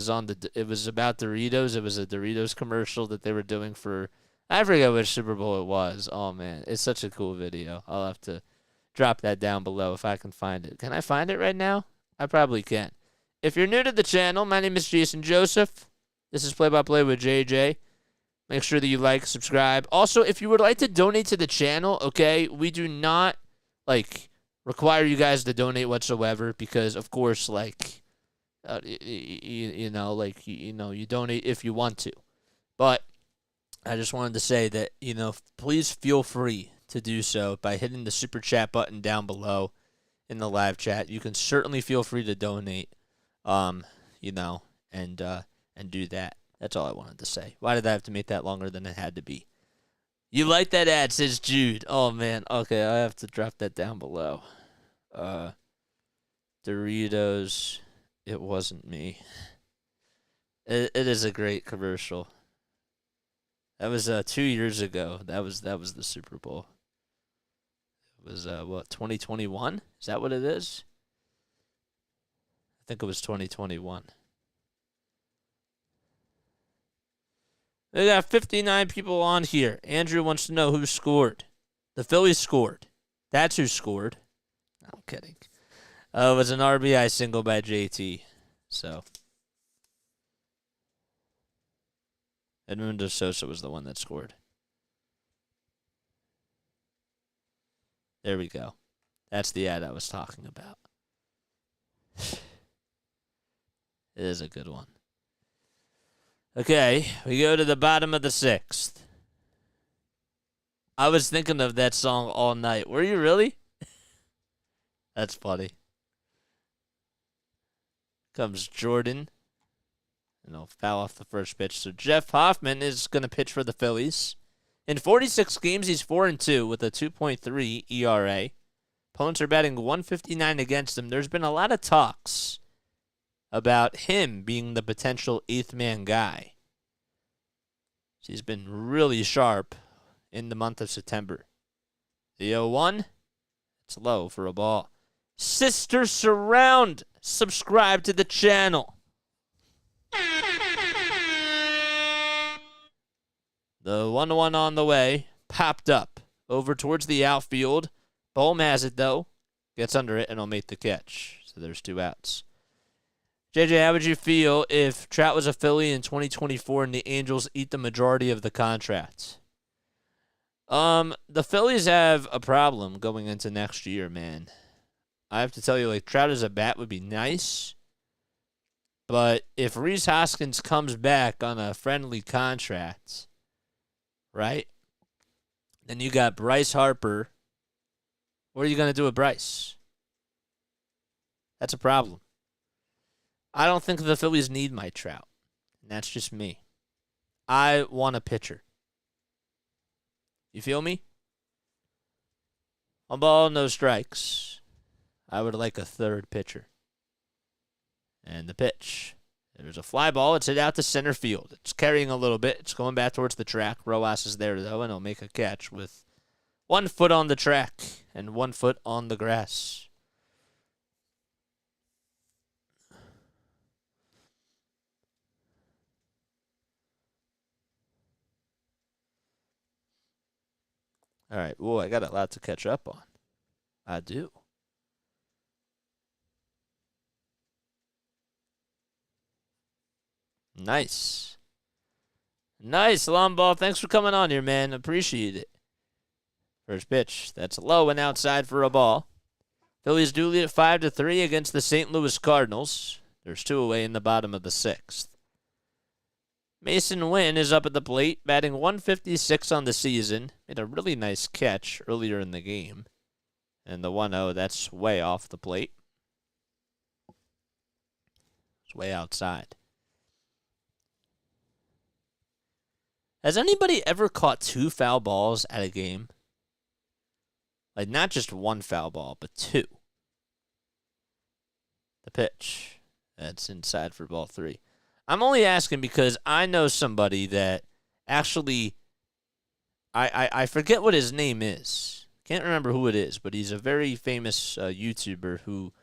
was about Doritos. It was a Doritos commercial that they were doing for, I forget which Super Bowl it was. Oh man, it's such a cool video. I'll have to drop that down below if I can find it. Can I find it right now? I probably can. If you're new to the channel, my name is Jason Joseph. This is Play by Play with JJ. Make sure that you like, subscribe. Also, if you would like to donate to the channel, okay, we do not require you guys to donate whatsoever because, of course, you donate if you want to. But I just wanted to say that, please feel free to do so by hitting the super chat button down below in the live chat. You can certainly feel free to donate, and do that. That's all I wanted to say. Why did I have to make that longer than it had to be? You like that ad, says Jude. Oh, man. Okay, I have to drop that down below. Doritos, it wasn't me. It is a great commercial. That was 2 years ago. That was the Super Bowl. It was 2021? Is that what it is? I think it was 2021. We got 59 people on here. Andrew wants to know who scored. The Phillies scored. That's who scored. No, I'm kidding. It was an RBI single by JT. So Edmundo Sosa was the one that scored. There we go. That's the ad I was talking about. It is a good one. Okay, we go to the bottom of the sixth. I was thinking of that song all night. Were you really? That's funny. Comes Jordan. And he'll foul off the first pitch. So Jeff Hoffman is going to pitch for the Phillies. In 46 games, he's 4-2 with a 2.3 ERA. Opponents are batting 159 against him. There's been a lot of talks about him being the potential eighth man guy. He's been really sharp in the month of September. The 0-1, it's low for a ball. Sister Surround, subscribe to the channel. The 1-1 on the way, popped up over towards the outfield. Bohm has it though, gets under it and will make the catch. So there's 2 outs. JJ, how would you feel if Trout was a Philly in 2024 and the Angels eat the majority of the contract? The Phillies have a problem going into next year, man. I have to tell you, Trout as a bat would be nice, but if Rhys Hoskins comes back on a friendly contract, right, then you got Bryce Harper. What are you going to do with Bryce? That's a problem. I don't think the Phillies need my Trout. And that's just me. I want a pitcher. You feel me? On ball, no strikes. I would like a third pitcher. And the pitch. There's a fly ball. It's hit out to center field. It's carrying a little bit. It's going back towards the track. Rojas is there, though, and he'll make a catch with 1 foot on the track and 1 foot on the grass. All right. Whoa, I got a lot to catch up on. I do. Nice. Nice, long ball. Thanks for coming on here, man. Appreciate it. First pitch. That's low and outside for a ball. Phillies do lead at 5-3 against the St. Louis Cardinals. There's 2 away in the bottom of the 6th. Mason Wynn is up at the plate, batting 156 on the season. Made a really nice catch earlier in the game. And the 1-0, that's way off the plate. It's way outside. Has anybody ever caught 2 foul balls at a game? Not just 1 foul ball, but 2. The pitch. That's inside for ball 3. I'm only asking because I know somebody that actually, I forget what his name is. Can't remember who it is, but he's a very famous YouTuber who,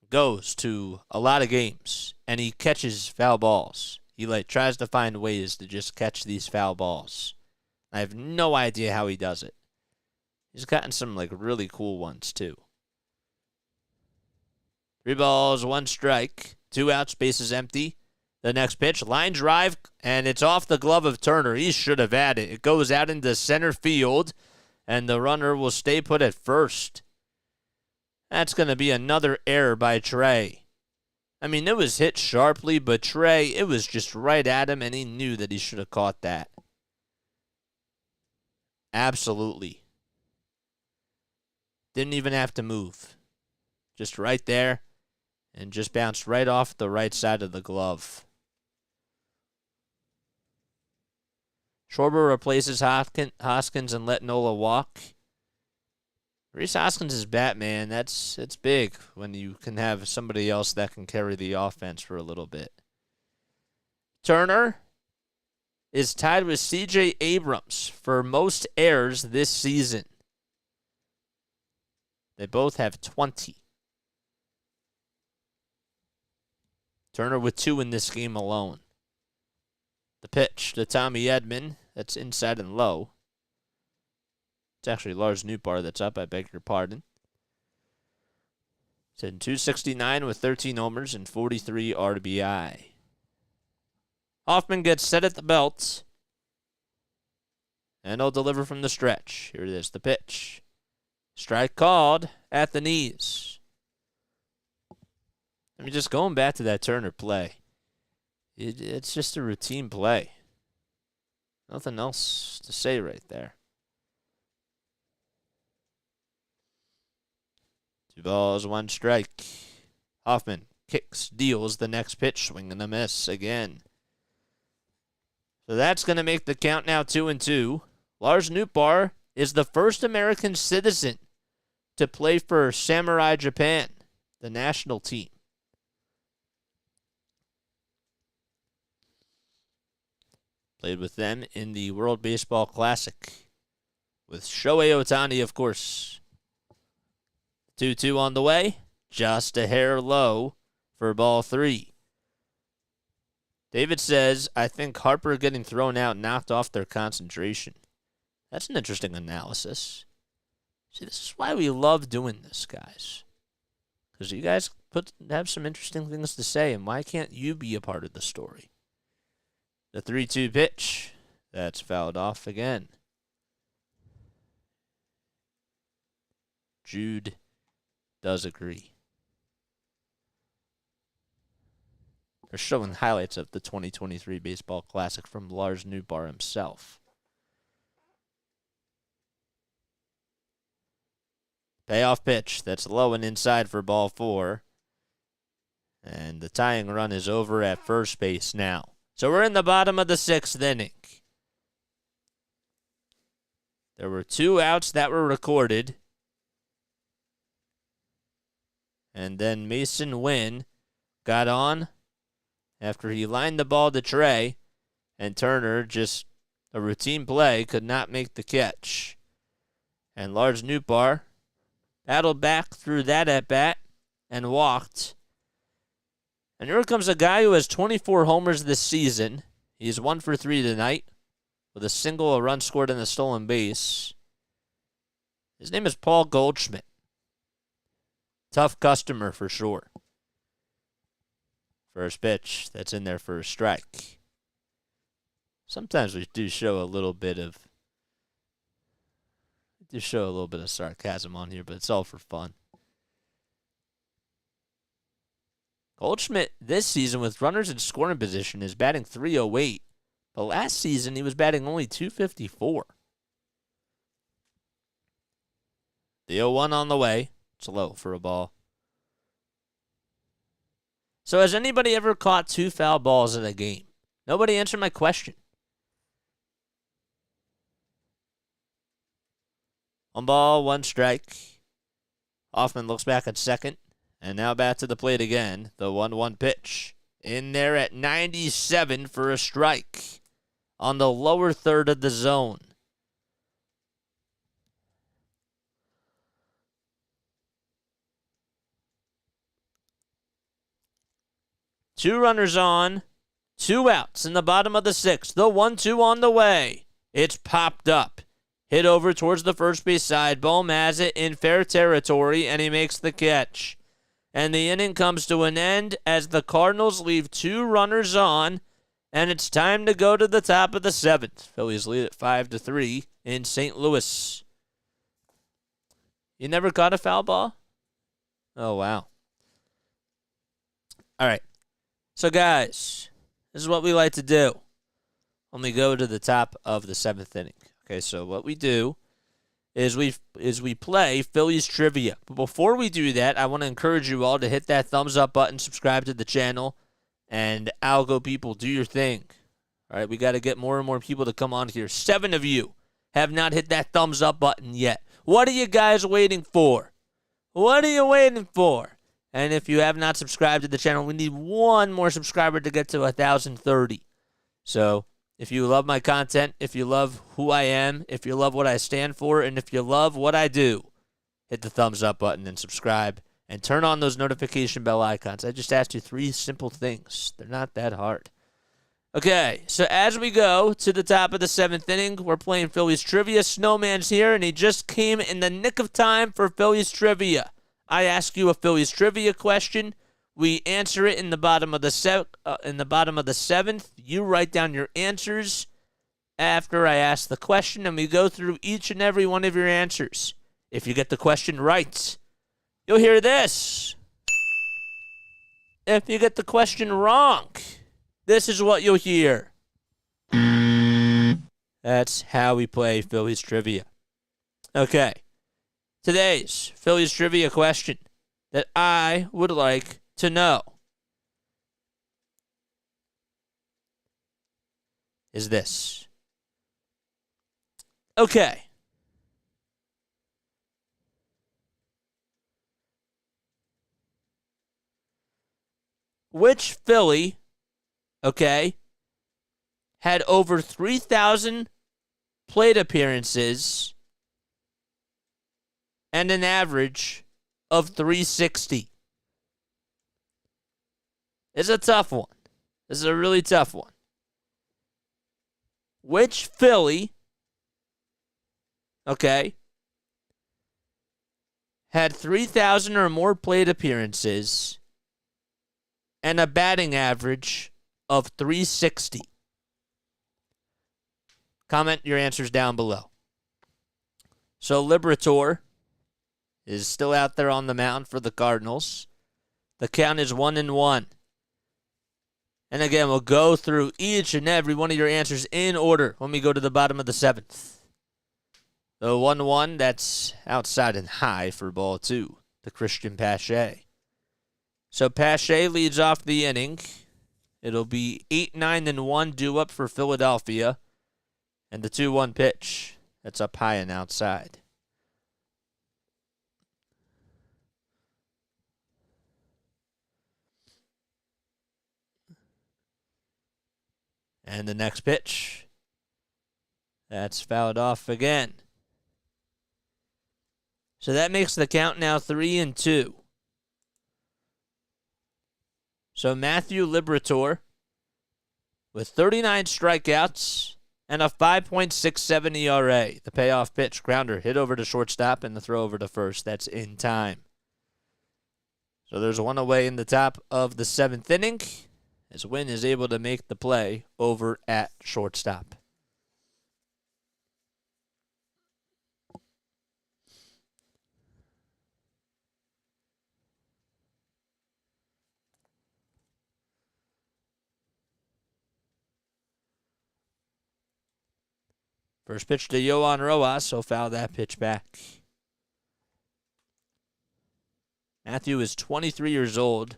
goes to a lot of games, and he catches foul balls. He tries to find ways to just catch these foul balls. I have no idea how he does it. He's gotten some really cool ones too. 3 balls, 1 strike, 2 outs, bases empty. The next pitch, line drive, and it's off the glove of Turner. He should have had it. It goes out into center field, and the runner will stay put at first. That's going to be another error by Trey. I mean, it was hit sharply, but Trey, it was just right at him, and he knew that he should have caught that. Absolutely. Didn't even have to move. Just right there, and just bounced right off the right side of the glove. Schwarber replaces Hoskins and let Nola walk. Rhys Hoskins is Batman. It's big when you can have somebody else that can carry the offense for a little bit. Turner is tied with C.J. Abrams for most errors this season. They both have 20. Turner with 2 in this game alone. The pitch to Tommy Edman. That's inside and low. It's actually Lars Nootbaar that's up. I beg your pardon. It's in 269 with 13 homers and 43 RBI. Hoffman gets set at the belt. And he'll deliver from the stretch. Here it is, the pitch. Strike called at the knees. I mean, just going back to that Turner play. It's just a routine play. Nothing else to say right there. 2 balls, 1 strike. Hoffman kicks, deals the next pitch, swing and a miss again. So that's going to make the count now 2-2. Lars Nootbaar is the first American citizen to play for Samurai Japan, the national team. Played with them in the World Baseball Classic. With Shohei Ohtani, of course. 2-2 on the way. Just a hair low for ball 3. David says, I think Harper getting thrown out knocked off their concentration. That's an interesting analysis. See, this is why we love doing this, guys. Because you guys have some interesting things to say, and why can't you be a part of the story? The 3-2 pitch. That's fouled off again. Jude does agree. They're showing highlights of the 2023 Baseball Classic from Lars Nootbaar himself. Payoff pitch. That's low and inside for ball 4. And the tying run is over at first base now. So we're in the bottom of the 6th inning. There were 2 outs that were recorded. And then Mason Wynn got on after he lined the ball to Trey. And Turner, just a routine play, could not make the catch. And Lars Nootbaar battled back through that at-bat and walked. And here comes a guy who has 24 homers this season. He's 1 for 3 tonight with a single, a run scored, and a stolen base. His name is Paul Goldschmidt. Tough customer for sure. First pitch, that's in there for a strike. Sometimes we do show a little bit of sarcasm on here, but it's all for fun. Goldschmidt this season with runners in scoring position is batting .308, but last season he was batting only .254. The 0-1 on the way. It's low for a ball. So has anybody ever caught 2 foul balls in a game? Nobody answered my question. 1 ball, 1 strike. Hoffman looks back at second. And now back to the plate again. The 1-1 pitch. In there at 97 for a strike. On the lower third of the zone. 2 runners on, 2 outs in the bottom of the 6th. The 1-2 on the way. It's popped up. Hit over towards the first base side. Bohm has it in fair territory, and he makes the catch. And the inning comes to an end as the Cardinals leave 2 runners on, and it's time to go to the top of the 7th. Phillies lead at 5-3 in St. Louis. You never caught a foul ball? Oh, wow. All right. So, guys, this is what we like to do when we go to the top of the 7th inning. Okay, so what we do is we play Phillies trivia. But before we do that, I want to encourage you all to hit that thumbs up button, subscribe to the channel, and Algo people, do your thing. All right, we got to get more and more people to come on here. 7 of you have not hit that thumbs up button yet. What are you guys waiting for? What are you waiting for? And if you have not subscribed to the channel, we need 1 more subscriber to get to 1,030. So if you love my content, if you love who I am, if you love what I stand for, and if you love what I do, hit the thumbs up button and subscribe and turn on those notification bell icons. I just asked you 3 simple things. They're not that hard. Okay, so as we go to the top of the 7th inning, we're playing Phillies trivia. Snowman's here, and he just came in the nick of time for Phillies trivia. I ask you a Phillies trivia question. We answer it in the bottom of the 7th. You write down your answers after I ask the question, and we go through each and every one of your answers. If you get the question right, you'll hear this. If you get the question wrong, this is what you'll hear. That's how we play Phillies trivia. Okay. Today's Phillies trivia question that I would like to know is this. Okay. Which Philly, okay, had over 3,000 plate appearances and an average of 360? It's a tough one. This is a really tough one. Which Philly, okay, had 3,000 or more plate appearances and a batting average of 360? Comment your answers down below. So Liberator is still out there on the mound for the Cardinals. The count is 1-1. And again, we'll go through each and every one of your answers in order when we go to the bottom of the 7th. The 1-1, that's outside and high for ball 2, the Christian Pache. So Pache leads off the inning. It'll be 8-9-1 due up for Philadelphia. And the 2-1 pitch, that's up high and outside. And the next pitch, that's fouled off again. So that makes the count now 3-2. So Matthew Liberator with 39 strikeouts and a 5.67 ERA. The payoff pitch, grounder, hit over to shortstop, and the throw over to first. That's in time. So there's 1 away in the top of the 7th inning, as Wynn is able to make the play over at shortstop. First pitch to Yohan Rojas, so foul that pitch back. Matthew is 23 years old.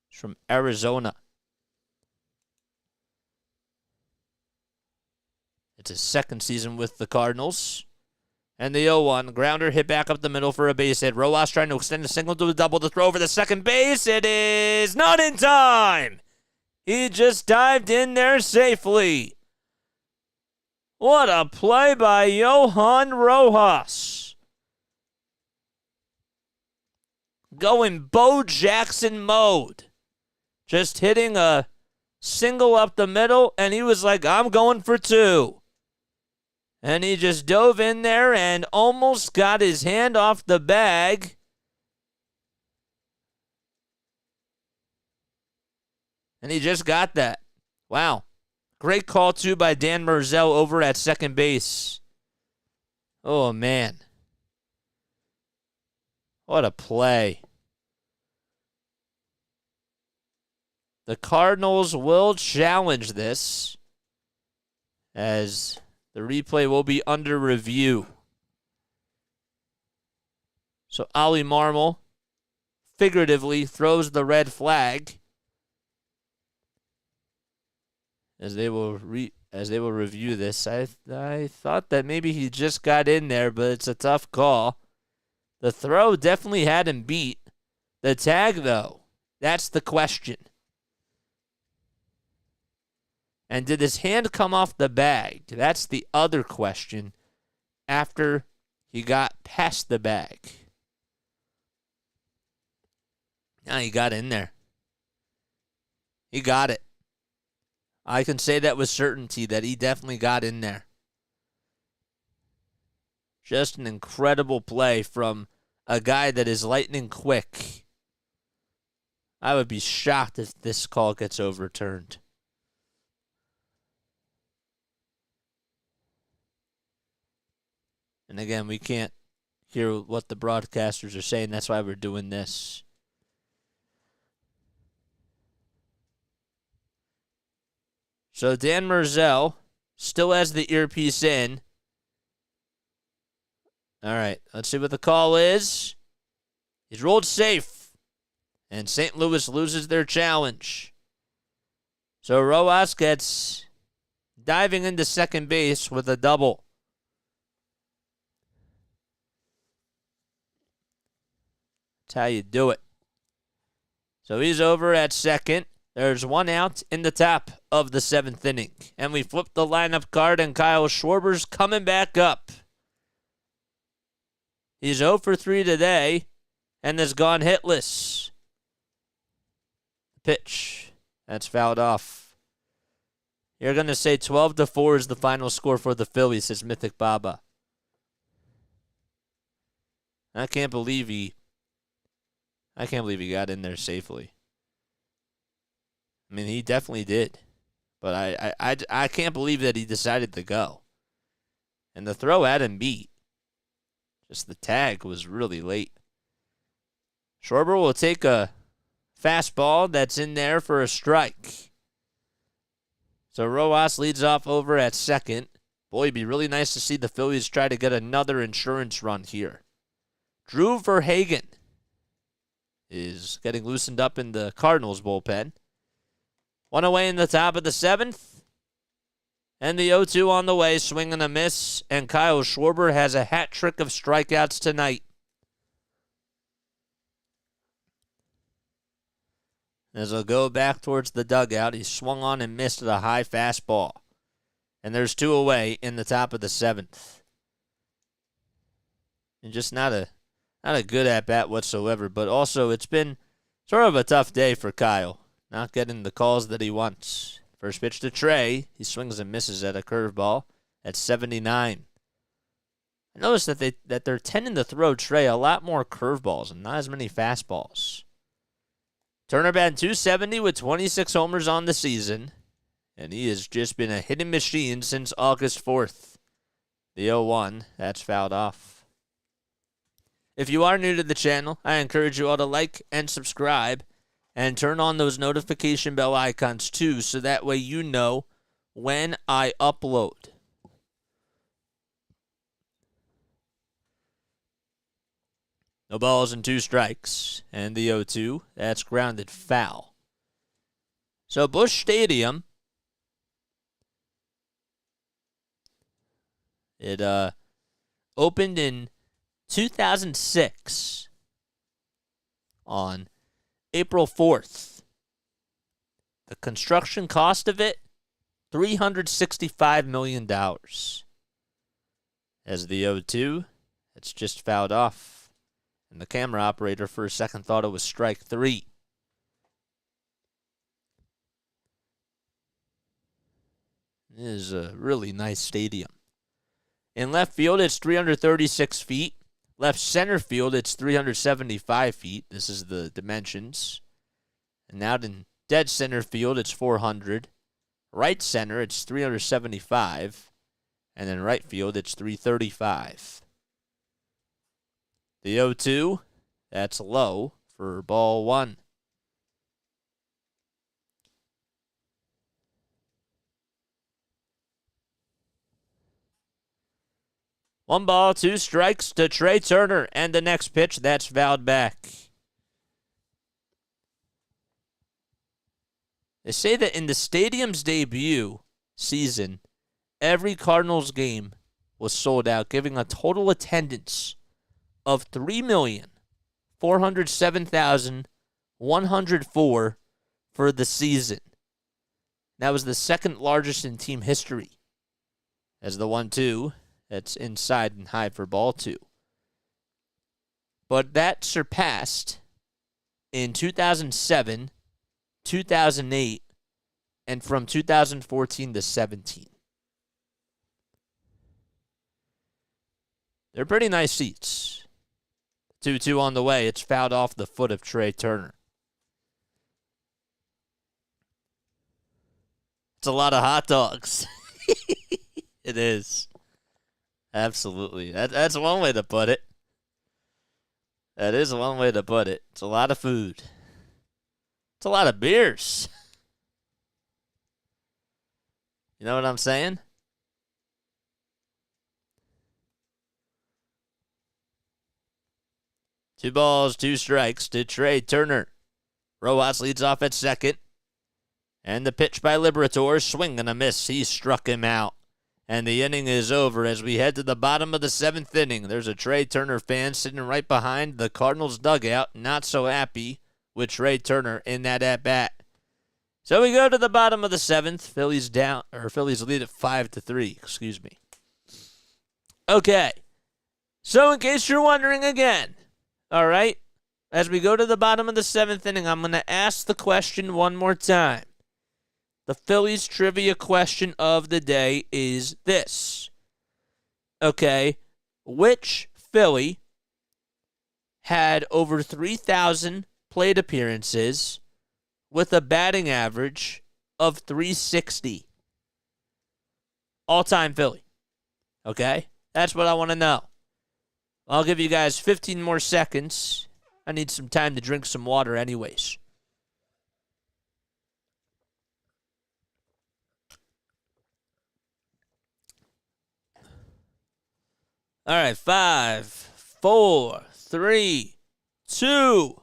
He's from Arizona. It's his 2nd season with the Cardinals. And the 0-1 grounder hit back up the middle for a base hit. Rojas trying to extend a single to a double to throw over the second base. It is not in time. He just dived in there safely. What a play by Yohan Rojas. Going Bo Jackson mode. just hitting a single up the middle, and he was like, I'm going for 2. And he just dove in there and almost got his hand off the bag. And he just got that. Wow. Great call, too, by Dan Merzel over at second base. Oh, man. What a play. The Cardinals will challenge this as the replay will be under review. So Ollie Marmol figuratively throws the red flag as they will review this. I thought that maybe he just got in there, but it's a tough call. The throw definitely had him beat. The tag, though, that's the question. And did his hand come off the bag? That's the other question after he got past the bag. Now he got in there. He got it. I can say that with certainty that he definitely got in there. Just an incredible play from a guy that is lightning quick. I would be shocked if this call gets overturned. And again, we can't hear what the broadcasters are saying. That's why we're doing this. So Dan Merzel still has the earpiece in. All right, let's see what the call is. He's rolled safe, and St. Louis loses their challenge. So Rojas gets diving into second base with a double. That's how you do it. So he's over at second. There's 1 out in the top of the 7th inning. And we flip the lineup card, and Kyle Schwarber's coming back up. He's 0 for 3 today and has gone hitless. Pitch. That's fouled off. You're going to say 12-4 is the final score for the Phillies, says Mythic Baba. I can't believe he got in there safely. I mean, he definitely did. But I can't believe that he decided to go. And the throw had him beat. Just the tag was really late. Schwarber will take a fastball that's in there for a strike. So Rojas leads off over at second. Boy, it'd be really nice to see the Phillies try to get another insurance run here. Drew Verhagen is getting loosened up in the Cardinals bullpen. 1 away in the top of the 7th. And the 0-2 on the way, swing and a miss. And Kyle Schwarber has a hat trick of strikeouts tonight. As he'll go back towards the dugout, he swung on and missed a high fastball. And there's 2 away in the top of the 7th. And just not a good at-bat whatsoever. But also, it's been sort of a tough day for Kyle. Not getting the calls that he wants. First pitch to Trey. He swings and misses at a curveball at 79. I noticed that they're tending to throw Trey a lot more curveballs and not as many fastballs. Turner batting .270 with 26 homers on the season. And he has just been a hitting machine since August 4th. The 0-1, that's fouled off. If you are new to the channel, I encourage you all to like and subscribe. And turn on those notification bell icons too, so that way you know when I upload. No balls and 2 strikes. And the 0-2, that's grounded foul. So Busch Stadium, it opened in 2006 on April 4th. The construction cost of it, $365 million. As the 0-2, it's just fouled off. And the camera operator for a second thought it was strike 3. It is a really nice stadium. In left field, it's 336 feet. Left center field, it's 375 feet. This is the dimensions. And out in dead center field, it's 400. Right center, it's 375. And then right field, it's 335. The 0-2, that's low for ball one. One ball, two strikes to Trey Turner. And the next pitch, that's fouled back. They say that in the stadium's debut season, every Cardinals game was sold out, giving a total attendance of 3,407,104 for the season. That was the second largest in team history. As the 1-2, that's inside and high for ball two. But that surpassed in 2007, 2008, and from 2014 to 17. They're pretty nice seats. 2-2 on the way. It's fouled off the foot of Trey Turner. It's a lot of hot dogs. It is. Absolutely. That's one way to put it. That is one way to put it. It's a lot of food. It's a lot of beers. You know what I'm saying? Two balls, two strikes to Trey Turner. Rojas leads off at second. And the pitch by Liberatore, swing and a miss. He struck him out. And the inning is over as we head to the bottom of the seventh inning. There's a Trey Turner fan sitting right behind the Cardinals dugout, not so happy with Trey Turner in that at-bat. So we go to the bottom of the seventh. Phillies lead at 5-3, excuse me. Okay. So in case you're wondering again, all right, as we go to the bottom of the seventh inning, I'm going to ask the question one more time. The Phillies trivia question of the day is this. Okay, which Philly had over 3,000 plate appearances with a batting average of 360? All-time Philly. Okay, that's what I want to know. I'll give you guys 15 more seconds. I need some time to drink some water anyways. All right, 5, 4, 3, 2,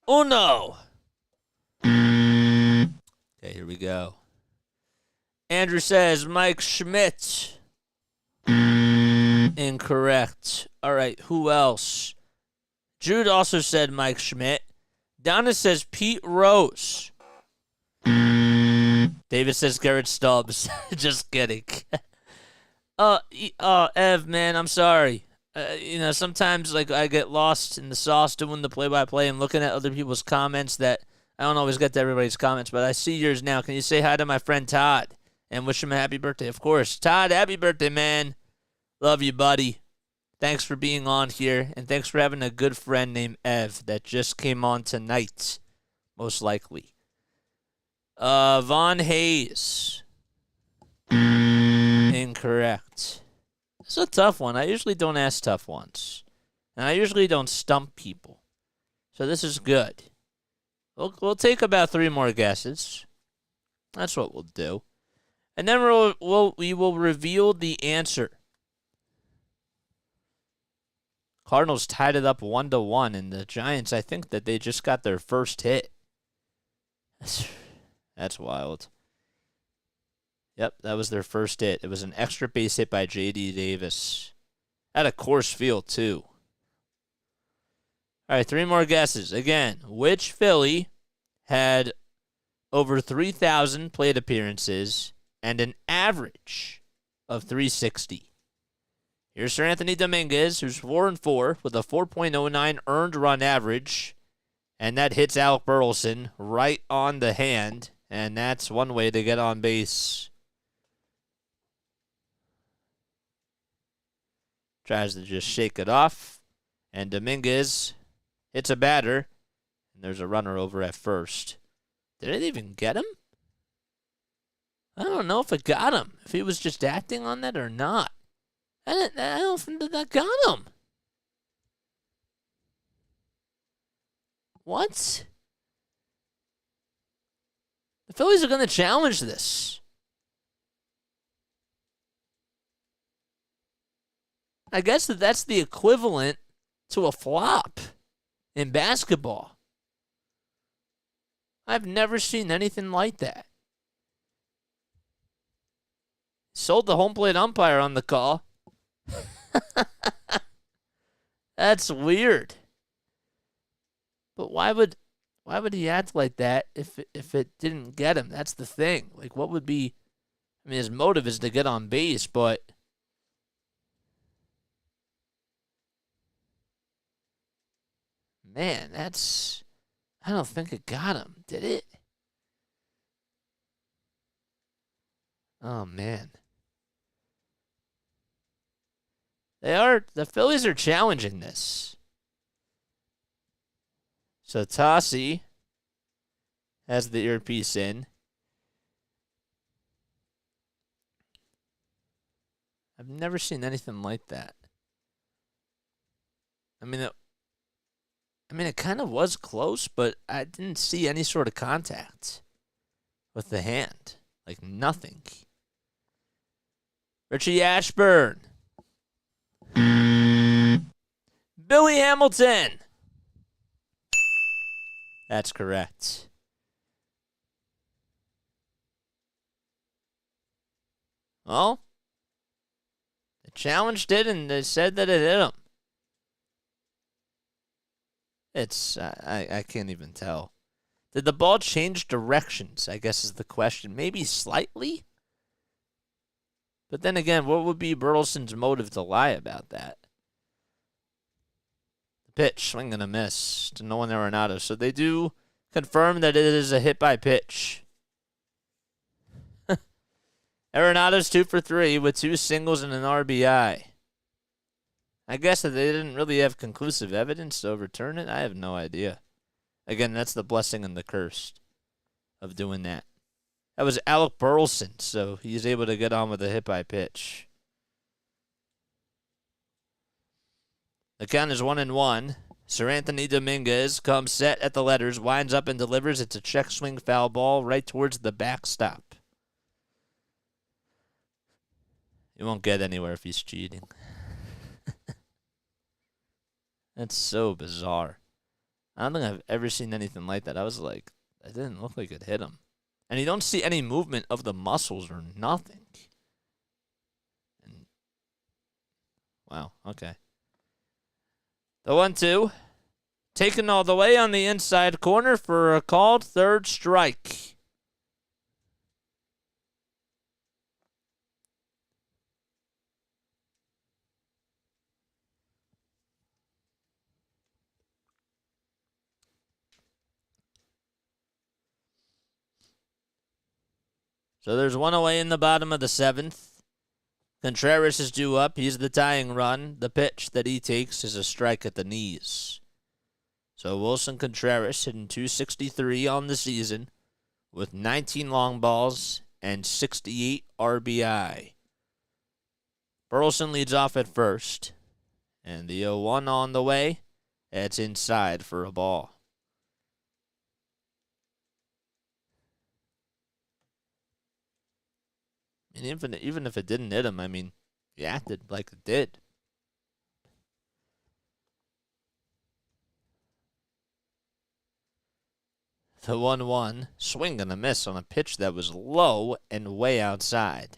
1. Okay, here we go. Andrew says Mike Schmidt. Incorrect. All right, who else? Jude also said Mike Schmidt. Donna says Pete Rose. David says Garrett Stubbs. Just kidding. Ev, man, I'm sorry. Sometimes I get lost in the sauce doing the play-by-play and looking at other people's comments that I don't always get to everybody's comments, but I see yours now. Can you say hi to my friend Todd and wish him a happy birthday? Of course. Todd, happy birthday, man. Love you, buddy. Thanks for being on here, and thanks for having a good friend named Ev that just came on tonight, most likely. Von Hayes. Incorrect. It's a tough one. I usually don't ask tough ones. And I usually don't stump people. So this is good. We'll take about 3 more guesses. That's what we'll do. And then we will reveal the answer. Cardinals tied it up 1-1, and the Giants, I think that they just got their first hit. That's wild. Yep, that was their first hit. It was an extra base hit by J.D. Davis. At a course field, too. All right, 3 more guesses. Again, which Philly had over 3,000 plate appearances and an average of 360? Here's Sir Anthony Dominguez, who's 4-4 with a 4.09 earned run average. And that hits Alec Burleson right on the hand. And that's one way to get on base. tries to just shake it off, and Dominguez hits a batter, and there's a runner over at first. Did it even get him? I don't know if it got him, if he was just acting on that or not. I don't think that got him. What? The Phillies are going to challenge this. I guess that's the equivalent to a flop in basketball. I've never seen anything like that. Sold the home plate umpire on the call. That's weird. But why would he act like that if it didn't get him? That's the thing. Like, what would be? I mean, his motive is to get on base, but man, I don't think it got him. Did it? Oh man. The Phillies are challenging this. So Tassi has the earpiece in. I've never seen anything like that. I mean, it kind of was close, but I didn't see any sort of contact with the hand. Like, nothing. Richie Ashburn. Billy Hamilton. That's correct. Well, they challenged it, and they said that it hit him. I can't even tell. Did the ball change directions, I guess is the question. Maybe slightly? But then again, what would be Burleson's motive to lie about that? The pitch, swing and a miss to Nolan Arenado. So they do confirm that it is a hit by pitch. Arenado's 2 for 3 with 2 singles and an RBI. I guess that they didn't really have conclusive evidence to overturn it. I have no idea. Again, that's the blessing and the curse of doing that. That was Alec Burleson, so he's able to get on with a hit by pitch. The count is 1-1. Sir Anthony Dominguez comes set at the letters, winds up and delivers. It's a check swing foul ball right towards the backstop. He won't get anywhere if he's cheating. That's so bizarre. I don't think I've ever seen anything like that. I was like, it didn't look like it hit him. And you don't see any movement of the muscles or nothing. And, wow, okay. The 1-2. Taken all the way on the inside corner for a called third strike. So there's one away in the bottom of the 7th. Contreras is due up. He's the tying run. The pitch that he takes is a strike at the knees. So Wilson Contreras hitting .263 on the season with 19 long balls and 68 RBI. Burleson leads off at first. And the 0-1 on the way. It's inside for a ball. And even if it didn't hit him, I mean, he acted like it did. The 1-1, swing and a miss on a pitch that was low and way outside.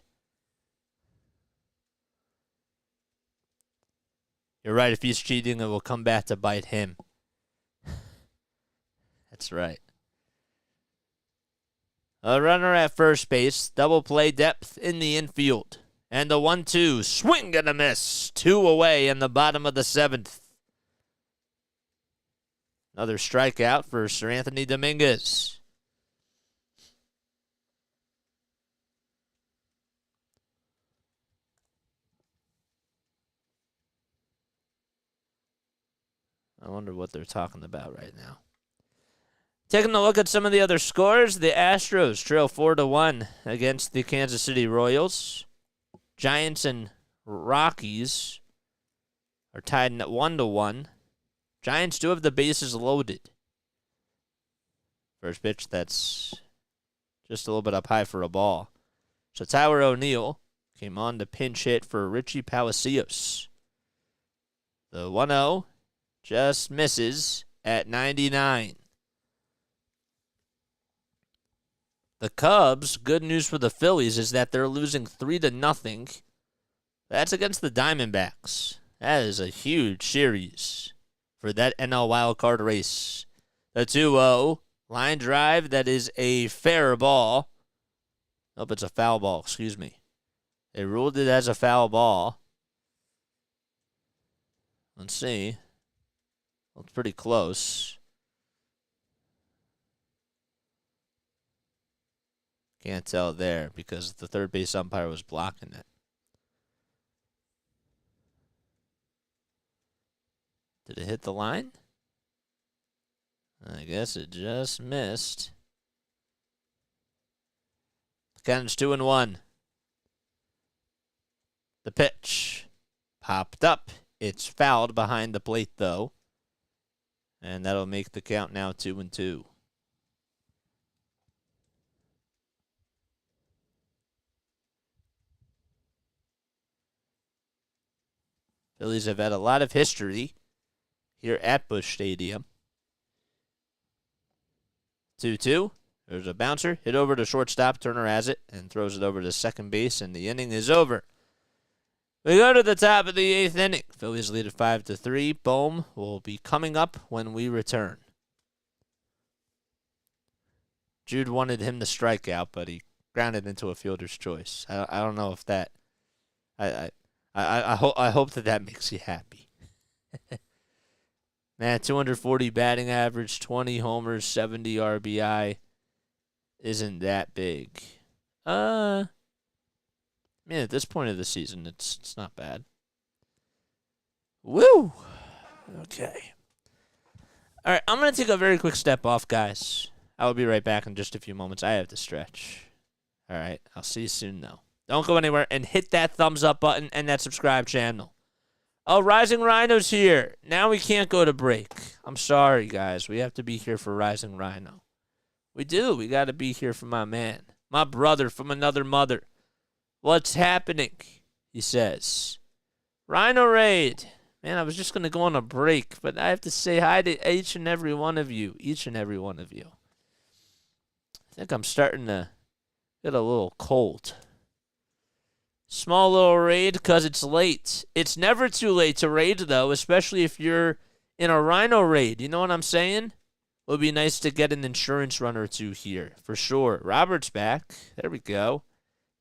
You're right, if he's cheating, it will come back to bite him. That's right. A runner at first base, double play depth in the infield. And the 1-2, swing and a miss. 2 away in the bottom of the 7th. Another strikeout for Sir Anthony Dominguez. I wonder what they're talking about right now. Taking a look at some of the other scores, the Astros trail 4-1 against the Kansas City Royals. Giants and Rockies are tied at 1-1. Giants do have the bases loaded. First pitch, that's just a little bit up high for a ball. So Tyler O'Neill came on to pinch hit for Richie Palacios. The 1-0 just misses at 99. The Cubs, good news for the Phillies is that they're losing 3-0. That's against the Diamondbacks. That is a huge series for that NL wildcard race. The 2-0 line drive, that is a fair ball. Nope, it's a foul ball, excuse me. They ruled it as a foul ball. Let's see. Well, it's pretty close. Can't tell there because the third base umpire was blocking it. Did it hit the line? I guess it just missed. The count is 2-1. The pitch popped up. It's fouled behind the plate, though. And that'll make the count now 2-2. Phillies have had a lot of history here at Busch Stadium. 2-2. There's a bouncer. Hit over to shortstop. Turner has it and throws it over to second base, and the inning is over. We go to the top of the 8th inning. Phillies lead at 5-3. Bohm will be coming up when we return. Jude wanted him to strike out, but he grounded into a fielder's choice. I don't know if that. I hope that makes you happy. Man, 240 batting average, 20 homers, 70 RBI isn't that big. Man, at this point of the season, it's not bad. Woo! Okay. All right, I'm going to take a very quick step off, guys. I will be right back in just a few moments. I have to stretch. All right, I'll see you soon, though. Don't go anywhere, and hit that thumbs up button and that subscribe channel. Oh, Rising Rhino's here. Now we can't go to break. I'm sorry, guys. We have to be here for Rising Rhino. We do. We got to be here for my man. My brother from another mother. What's happening? He says. Rhino Raid. Man, I was just going to go on a break, but I have to say hi to each and every one of you. Each and every one of you. I think I'm starting to get a little cold. Small little raid because it's late. It's never too late to raid, though, especially if you're in a Rhino raid. You know what I'm saying? It would be nice to get an insurance run or two here, for sure. Robert's back. There we go.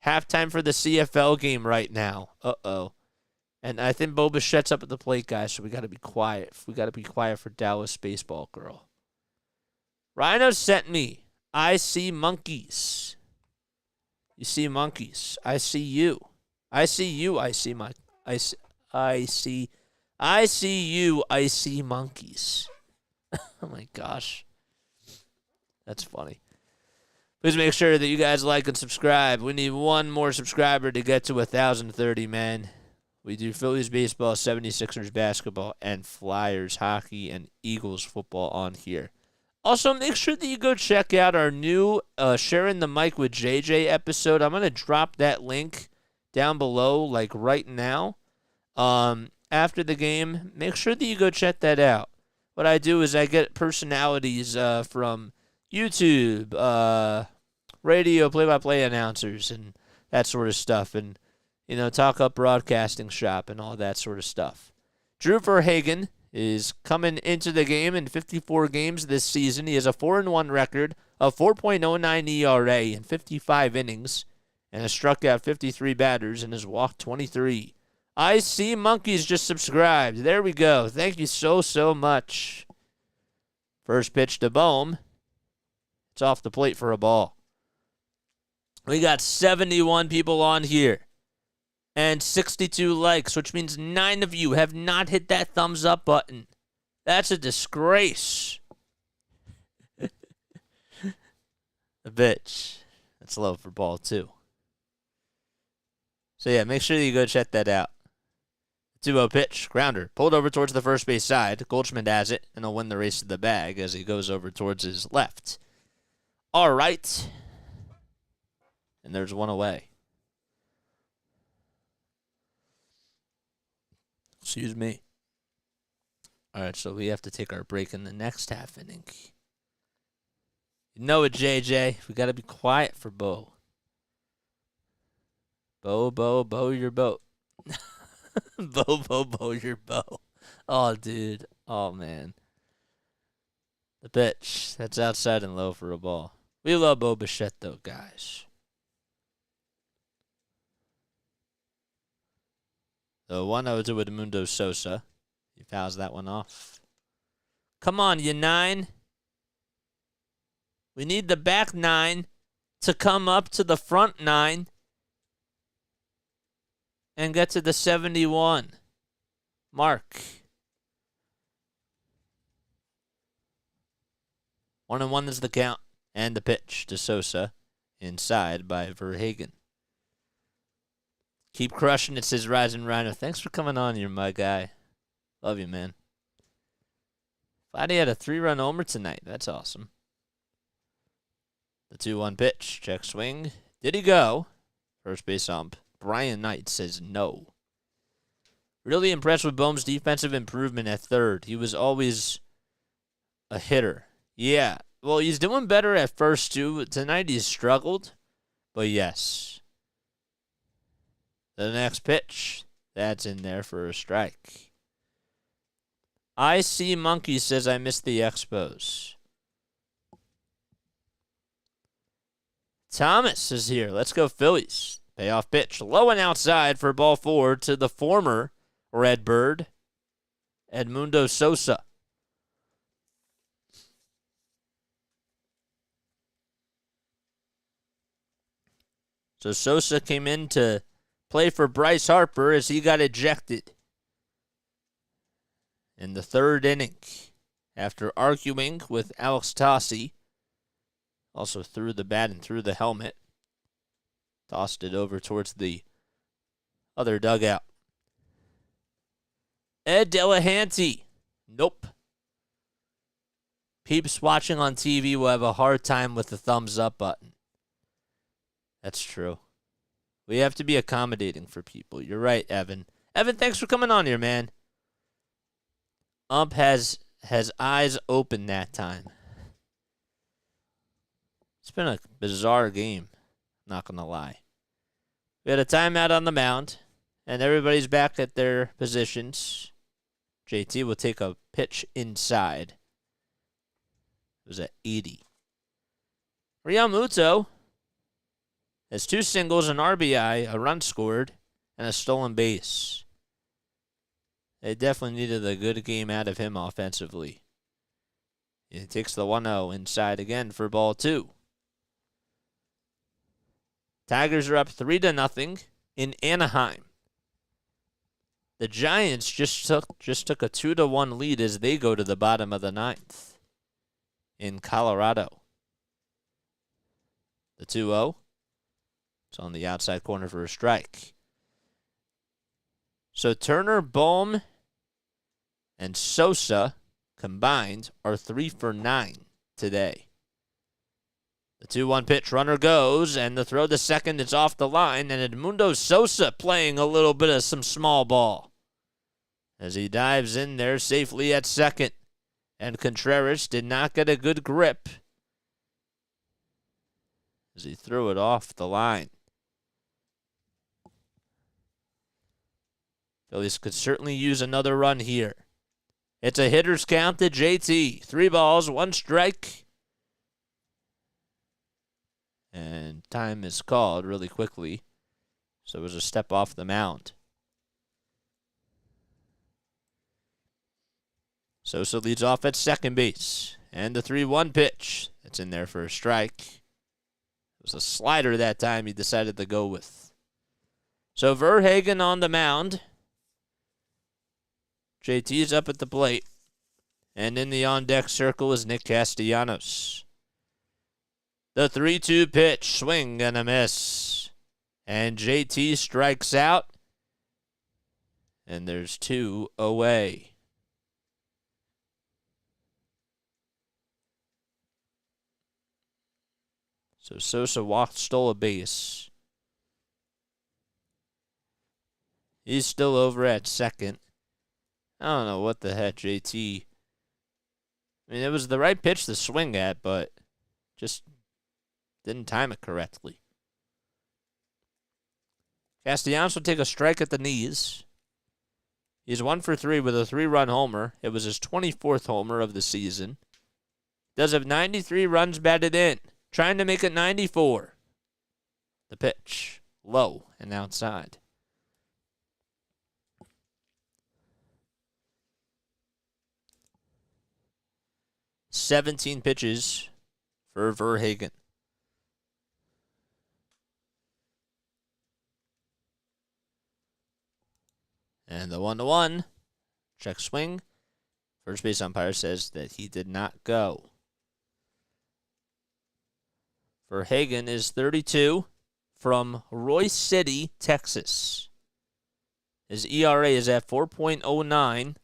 Halftime for the CFL game right now. Uh-oh. And I think Bo Bichette's up at the plate, guys, so we got to be quiet. We got to be quiet for Dallas Baseball Girl. Rhino sent me. I see monkeys. You see monkeys. I see you. I see you. I see my. I see you. I see monkeys. Oh my gosh, that's funny. Please make sure that you guys like and subscribe. We need one more subscriber to get to 1,030, man. We do Phillies baseball, 76ers basketball, and Flyers hockey and Eagles football on here. Also, make sure that you go check out our new Sharing the Mic with JJ episode. I'm going to drop that link down below, like right now, after the game. Make sure that you go check that out. What I do is I get personalities from YouTube, radio, play-by-play announcers, and that sort of stuff, and, you know, talk up broadcasting shop and all that sort of stuff. Drew Verhagen is coming into the game in 54 games this season. He has a 4-1 record, a 4.09 ERA in 55 innings, and has struck out 53 batters and has walked 23. I see monkeys just subscribed. There we go. Thank you so much. First pitch to Bohm. It's off the plate for a ball. We got 71 people on here and 62 likes, which means 9 of you have not hit that thumbs up button. That's a disgrace. A bitch. That's low for ball 2. So, yeah, make sure you go check that out. 2-0 pitch, grounder, pulled over towards the first base side. Goldschmidt has it, and he'll win the race to the bag as he goes over towards his left. All right. And there's one away. Excuse me. All right, so we have to take our break in the next half inning. You know it, JJ. We got to be quiet for Bo. Bo, your boat. Bo, your bow. Oh, dude. Oh, man. The pitch. That's outside and low for a ball. We love Bo Bichette, though, guys. The 1-0 to Edmundo Sosa. He fouls that one off. Come on, you 9. We need the back 9 to come up to the front 9 and get to the 71 mark. 1-1 is the count. And the pitch to Sosa. Inside by Verhagen. Keep crushing it, says Rising Rhino. Thanks for coming on. You're my guy. Love you, man. Vladdy had a 3-run homer tonight. That's awesome. The 2-1 pitch. Check swing. Did he go? First base ump. Brian Knight says no. Really impressed with Bohm's defensive improvement at third. He was always a hitter. Yeah. Well, he's doing better at first, too. Tonight he's struggled. But yes. The next pitch. That's in there for a strike. I See Monkey says I missed the Expos. Thomas is here. Let's go Phillies. Payoff pitch. Low and outside for ball 4 to the former Redbird, Edmundo Sosa. So Sosa came in to play for Bryce Harper as he got ejected in the 3rd inning after arguing with Alex Tossi. Also threw the bat and threw the helmet. Tossed it over towards the other dugout. Ed Delahanty. Nope. Peeps watching on TV will have a hard time with the thumbs up button. That's true. We have to be accommodating for people. You're right, Evan. Evan, thanks for coming on here, man. Ump has eyes open that time. It's been a bizarre game, not going to lie. We had a timeout on the mound, and everybody's back at their positions. JT will take a pitch inside. It was at 80. Realmuto has 2 singles, an RBI, a run scored, and a stolen base. They definitely needed a good game out of him offensively. He takes the 1-0 inside again for ball 2. Tigers are up 3-0 in Anaheim. The Giants just took a 2-1 lead as they go to the bottom of the 9th in Colorado. The 2-0. It's on the outside corner for a strike. So Turner, Bohm, and Sosa combined are 3 for 9 today. The 2-1 pitch, runner goes, and the throw to second is off the line, and Edmundo Sosa playing a little bit of some small ball as he dives in there safely at second. And Contreras did not get a good grip as he threw it off the line. Phillies could certainly use another run here. It's a hitter's count to JT. 3 balls, 1 strike. And time is called really quickly. So it was a step off the mound. Sosa leads off at second base. And the 3-1 pitch. It's in there for a strike. It was a slider that time he decided to go with. So Verhagen on the mound. JT's up at the plate. And in the on-deck circle is Nick Castellanos. The 3-2 pitch, swing and a miss. And JT strikes out. And there's 2 away. So Sosa stole a base. He's still over at second. I don't know what the heck, JT. I mean, it was the right pitch to swing at, but just didn't time it correctly. Castellanos will take a strike at the knees. He's 1 for 3 with a 3-run homer. It was his 24th homer of the season. Does have 93 runs batted in. Trying to make it 94. The pitch, low and outside. "17 pitches for Verhagen. And the 1-1. Check swing. First base umpire says that he did not go. Verhagen is 32 from Royce City, Texas. His ERA is at 4.09.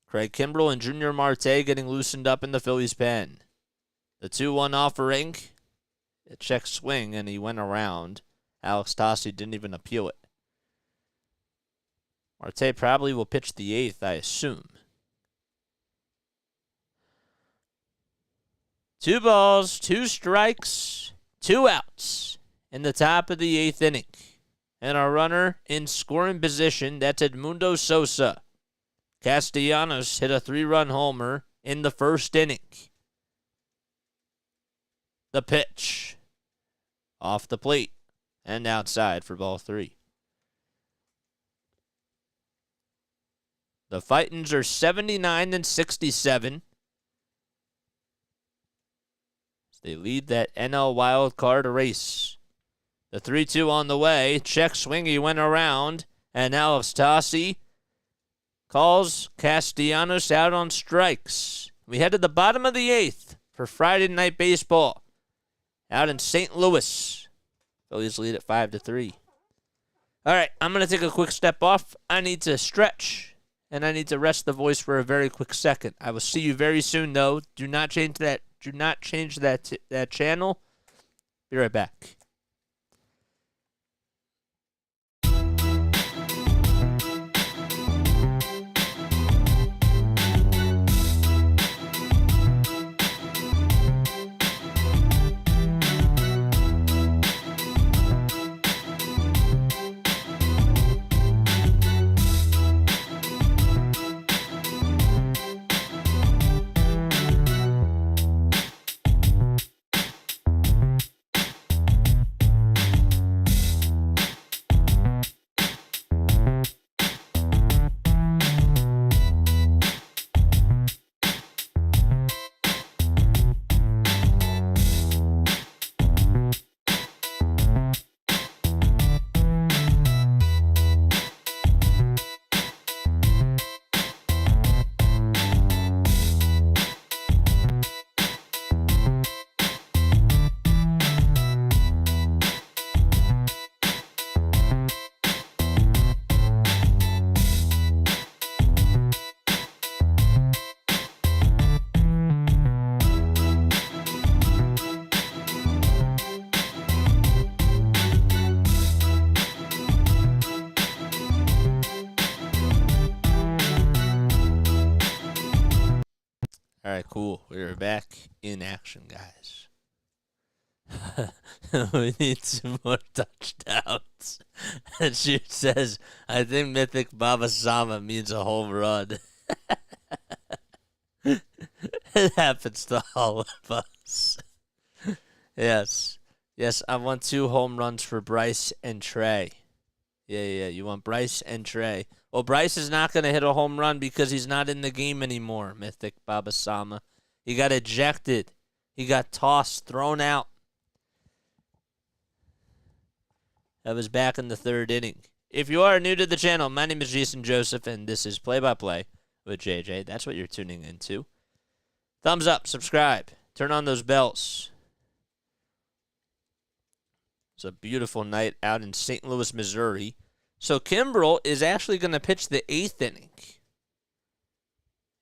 Craig Kimbrell and Junior Marte getting loosened up in the Phillies pen. The 2-1 offering. It checked swing, and he went around. Alex Tossi didn't even appeal it. Marte probably will pitch the 8th, I assume. 2 balls, 2 strikes, 2 outs in the top of the 8th inning. And our runner in scoring position, that's Edmundo Sosa. Castellanos hit a 3-run homer in the first inning. The pitch. Off the plate and outside for ball 3. The Fightins are 79 and 67. They lead that NL wild card race. The 3-2 on the way. Check swing. He went around. And Alex Tossi calls Castellanos out on strikes. We head to the bottom of the 8th for Friday Night Baseball out in St. Louis. Phillies lead at 5-3. All right, I'm going to take a quick step off. I need to stretch, and I need to rest the voice for a very quick second. I will see you very soon, though. Do not change that. Do not change that channel. Be right back. All right, cool. We're back in action, guys. We need some more touchdowns. And she says, I think Mythic Baba Sama means a home run. It happens to all of us. Yes. Yes, I want 2 home runs for Bryce and Trey. Yeah. You want Bryce and Trey. Well, Bryce is not going to hit a home run because he's not in the game anymore, Mythic Baba Sama. He got ejected. He got tossed, thrown out. That was back in the 3rd inning. If you are new to the channel, my name is Jason Joseph, and this is Play by Play with JJ. That's what you're tuning into. Thumbs up, subscribe, turn on those bells. It's a beautiful night out in St. Louis, Missouri. So Kimbrel is actually going to pitch the 8th inning.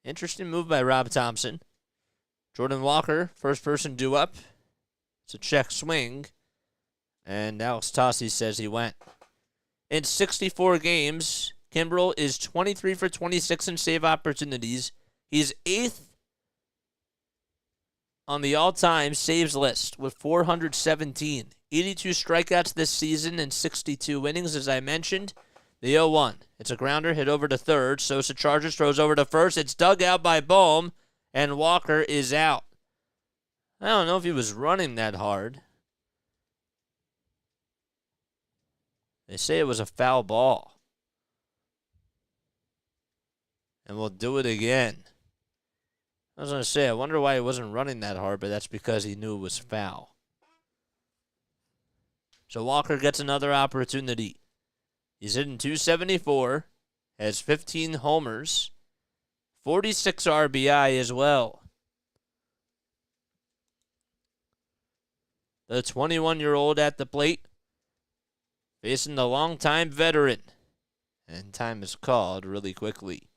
Interesting move by Rob Thompson. Jordan Walker, first person due up. It's a check swing. And Alex Tossi says he went. In 64 games, Kimbrel is 23 for 26 in save opportunities. He's 8th on the all-time saves list with 417. 82 strikeouts this season in 62 innings, as I mentioned. The 0-1. It's a grounder hit over to third. Sosa charges, throws over to first. It's dug out by Bohm, and Walker is out. I don't know if he was running that hard. They say it was a foul ball. And we'll do it again. I was going to say, I wonder why he wasn't running that hard, but that's because he knew it was foul. So Walker gets another opportunity. He's hitting .274, has 15 homers, 46 RBI as well. The 21-year-old at the plate, facing the longtime veteran. And time is called really quickly.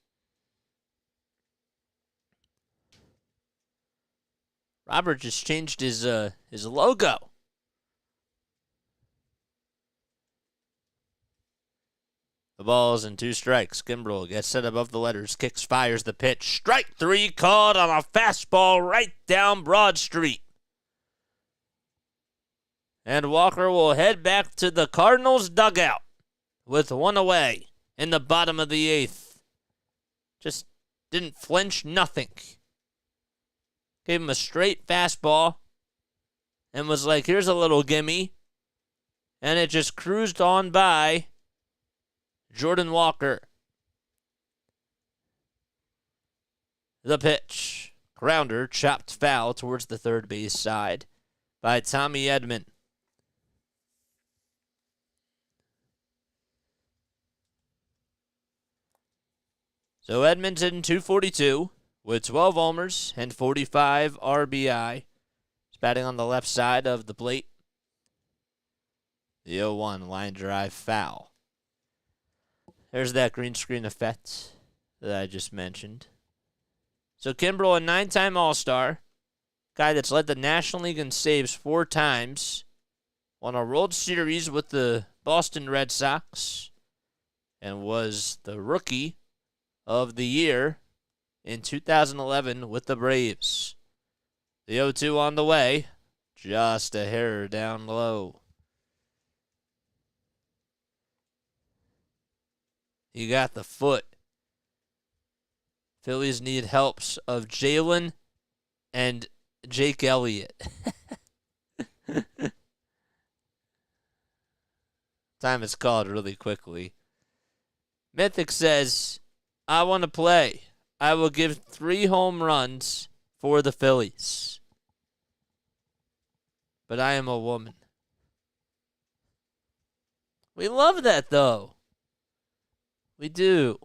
Robert just changed his logo. The ball's in 2 strikes. Kimbrel gets set above the letters, kicks, fires the pitch. Strike 3 called on a fastball right down Broad Street. And Walker will head back to the Cardinals dugout with 1 away in the bottom of the 8th. Just didn't flinch, nothing. Gave him a straight fastball and was like, here's a little gimme. And it just cruised on by Jordan Walker. The pitch. Grounder chopped foul towards the third base side by Tommy Edman. So Edman's hitting .242 with 12 homers and 45 RBI. He's batting on the left side of the plate. The 0-1 line drive foul. There's that green screen effect that I just mentioned. So Kimbrel, a 9-time All-Star, guy that's led the National League in saves 4 times, won a World Series with the Boston Red Sox, and was the Rookie of the Year in 2011 with the Braves. The 0-2 on the way, just a hair down low. You got the foot. Phillies need helps of Jalen and Jake Elliott. Time is called really quickly. Mythic says, I want to play. I will give 3 home runs for the Phillies. But I am a woman. We love that, though. We do.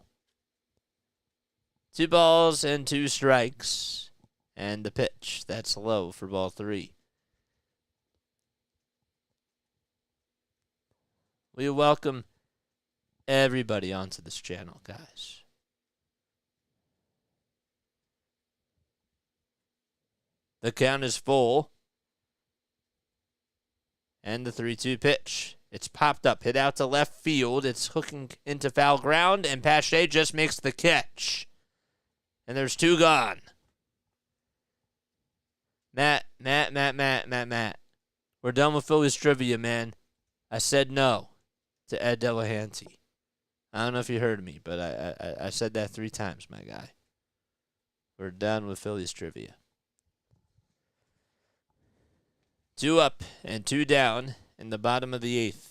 2 balls and 2 strikes. And the pitch. That's low for ball 3. We welcome everybody onto this channel, guys. The count is full. And the 3-2 pitch. It's popped up, hit out to left field. It's hooking into foul ground, and Pache just makes the catch. And there's 2 gone. Matt. We're done with Phillies trivia, man. I said no to Ed Delahanty. I don't know if you heard me, but I said that 3 times, my guy. We're done with Phillies trivia. 2 up and 2 down in the bottom of the 8th.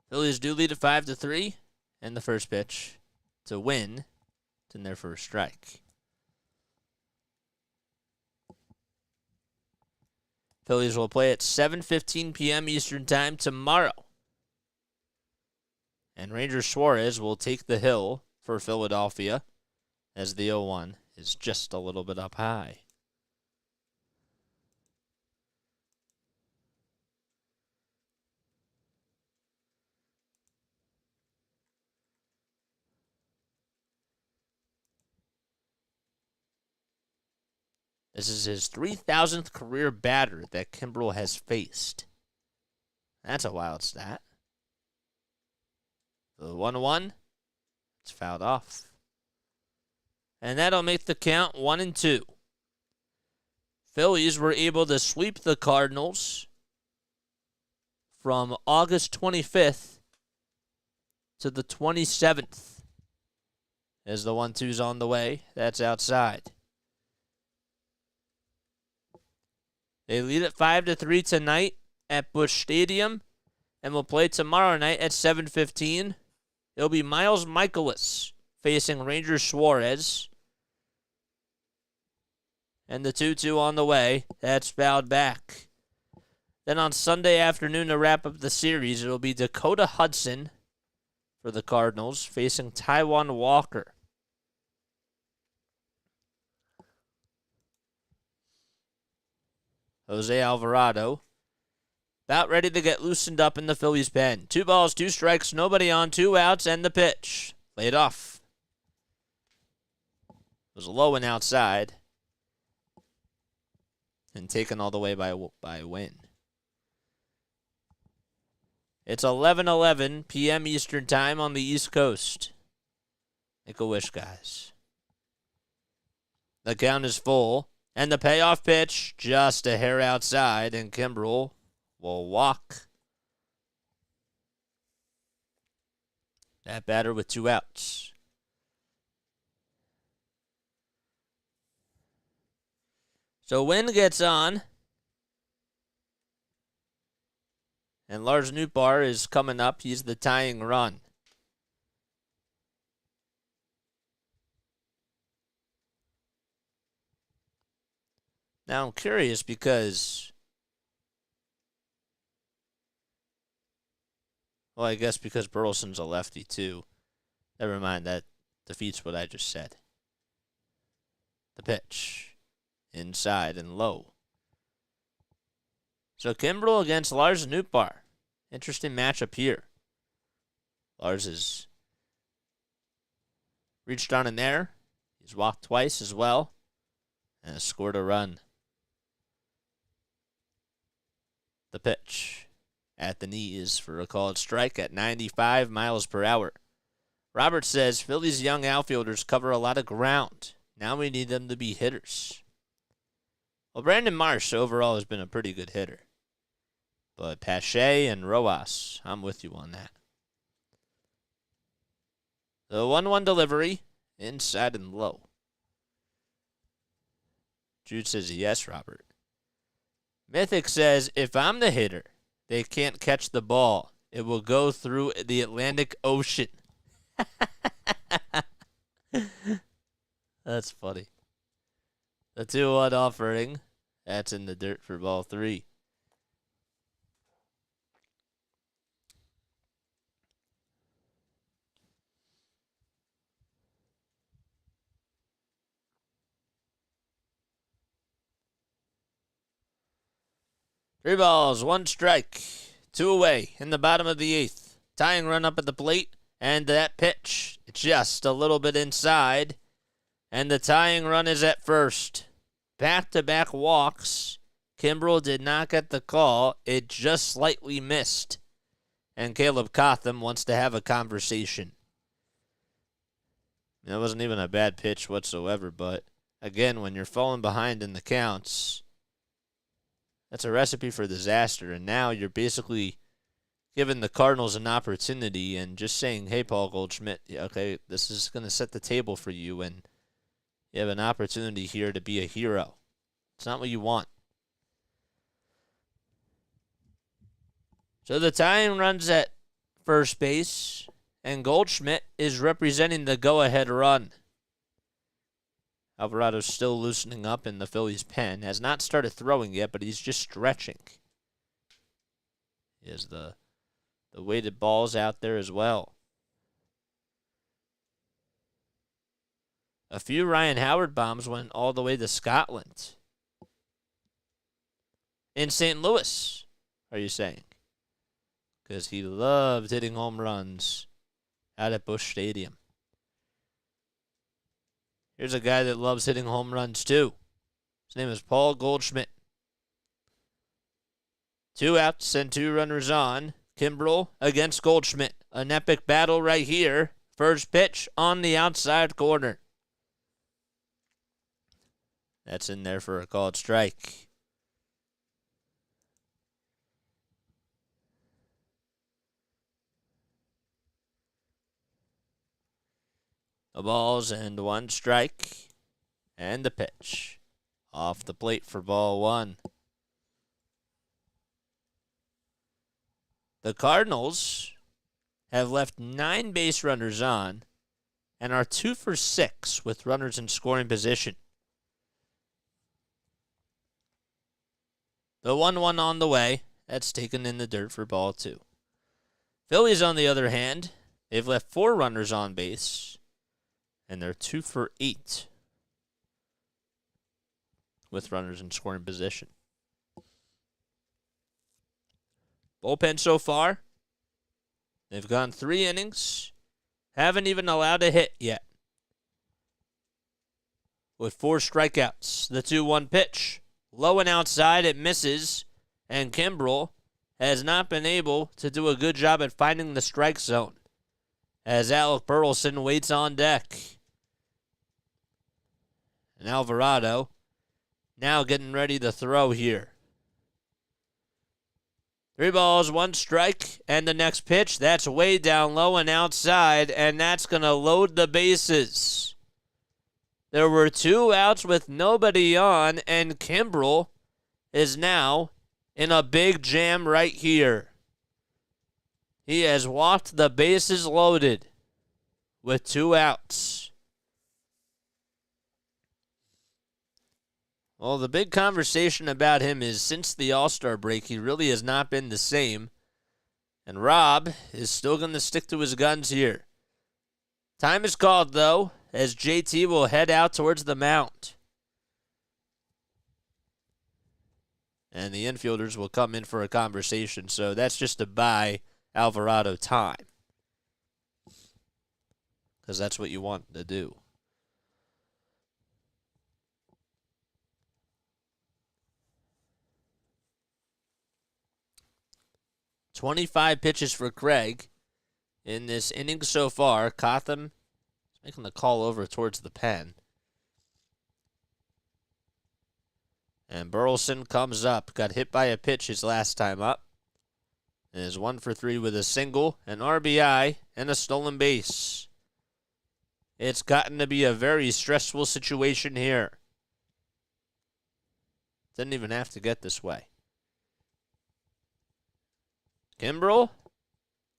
Phillies do lead at 5-3 in the first pitch to win. It's in their first strike. Phillies will play at 7:15 p.m. Eastern Time tomorrow. And Ranger Suarez will take the hill for Philadelphia as the 0-1 is just a little bit up high. This is his 3,000th career batter that Kimbrel has faced. That's a wild stat. The 1-1, it's fouled off. And that'll make the count 1-2. Phillies were able to sweep the Cardinals from August 25th to the 27th. As the 1-2's on the way, that's outside. They lead at 5-3 tonight at Busch Stadium and will play tomorrow night at 7:15. It'll be Miles Mikolas facing Ranger Suarez. And the 2-2 on the way, that's fouled back. Then on Sunday afternoon to wrap up the series, it'll be Dakota Hudson for the Cardinals facing Taijuan Walker. Jose Alvarado about ready to get loosened up in the Phillies pen. 2 balls, 2 strikes, nobody on, 2 outs, and the pitch. Laid off. It was low and outside. And taken all the way by Wynn. It's 11:11 p.m. Eastern Time on the East Coast. Make a wish, guys. The count is full. And the payoff pitch, just a hair outside, and Kimbrel will walk that batter with 2 outs. So Wynn gets on, and Lars Nootbaar is coming up. He's the tying run. Now, I'm curious because, well, I guess because Burleson's a lefty, too. Never mind, that defeats what I just said. The pitch. Inside and low. So, Kimbrel against Lars Nootbaar. Interesting matchup here. Lars has reached on in there. He's walked twice as well. And has scored a run. The pitch at the knees for a called strike at 95 miles per hour. Robert says Phillies' young outfielders cover a lot of ground. Now we need them to be hitters. Well, Brandon Marsh overall has been a pretty good hitter. But Pache and Rojas, I'm with you on that. The 1-1 delivery, inside and low. Jude says yes, Robert. Mythic says, if I'm the hitter, they can't catch the ball. It will go through the Atlantic Ocean. That's funny. The 2-1 offering. That's in the dirt for ball 3. Three balls, 1 strike, 2 away in the bottom of the 8th. Tying run up at the plate, and that pitch just a little bit inside. And the tying run is at first. Back-to-back walks. Kimbrel did not get the call. It just slightly missed. And Caleb Cotham wants to have a conversation. That wasn't even a bad pitch whatsoever, but again, when you're falling behind in the counts, that's a recipe for disaster, and now you're basically giving the Cardinals an opportunity and just saying, hey, Paul Goldschmidt, okay, this is going to set the table for you, and you have an opportunity here to be a hero. It's not what you want. So the tying runs at first base, and Goldschmidt is representing the go-ahead run. Alvarado's still loosening up in the Phillies' pen. Has not started throwing yet, but he's just stretching. He has the weighted balls out there as well. A few Ryan Howard bombs went all the way to Scotland. In St. Louis, are you saying? Because he loved hitting home runs out at Busch Stadium. Here's a guy that loves hitting home runs too. His name is Paul Goldschmidt. 2 outs and 2 runners on. Kimbrel against Goldschmidt. An epic battle right here. First pitch on the outside corner. That's in there for a called strike. The balls and 1 strike. And the pitch. Off the plate for ball 1. The Cardinals have left 9 base runners on and are 2 for 6 with runners in scoring position. The 1-1 on the way. That's taken in the dirt for ball 2. Phillies, on the other hand, they've left 4 runners on base, and they're 2 for 8 with runners in scoring position. Bullpen so far, they've gone 3 innings, haven't even allowed a hit yet. With 4 strikeouts, the 2-1 pitch. Low and outside, it misses, and Kimbrel has not been able to do a good job at finding the strike zone as Alec Burleson waits on deck. And Alvarado now getting ready to throw here. 3 balls, 1 strike, and the next pitch, that's way down low and outside, and that's going to load the bases. There were 2 outs with nobody on, and Kimbrel is now in a big jam right here. He has walked the bases loaded with 2 outs. Well, the big conversation about him is since the All-Star break, he really has not been the same. And Rob is still going to stick to his guns here. Time is called, though, as JT will head out towards the mound. And the infielders will come in for a conversation, so that's just to buy Alvarado time. Because that's what you want to do. 25 pitches for Craig in this inning so far. Cotham is making the call over towards the pen. And Burleson comes up. Got hit by a pitch his last time up. And is 1 for 3 with a single, an RBI, and a stolen base. It's gotten to be a very stressful situation here. Didn't even have to get this way. Kimbrel,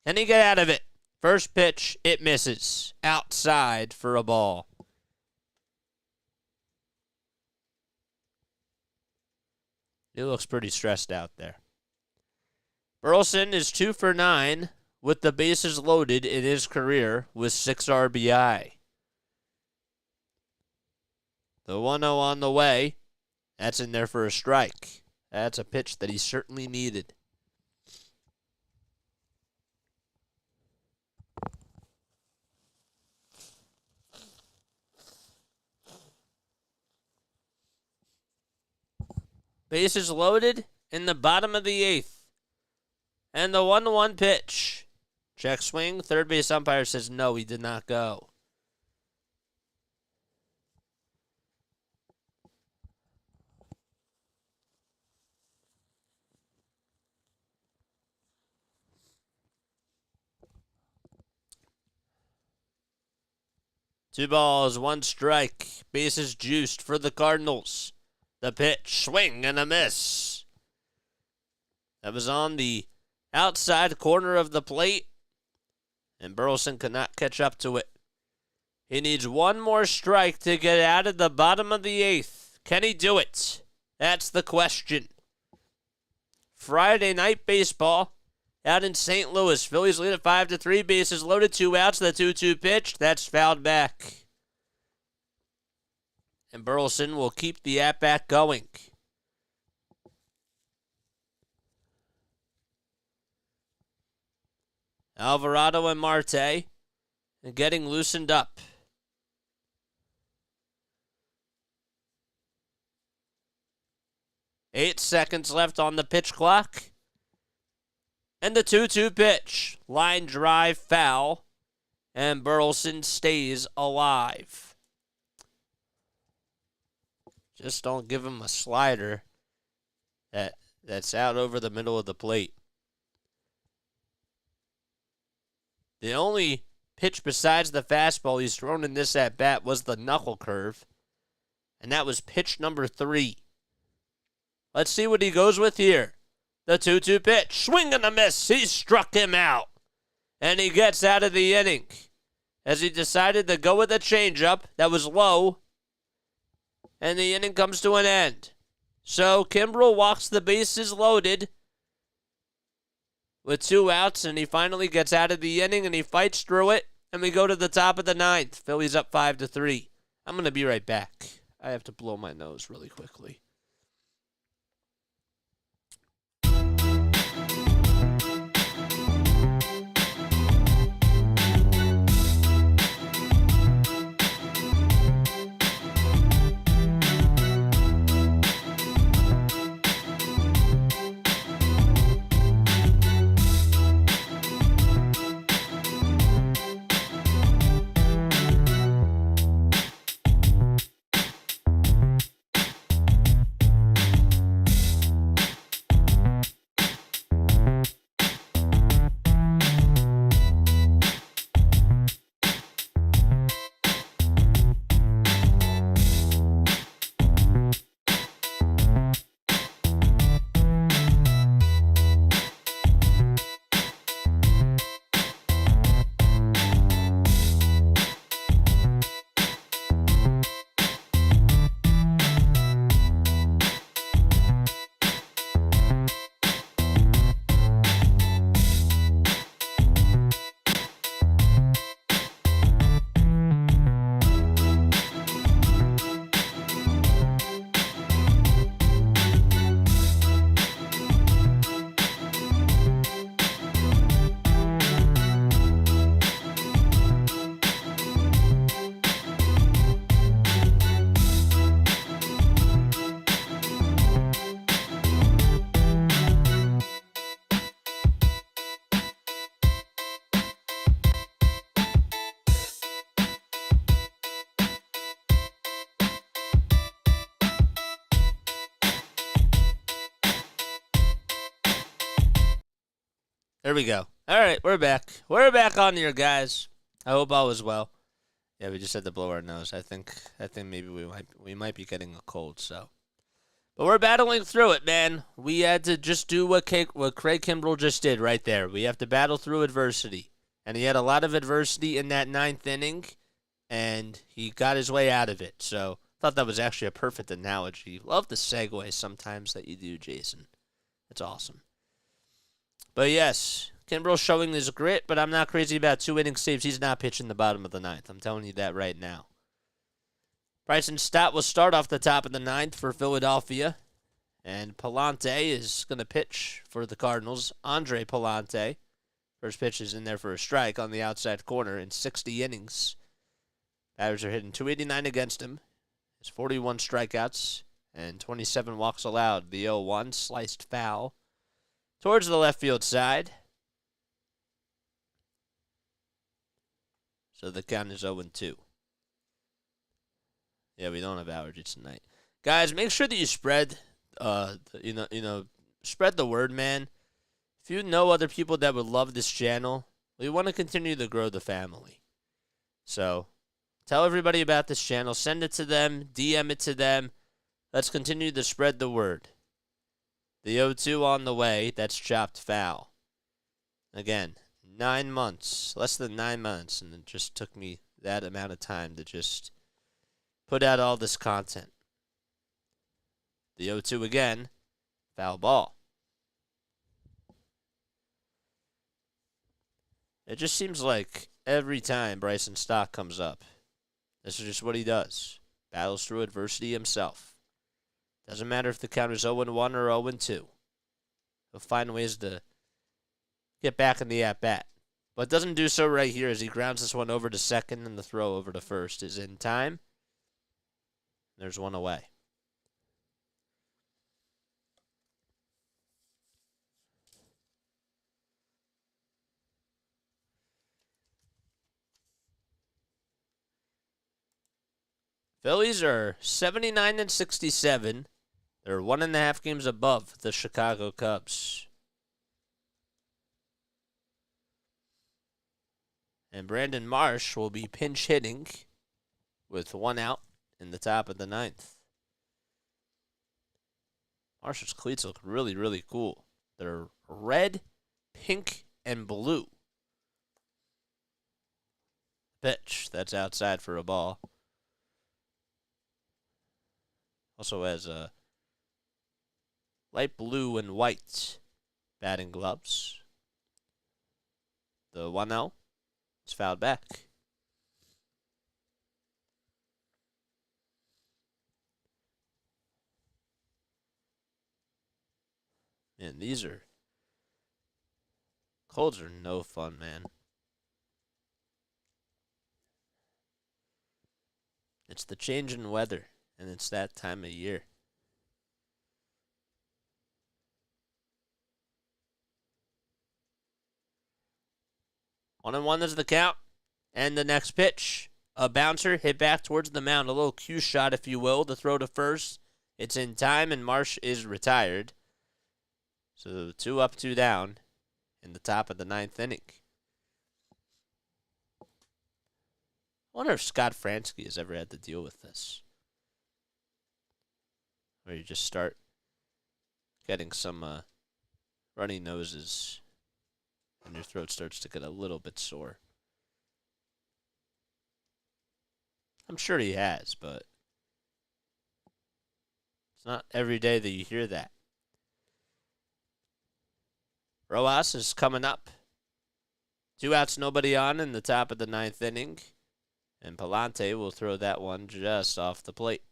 can he get out of it? First pitch, it misses. Outside for a ball. He looks pretty stressed out there. Burleson is 2 for 9 with the bases loaded in his career with 6 RBI. The 1-0 on the way. That's in there for a strike. That's a pitch that he certainly needed. Bases loaded in the bottom of the 8th. And the 1-1 pitch. Check swing. Third base umpire says no, he did not go. Two balls, 1 strike. Bases juiced for the Cardinals. The pitch, swing and a miss. That was on the outside corner of the plate, and Burleson could not catch up to it. He needs one more strike to get out of the bottom of the 8th. Can he do it? That's the question. Friday night baseball out in St. Louis. Phillies lead at 5-3. Bases loaded, 2 outs. The 2-2 pitch. That's fouled back. And Burleson will keep the at-bat going. Alvarado and Marte are getting loosened up. Eight seconds left on the pitch clock. And the 2-2 pitch. Line drive foul. And Burleson stays alive. Just don't give him a slider that's out over the middle of the plate. The only pitch besides the fastball he's thrown in this at-bat was the knuckle curve. And that was pitch number 3. Let's see what he goes with here. The 2-2 pitch. Swing and a miss. He struck him out. And he gets out of the inning as he decided to go with a changeup that was low. And the inning comes to an end. So Kimbrel walks the bases loaded with 2 outs, and he finally gets out of the inning, and he fights through it, and we go to the top of the 9th. Phillies up 5-3. I'm going to be right back. I have to blow my nose really quickly. There we go. All right, we're back. We're back on here, guys. I hope all is well. Yeah, we just had to blow our nose. I think maybe we might be getting a cold. So, but we're battling through it, man. We had to just do what Craig Kimbrel just did right there. We have to battle through adversity, and he had a lot of adversity in that 9th inning, and he got his way out of it. So, I thought that was actually a perfect analogy. Love the segue sometimes that you do, Jason. It's awesome. But yes, Kimbrel's showing his grit, but I'm not crazy about 2 inning saves. He's not pitching the bottom of the 9th. I'm telling you that right now. Bryson Stott will start off the top of the 9th for Philadelphia. And Palante is going to pitch for the Cardinals. Andre Palante. First pitch is in there for a strike on the outside corner in 60 innings. Batters are hitting .289 against him. His 41 strikeouts and 27 walks allowed. The 0-1 sliced foul towards the left field side. So the count is 0-2. Yeah, we don't have allergies tonight. Guys, make sure that you spread spread the word, man. If you know other people that would love this channel, we want to continue to grow the family. So, tell everybody about this channel. Send it to them. DM it to them. Let's continue to spread the word. The 0-2 on the way. That's chopped foul. Again, 9 months. Less than 9 months. And it just took me that amount of time to just put out all this content. The 0-2 again, foul ball. It just seems like every time Bryson Stott comes up, this is just what he does. Battles through adversity himself. Doesn't matter if the count is 0-1 or 0-2. He'll find ways to get back in the at-bat. But doesn't do so right here as he grounds this one over to second, and the throw over to first is in time. There's one away. Phillies are 79-67. They're 1.5 games above the Chicago Cubs. And Brandon Marsh will be pinch hitting with 1 out in the top of the 9th. Marsh's cleats look really, really cool. They're red, pink, and blue. Pitch. That's outside for a ball. Also has a light blue and white batting gloves. The 1-0 is fouled back. Man, colds are no fun, man. It's the change in weather, and it's that time of year. 1-1 is the count. And the next pitch, a bouncer hit back towards the mound. A little cue shot, if you will, to throw to first. It's in time, and Marsh is retired. So 2 up, 2 down in the top of the 9th inning. I wonder if Scott Fransky has ever had to deal with this. Where you just start getting some runny noses and your throat starts to get a little bit sore. I'm sure he has, but it's not every day that you hear that. Rojas is coming up. 2 outs, nobody on in the top of the 9th inning. And Palante will throw that one just off the plate.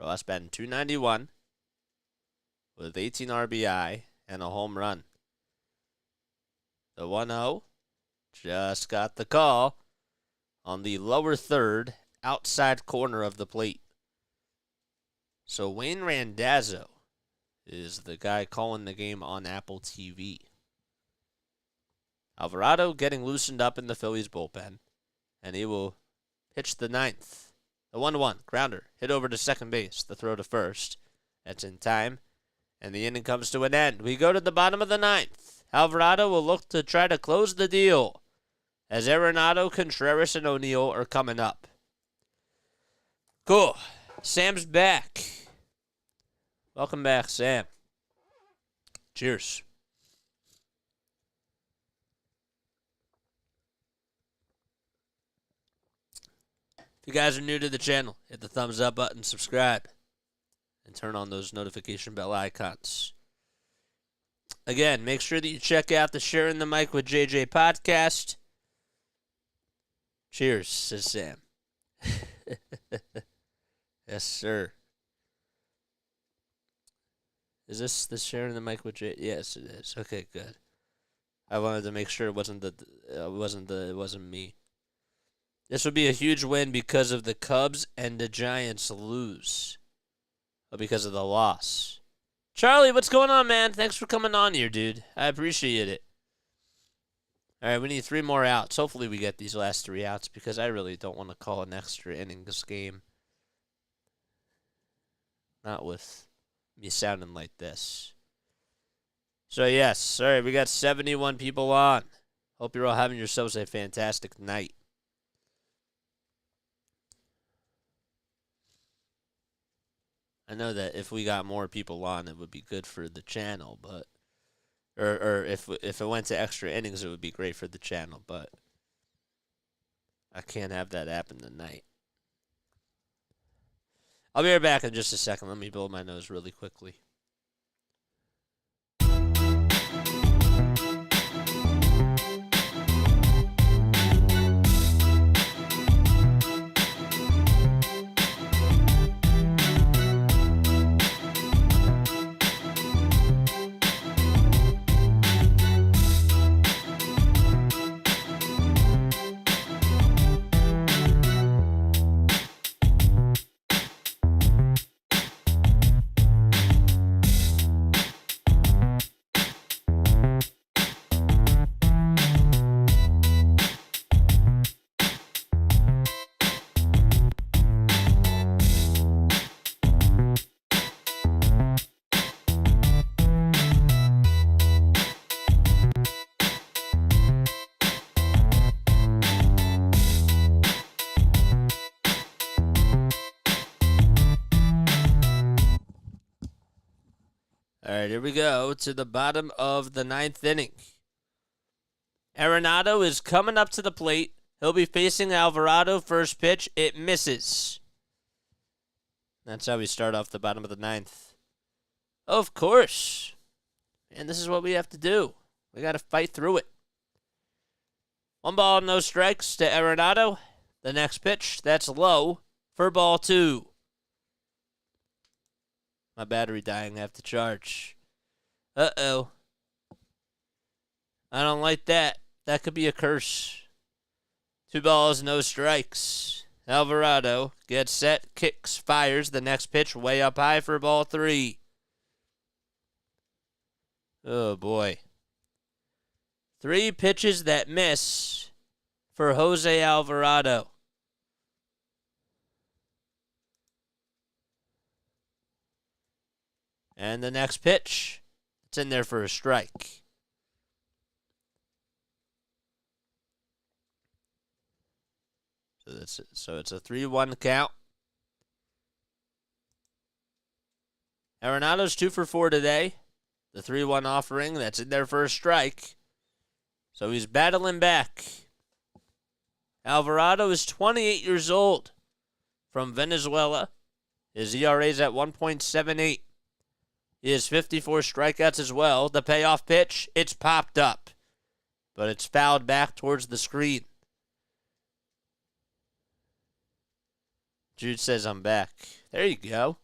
Rojas batting .291 with 18 RBI and a home run. The 1-0 just got the call on the lower third outside corner of the plate. So Wayne Randazzo is the guy calling the game on Apple TV. Alvarado getting loosened up in the Phillies bullpen, and he will pitch the 9th. The 1-1 grounder hit over to second base. The throw to first. That's in time, and the inning comes to an end. We go to the bottom of the 9th. Alvarado will look to try to close the deal as Arenado, Contreras, and O'Neill are coming up. Cool. Sam's back. Welcome back, Sam. Cheers. If you guys are new to the channel, hit the thumbs up button, subscribe, and turn on those notification bell icons. Again, make sure that you check out the Sharing the Mic with JJ podcast. Cheers, says Sam. Yes, sir. Is this the Sharing the Mic with JJ? Yes, it is. Okay, good. I wanted to make sure it wasn't me. This would be a huge win because of the Cubs and the Giants lose. Or because of the loss. Charlie, what's going on, man? Thanks for coming on here, dude. I appreciate it. All right, we need 3 more outs. Hopefully we get these last 3 outs because I really don't want to call an extra innings game. Not with me sounding like this. So, yes. All right, we got 71 people on. Hope you're all having yourselves a fantastic night. I know that if we got more people on, it would be good for the channel, but Or if it went to extra innings, it would be great for the channel, but I can't have that happen tonight. I'll be right back in just a second. Let me blow my nose really quickly. All right, here we go to the bottom of the ninth inning. Arenado is coming up to the plate. He'll be facing Alvarado. First pitch, it misses. That's how we start off the bottom of the ninth. Of course. And this is what we have to do. We got to fight through it. 1 ball, no strikes to Arenado. The next pitch, that's low for ball 2. My battery dying. I have to charge. Uh-oh. I don't like that. That could be a curse. 2 balls, no strikes. Alvarado gets set, kicks, fires. The next pitch way up high for ball 3. Oh, boy. 3 pitches that miss for Jose Alvarado. And the next pitch, it's in there for a strike. So it's a 3-1 count. Arenado's 2 for 4 today. The 3-1 offering, that's in there for a strike. So he's battling back. Alvarado is 28 years old from Venezuela. His ERA is at 1.78. He has 54 strikeouts as well. The payoff pitch, it's popped up, but it's fouled back towards the screen. Jude says I'm back. There you go.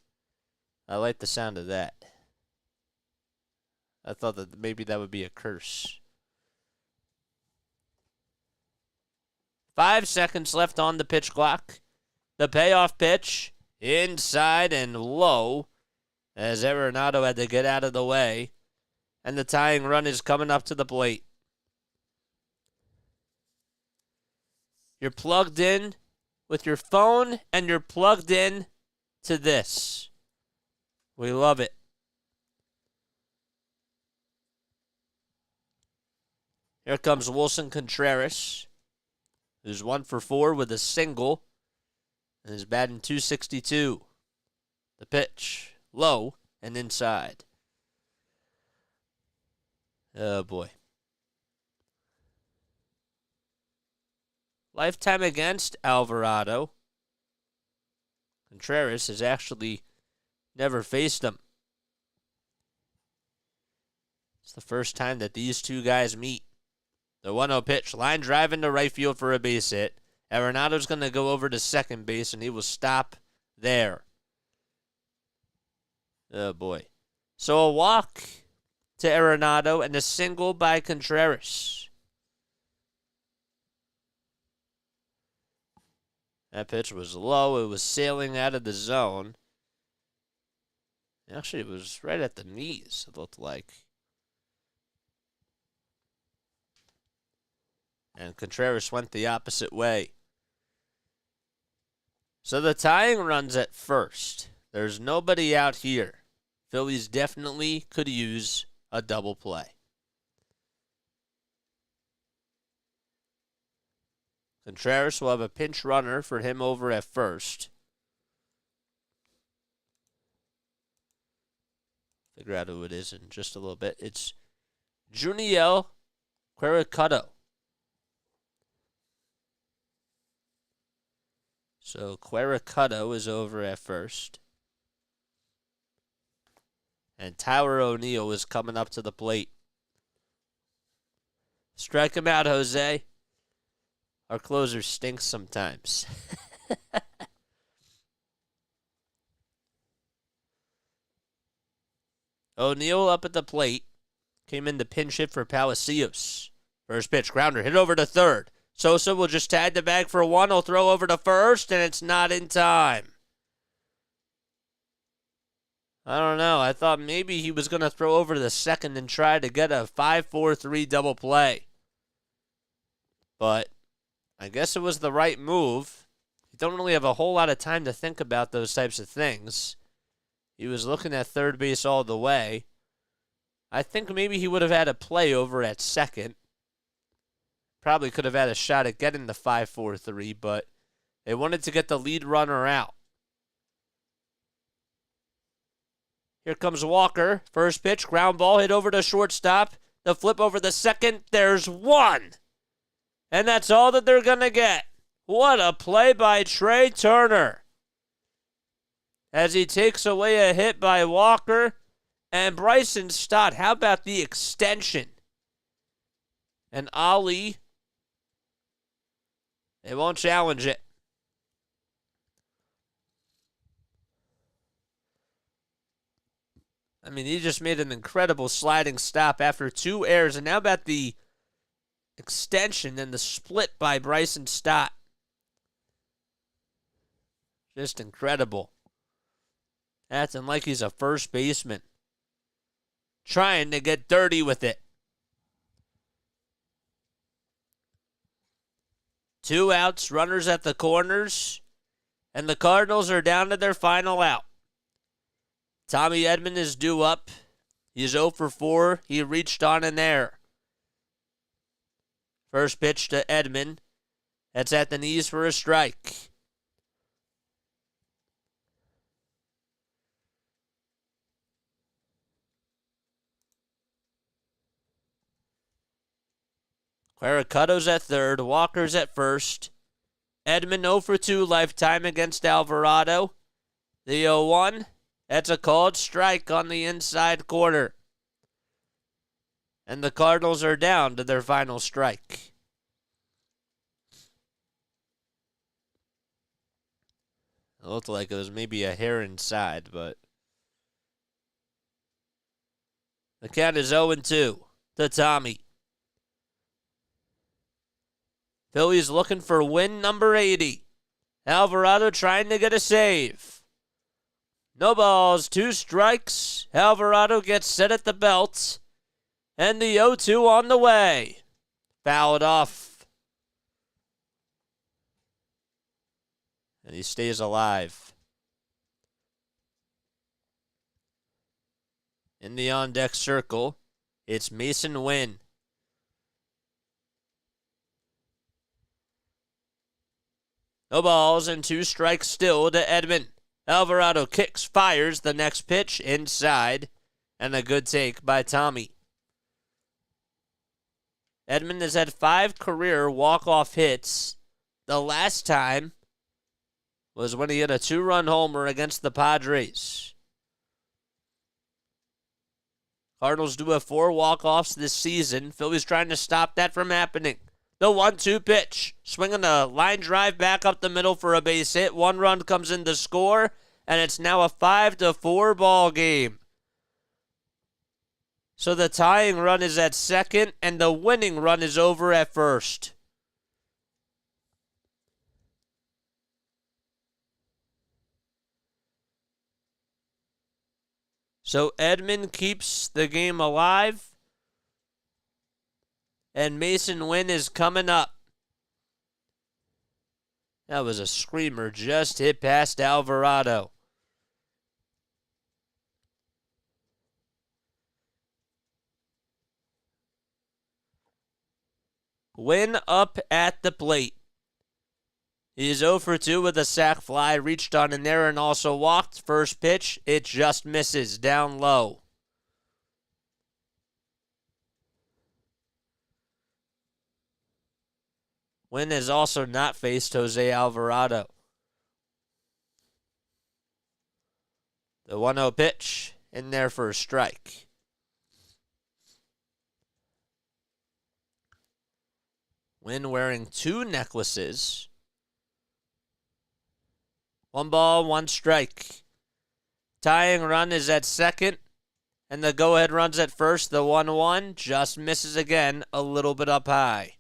I like the sound of that. I thought that maybe that would be a curse. 5 seconds left on the pitch clock. The payoff pitch, inside and low, as Arenado had to get out of the way. And the tying run is coming up to the plate. You're plugged in with your phone, and you're plugged in to this. We love it. Here comes Wilson Contreras, who's 1 for 4 with a single, and is batting .262. The pitch, low and inside. Oh, boy. Lifetime against Alvarado. Contreras has actually never faced him. It's the first time that these two guys meet. The 1-0 pitch, line drive into right field for a base hit. Arenado's going to go over to second base, and he will stop there. Oh, boy. So a walk to Arenado and a single by Contreras. That pitch was low. It was sailing out of the zone. Actually, it was right at the knees, it looked like. And Contreras went the opposite way. So the tying run's at first. There's nobody out here. Phillies definitely could use a double play. Contreras will have a pinch runner for him over at first. Figure out who it is in just a little bit. It's Juniel Quericuto. So Quericuto is over at first. And Tyler O'Neill is coming up to the plate. Strike him out, Jose. Our closer stinks sometimes. O'Neill up at the plate. Came in to pinch hit for Palacios. First pitch, grounder, hit over to third. Sosa will just tag the bag for one. He'll throw over to first, and it's not in time. I don't know. I thought maybe he was going to throw over to the second and try to get a 5-4-3 double play. But I guess it was the right move. You don't really have a whole lot of time to think about those types of things. He was looking at third base all the way. I think maybe he would have had a play over at second. Probably could have had a shot at getting the 5-4-3, but they wanted to get the lead runner out. Here comes Walker. First pitch, ground ball, hit over to shortstop. The flip over the second. There's one. And that's all that they're going to get. What a play by Trey Turner. As he takes away a hit by Walker. And Bryson Stott, how about the extension? And Ali, they won't challenge it. I mean, he just made an incredible sliding stop after 2 errors. And now about the extension and the split by Bryson Stott. Just incredible. Acting like he's a first baseman. Trying to get dirty with it. 2 outs, runners at the corners. And the Cardinals are down to their final out. Tommy Edman is due up. He's 0 for 4. He reached on an error. First pitch to Edman. That's at the knees for a strike. Quericuto's at third. Walker's at first. Edman 0 for 2 lifetime against Alvarado. The 0-1. That's a called strike on the inside corner. And the Cardinals are down to their final strike. It looked like it was maybe a hair inside, but the count is 0-2 to Tommy. Phillies looking for win number 80. Alvarado trying to get a save. No balls, 2 strikes. Alvarado gets set at the belt. And the 0-2 on the way. Fouled off. And he stays alive. In the on-deck circle, it's Mason Wynn. No balls and 2 strikes still to Edman. Alvarado kicks, fires the next pitch inside, and a good take by Tommy. Edman has had 5 career walk-off hits. The last time was when he hit a 2-run homer against the Padres. Cardinals do have 4 walk-offs this season. Phillies trying to stop that from happening. The 1-2 pitch. Swinging a line drive back up the middle for a base hit. 1 run comes in to score, and it's now a 5-4 ball game. So the tying run is at second, and the winning run is over at first. So Edman keeps the game alive. And Mason Wynn is coming up. That was a screamer, just hit past Alvarado. Wynn up at the plate. He is 0 for 2 with a sac fly, reached on an error and also walked. First pitch, it just misses down low. Wynn has also not faced Jose Alvarado. The 1-0 pitch in there for a strike. Wynn wearing 2 necklaces. 1 ball, 1 strike. Tying run is at second, and the go-ahead run's at first. The 1-1 just misses again, a little bit up high.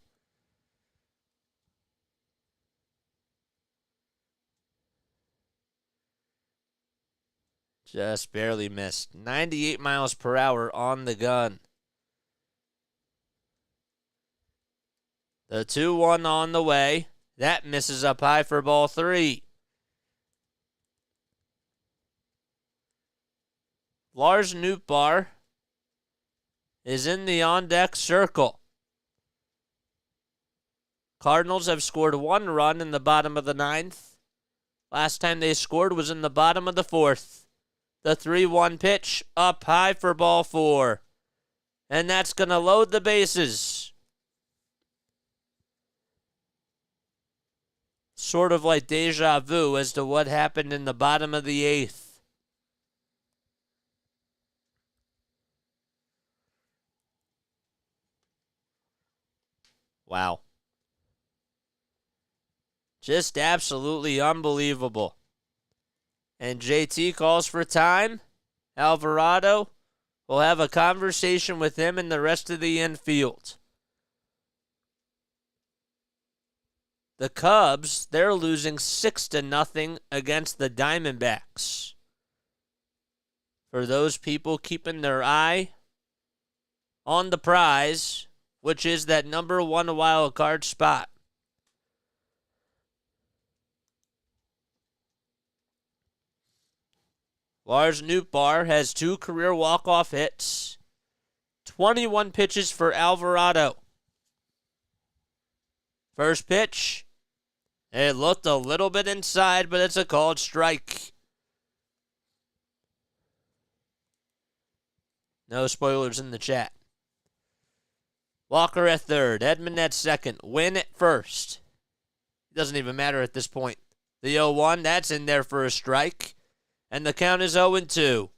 Just barely missed. 98 miles per hour on the gun. The 2-1 on the way. That misses up high for ball 3. Lars Nootbaar is in the on-deck circle. Cardinals have scored 1 run in the bottom of the 9th. Last time they scored was in the bottom of the 4th. The 3-1 pitch up high for ball 4. And that's going to load the bases. Sort of like deja vu as to what happened in the bottom of the 8th. Wow. Just absolutely unbelievable. And JT calls for time. Alvarado will have a conversation with him and the rest of the infield. The Cubs, they're losing 6-0 against the Diamondbacks. For those people keeping their eye on the prize, which is that number 1 wild card spot. Lars Nootbaar has 2 career walk-off hits. 21 pitches for Alvarado. First pitch. It looked a little bit inside, but it's a called strike. No spoilers in the chat. Walker at third. Edman at second. Wynn at first. It doesn't even matter at this point. The 0-1, that's in there for a strike. And the count is 0-2.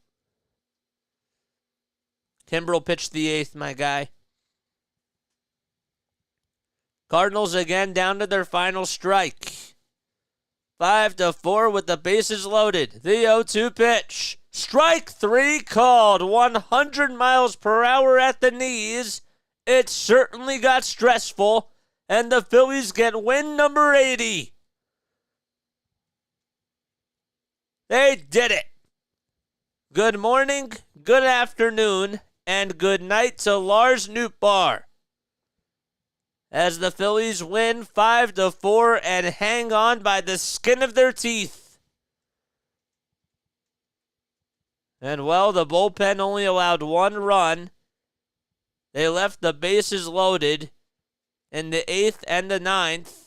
Kimbrel pitched the 8th, my guy. Cardinals again down to their final strike. 5-4 with the bases loaded. The 0-2 pitch. Strike 3 called. 100 miles per hour at the knees. It certainly got stressful. And the Phillies get win number 80. They did it. Good morning, good afternoon, and good night to Lars Nootbaar. As the Phillies win 5-4 and hang on by the skin of their teeth. And well, the bullpen only allowed 1 run. They left the bases loaded in the 8th and the 9th.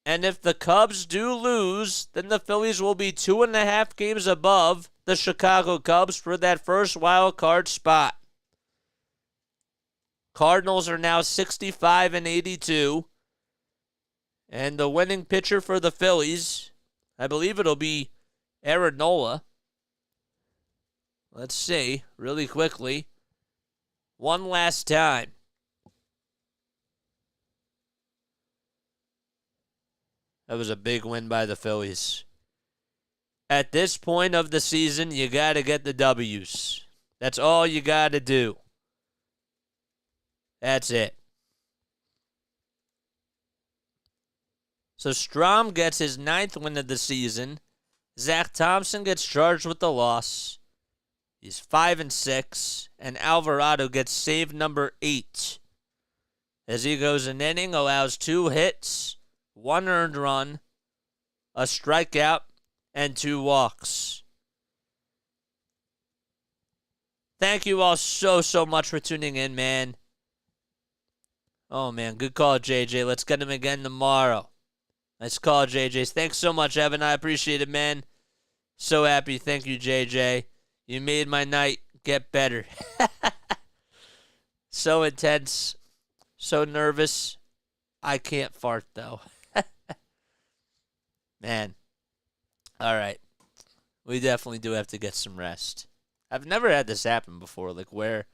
And if the Cubs do lose, then the Phillies will be 2.5 games above the Chicago Cubs for that first wild card spot. Cardinals are now 65-82. And the winning pitcher for the Phillies, I believe it'll be Aaron Nola. Let's see, really quickly. One last time. That was a big win by the Phillies. At this point of the season, you got to get the W's. That's all you got to do. That's it. So Strom gets his 9th win of the season. Zack Thompson gets charged with the loss. He's 5-6. And Alvarado gets save number 8. As he goes an inning, allows 2 hits, 1 earned run, a strikeout, and 2 walks. Thank you all so much for tuning in, man. Oh, man, good call, JJ. Let's get him again tomorrow. Nice call, JJ. Thanks so much, Evan. I appreciate it, man. So happy. Thank you, JJ. You made my night get better. So intense. So nervous. I can't fart, though. Man. All right. We definitely do have to get some rest. I've never had this happen before, like where,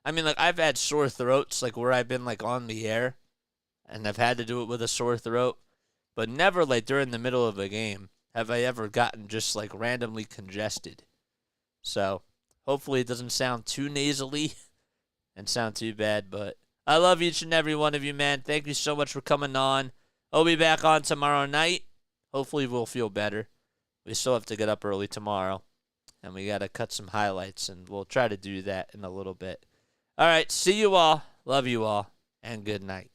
I mean, like I've had sore throats, like where I've been like on the air, and I've had to do it with a sore throat, but never like during the middle of a game have I ever gotten just like randomly congested. So hopefully it doesn't sound too nasally and sound too bad, but I love each and every one of you, man. Thank you so much for coming on. I'll be back on tomorrow night. Hopefully we'll feel better. We still have to get up early tomorrow, and we got to cut some highlights, and we'll try to do that in a little bit. All right, see you all. Love you all, and good night.